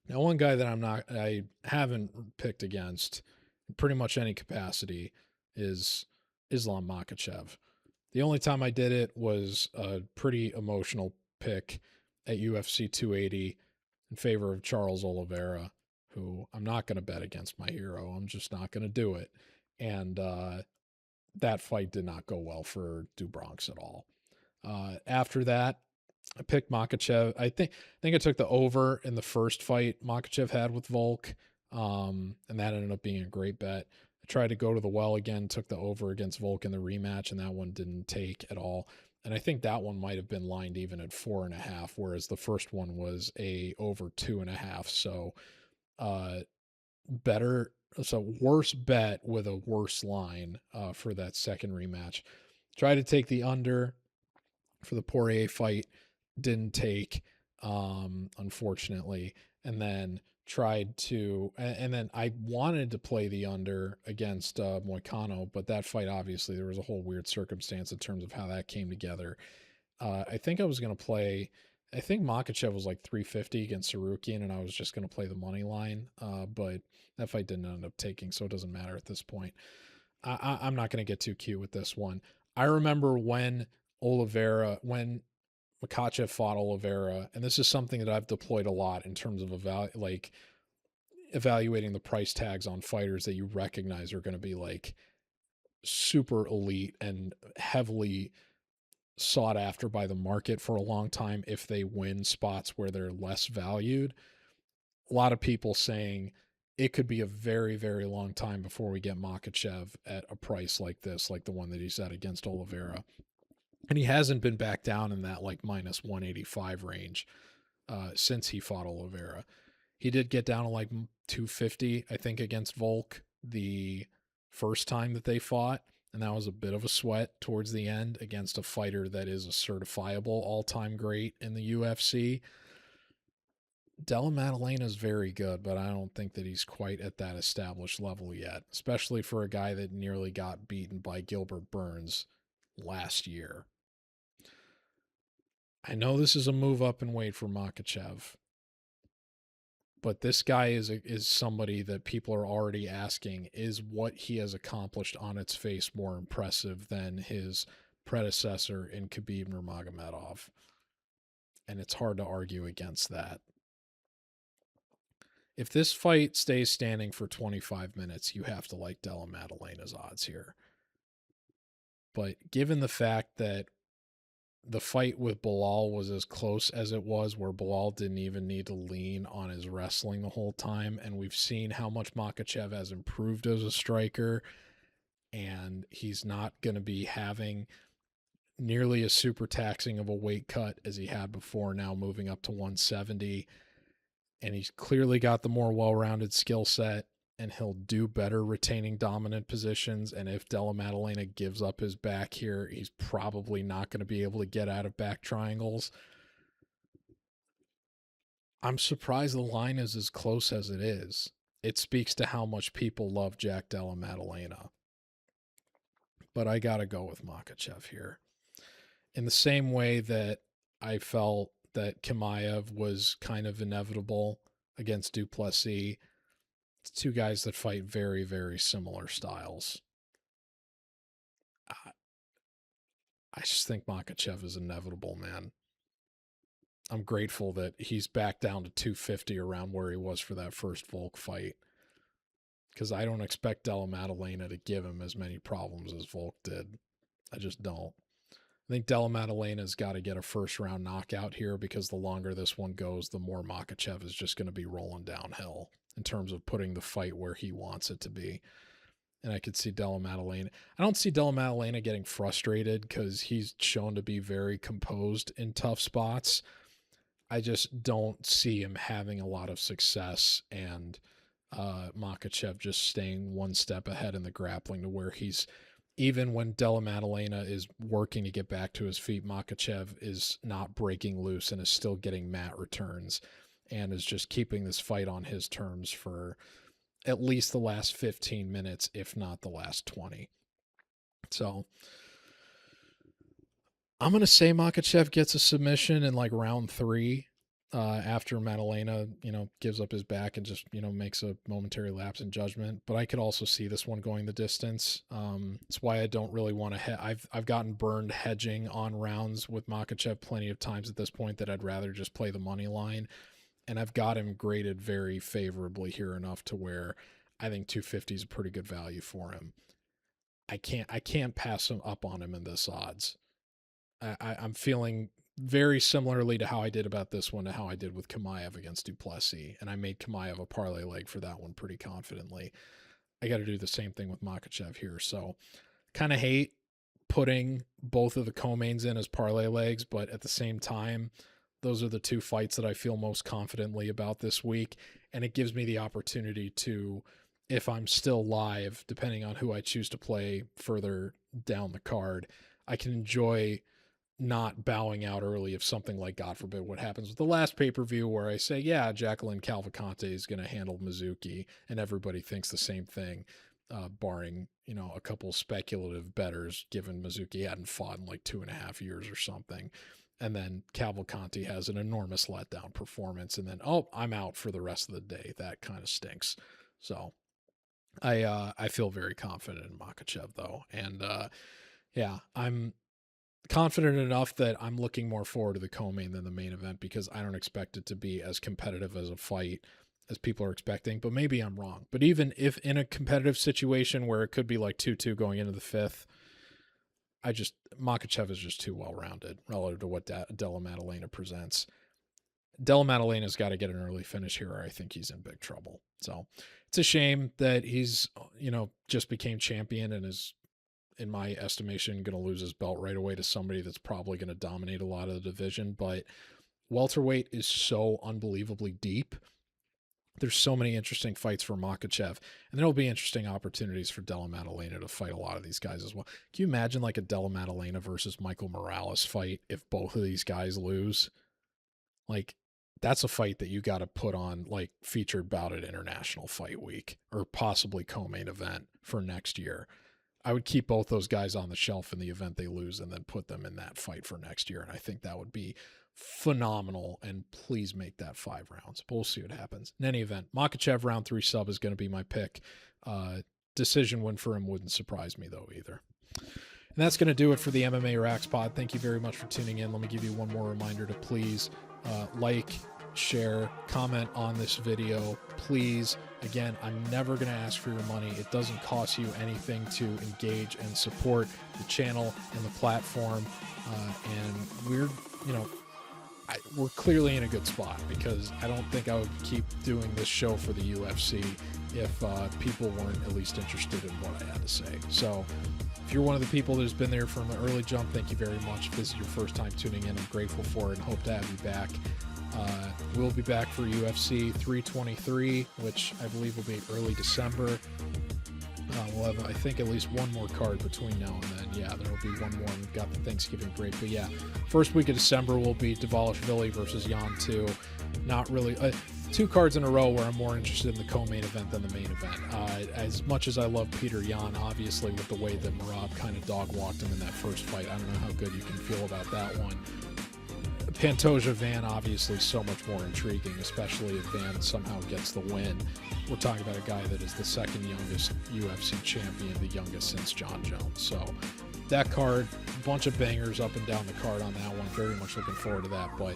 S1: Now, one guy that I haven't picked against in pretty much any capacity is Islam Makhachev. The only time I did it was a pretty emotional pick at UFC 280 in favor of Charles Oliveira, who I'm not going to bet against my hero. I'm just not going to do it. And that fight did not go well for Dubronx at all. After that, I picked Makhachev. I think I took the over in the first fight Makhachev had with Volk, and that ended up being a great bet. Tried to go to the well again, took the over against Volk in the rematch, and that one didn't take at all. And I think that one might have been lined even at 4.5, whereas the first one was a over 2.5. So worse bet with a worse line for that second rematch. Tried to take the under for the Poirier fight, didn't take, unfortunately. And then tried to, and then I wanted to play the under against Moicano, but that fight, obviously, there was a whole weird circumstance in terms of how that came together. I think I was going to play, I think Makhachev was like 350 against Sarukian, and I was just going to play the money line, but that fight didn't end up taking, so it doesn't matter at this point. I'm not going to get too cute with this one. I remember when Makhachev fought Oliveira, and this is something that I've deployed a lot in terms of evaluating the price tags on fighters that you recognize are going to be like super elite and heavily sought after by the market for a long time if they win spots where they're less valued. A lot of people saying it could be a very, very long time before we get Makhachev at a price like this, like the one that he's at against Oliveira. And he hasn't been back down in that like minus 185 range since he fought Oliveira. He did get down to like 250, I think, against Volk the first time that they fought. And that was a bit of a sweat towards the end against a fighter that is a certifiable all-time great in the UFC. Della Maddalena is very good, but I don't think that he's quite at that established level yet, especially for a guy that nearly got beaten by Gilbert Burns last year. I know this is a move up in weight for Makhachev, but this guy is somebody that people are already asking, is what he has accomplished on its face more impressive than his predecessor in Khabib Nurmagomedov? And it's hard to argue against that. If this fight stays standing for 25 minutes, you have to like Della Maddalena's odds here. But given the fact that the fight with Belal was as close as it was, where Belal didn't even need to lean on his wrestling the whole time, and we've seen how much Makhachev has improved as a striker, and he's not going to be having nearly as super taxing of a weight cut as he had before, now moving up to 170, and he's clearly got the more well-rounded skill set, and he'll do better retaining dominant positions. And if Della Maddalena gives up his back here, he's probably not going to be able to get out of back triangles. I'm surprised the line is as close as it is. It speaks to how much people love Jack Della Maddalena. But I got to go with Makhachev here. In the same way that I felt that Chimaev was kind of inevitable against Duplessis, two guys that fight very, very similar styles. I just think Makhachev is inevitable, man. I'm grateful that he's back down to 250 around where he was for that first Volk fight, because I don't expect Della Maddalena to give him as many problems as Volk did. I just don't. I think Della Maddalena's got to get a first-round knockout here, because the longer this one goes, the more Makhachev is just going to be rolling downhill in terms of putting the fight where he wants it to be. And I could see Della Maddalena. I don't see Della Maddalena getting frustrated, because he's shown to be very composed in tough spots. I just don't see him having a lot of success, and Makhachev just staying one step ahead in the grappling, to where he's, even when Della Maddalena is working to get back to his feet, Makhachev is not breaking loose and is still getting mat returns, and is just keeping this fight on his terms for at least the last 15 minutes, if not the last 20. So I'm going to say Makhachev gets a submission in like round 3 after Maddalena, gives up his back and just, makes a momentary lapse in judgment. But I could also see this one going the distance. It's why I don't really want to I've gotten burned hedging on rounds with Makhachev plenty of times at this point, that I'd rather just play the money line. And I've got him graded very favorably here, enough to where I think 250 is a pretty good value for him. I can't pass him up on him in this odds. I'm feeling very similarly to how I did about this one to how I did with Chimaev against Duplessis, and I made Chimaev a parlay leg for that one pretty confidently. I got to do the same thing with Makhachev here. So kind of hate putting both of the co-mains in as parlay legs, but at the same time, those are the two fights that I feel most confidently about this week, and it gives me the opportunity to, if I'm still live, depending on who I choose to play further down the card, I can enjoy not bowing out early if something like, God forbid, what happens with the last pay-per-view where I say, yeah, Jacqueline Cavalcante is going to handle Mizuki, and everybody thinks the same thing, barring, a couple speculative bettors, given Mizuki hadn't fought in like 2.5 years or something. And then Cavalcante has an enormous letdown performance, and then, oh, I'm out for the rest of the day. That kind of stinks. So I feel very confident in Makhachev, though. And yeah, I'm confident enough that I'm looking more forward to the co-main than the main event, because I don't expect it to be as competitive as a fight as people are expecting, but maybe I'm wrong. But even if in a competitive situation where it could be like 2-2 going into the fifth, Makhachev is just too well-rounded relative to what Della Maddalena presents. Della Maddalena's got to get an early finish here, or I think he's in big trouble. So it's a shame that he's, just became champion and is, in my estimation, going to lose his belt right away to somebody that's probably going to dominate a lot of the division. But welterweight is so unbelievably deep. There's so many interesting fights for Makhachev, and there'll be interesting opportunities for Della Maddalena to fight a lot of these guys as well. Can you imagine like a Della Maddalena versus Michael Morales fight if both of these guys lose? Like, that's a fight that you got to put on, like, featured bout at International Fight Week, or possibly co-main event for next year. I would keep both those guys on the shelf in the event they lose and then put them in that fight for next year. And I think that would be phenomenal. And please make that 5 rounds. But we'll see what happens. In any event, Makhachev round 3 sub is going to be my pick. Decision win for him wouldn't surprise me, though, either. And that's going to do it for the MMA RAXPOD. Thank you very much for tuning in. Let me give you one more reminder to please like, share, comment on this video, please. Again, I'm never going to ask for your money. It doesn't cost you anything to engage and support the channel and the platform. And we're clearly in a good spot, because I don't think I would keep doing this show for the UFC if people weren't at least interested in what I had to say. So if you're one of the people that's been there from the early jump, thank you very much. If this is your first time tuning in, I'm grateful for it and hope to have you back. We'll be back for UFC 323, which I believe will be early December. We'll have, I think, at least one more card between now and then. Yeah, there will be one more. We've got the Thanksgiving break. But yeah, first week of December will be Dvalishvili versus Jan 2. Not really... 2 cards in a row where I'm more interested in the co-main event than the main event. As much as I love Peter Yan, obviously, with the way that Merab kind of dog-walked him in that first fight, I don't know how good you can feel about that one. Pantoja Van, obviously, so much more intriguing, especially if Van somehow gets the win. We're talking about a guy that is the second youngest UFC champion, the youngest since John Jones. So that card, a bunch of bangers up and down the card on that one. Very much looking forward to that. But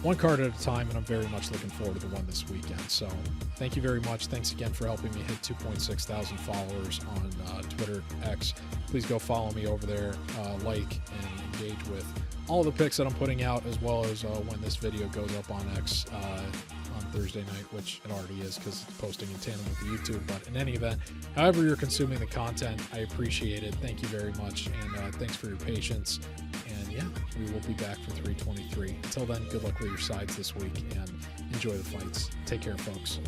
S1: one card at a time, and I'm very much looking forward to the one this weekend. So thank you very much. Thanks again for helping me hit 2.6 thousand followers on Twitter, X. Please go follow me over there, like, and engage with all the picks that I'm putting out, as well as when this video goes up on X on Thursday night, which it already is because it's posting in tandem with the YouTube. But in any event, however you're consuming the content, I appreciate it. Thank you very much, and thanks for your patience. And yeah, we will be back for 323. Until then, good luck with your sides this week, and enjoy the fights. Take care, folks.